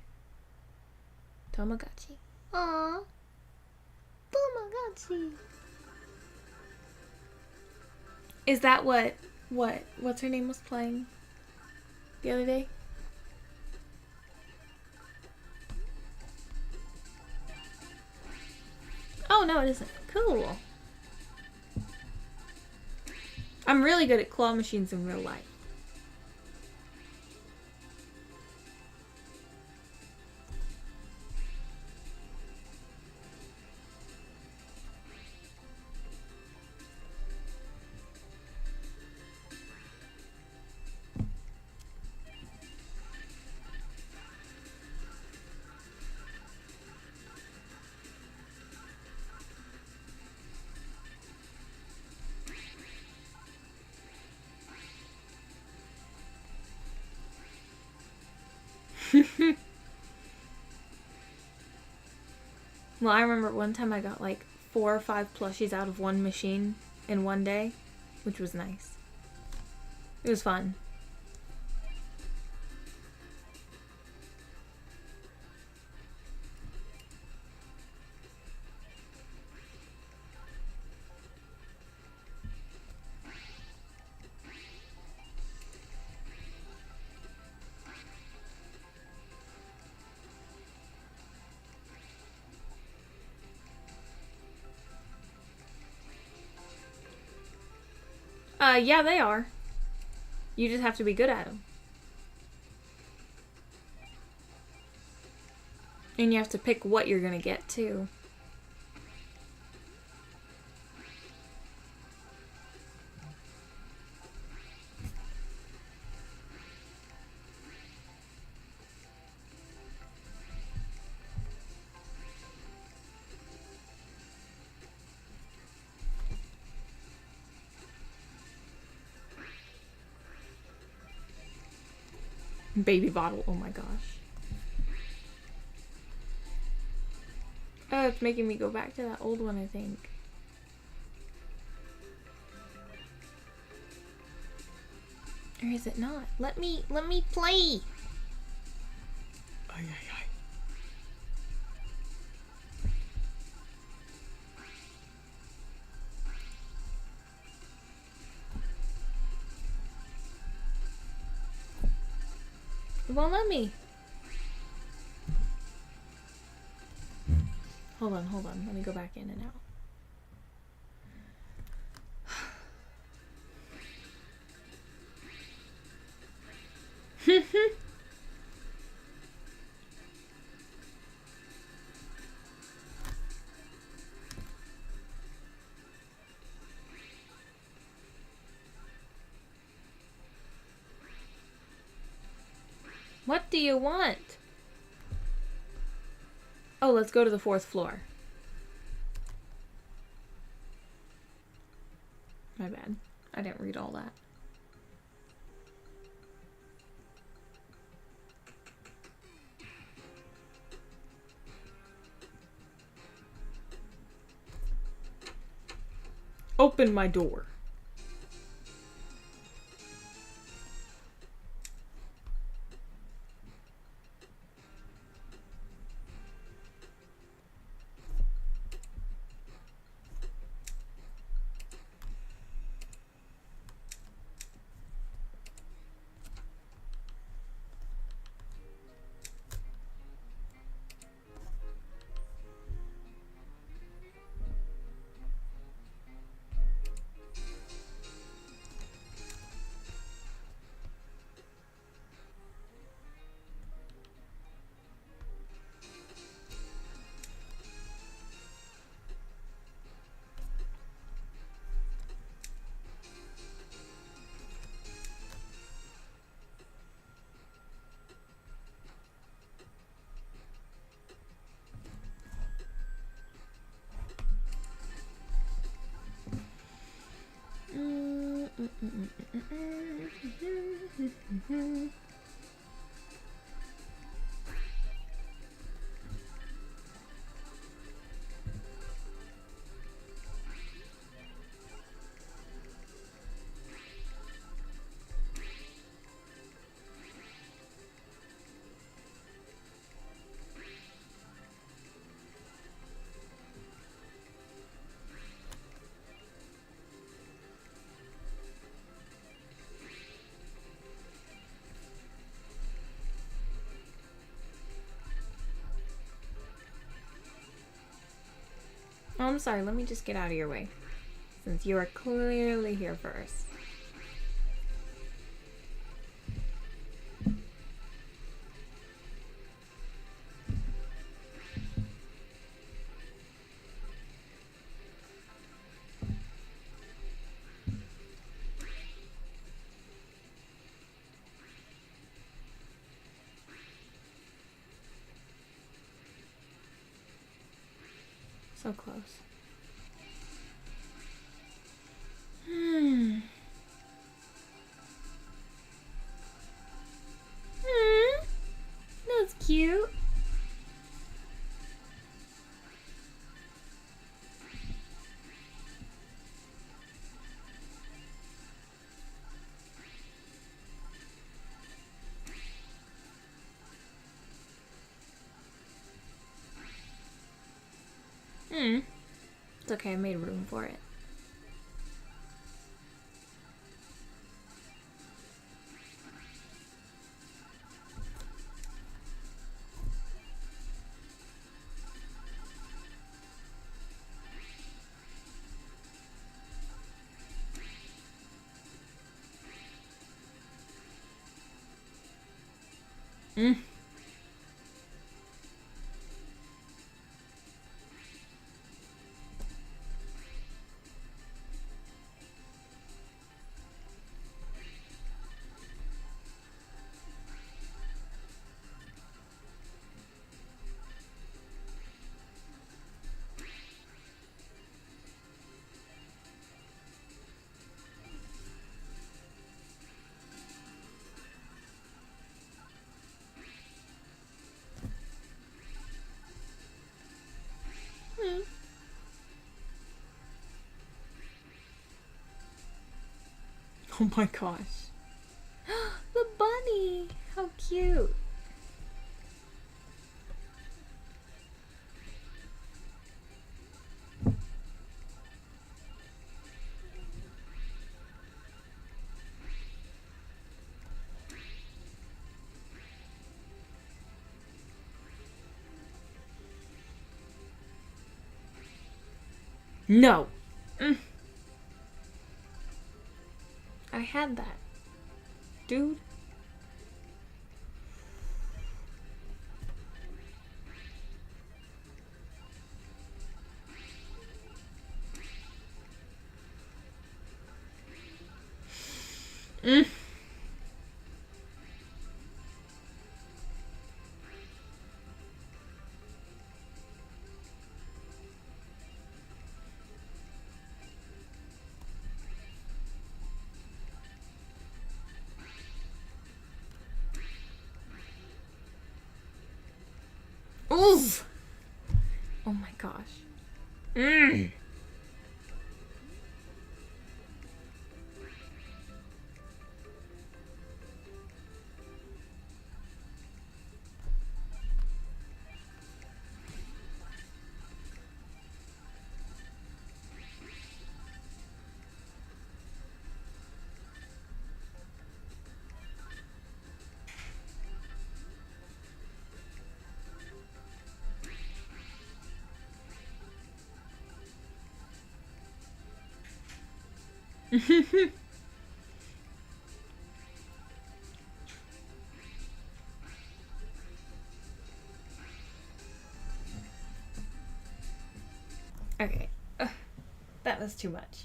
Tamagotchi. Aww. Tamagotchi. Is that what's her name was playing the other day? Oh no, it isn't. Cool. I'm really good at claw machines in real life. Well, I remember one time I got like 4 or 5 plushies out of one machine in one day, which was nice. It was fun. Yeah, they are. You just have to be good at them. And you have to pick what you're gonna get, too. Baby bottle, oh my gosh. Oh, it's making me go back to that old one, I think. Or is it not? Let me play! Ay, ay, ay. It won't let me. Hold on. Let me go back in and out. What do you want? Oh, let's go to the 4th floor. My bad. I didn't read all that. Open my door. Oh, I'm sorry. Let me just get out of your way. Since you are clearly here first. So close. That's cute. It's okay, I made room for it. Mm. Mm. Oh my gosh. The bunny! How cute! No! Mm. I had that. Dude. Mm. Oof! Oh my gosh. Mm. Okay. Ugh, that was too much.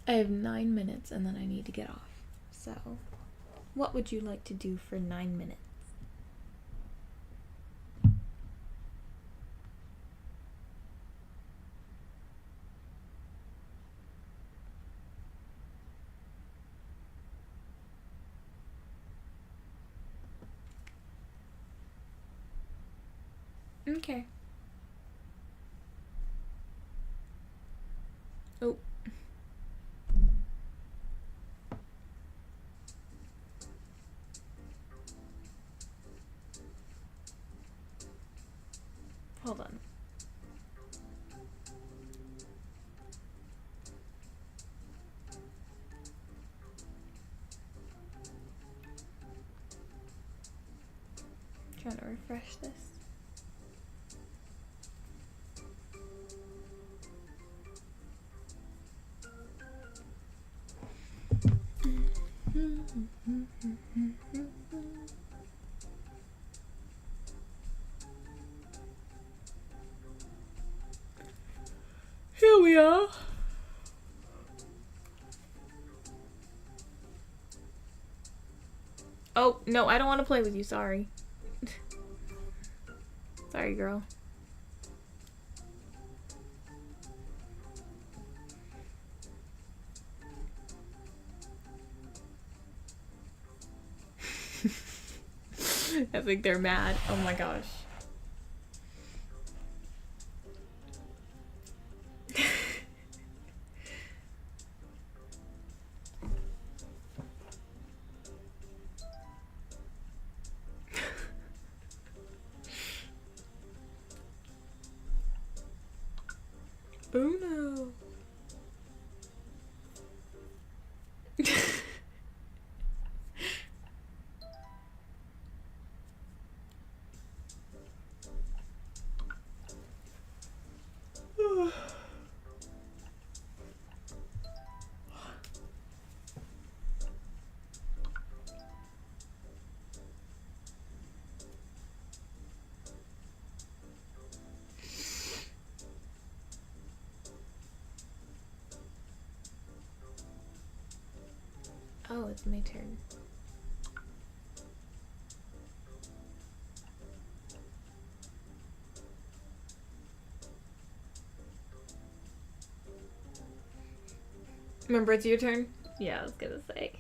I have 9 minutes and then I need to get off. So, what would you like to do for 9 minutes? Okay. Oh. Hold on. Trying to refresh this. Here we are. Oh, no, I don't want to play with you, sorry. Sorry, girl. I think they're mad. Oh my gosh. Uno. Oh, it's my turn. Remember, it's your turn? Yeah, I was gonna say.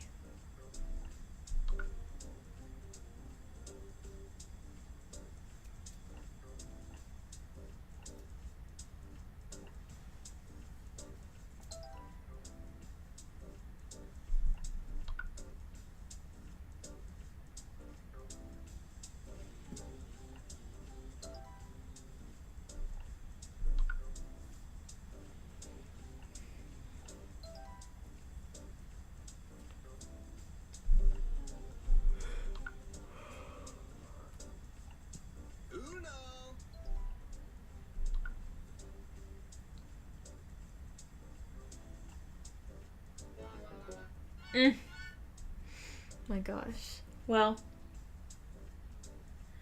My gosh. Well.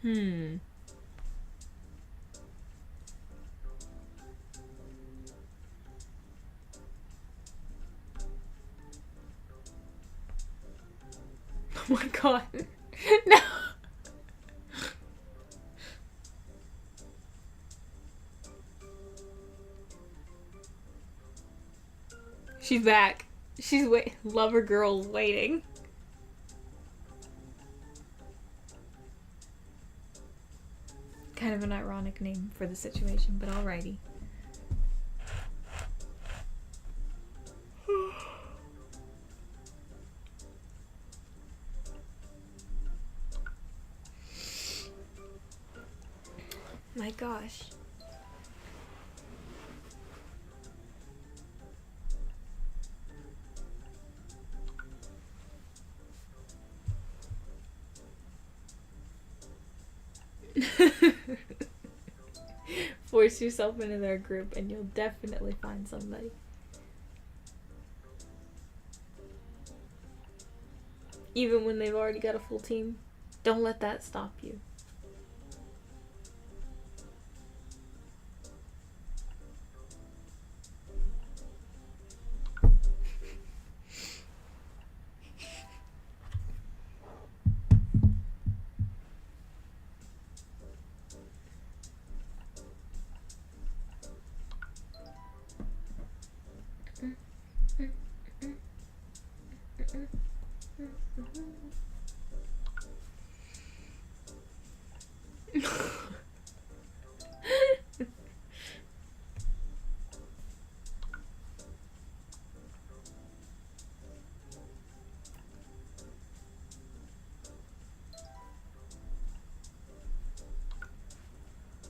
Oh my god. No. She's back. She's lover girl's waiting. Kind of an ironic name for the situation, but alrighty. My gosh. Force yourself into their group and you'll definitely find somebody. Even when they've already got a full team, don't let that stop you.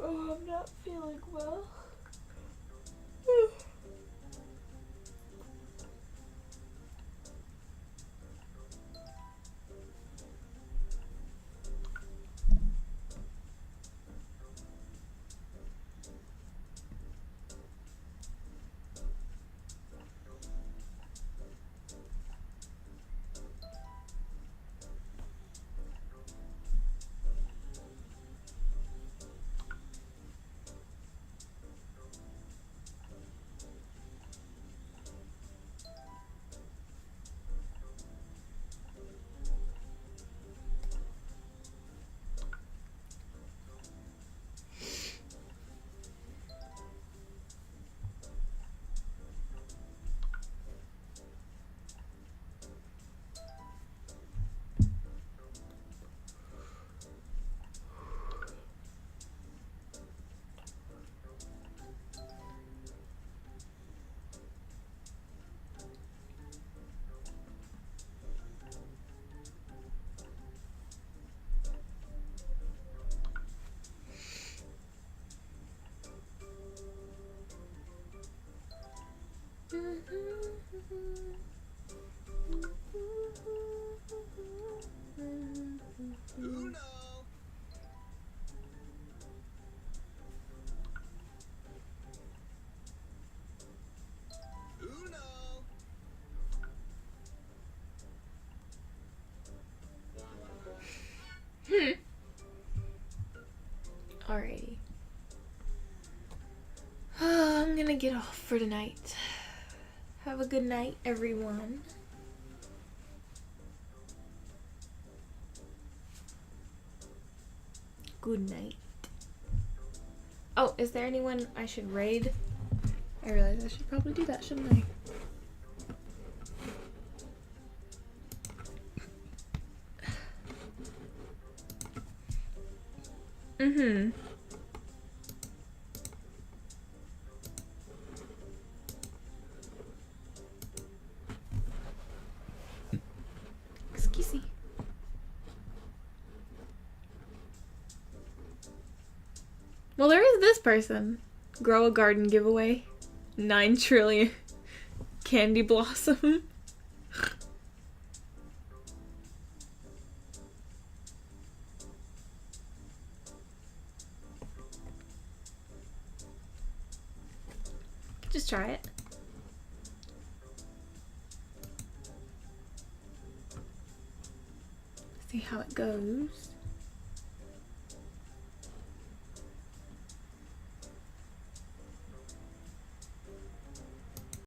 Oh, I'm not feeling well. Alrighty. I'm gonna get off for tonight. Have a good night, everyone. Good night. Oh, is there anyone I should raid? I realize I should probably do that, shouldn't I? Mm-hmm. Excuse me. Well, there is this person. Grow a garden giveaway. 9 trillion candy blossom. Just try it. See how it goes.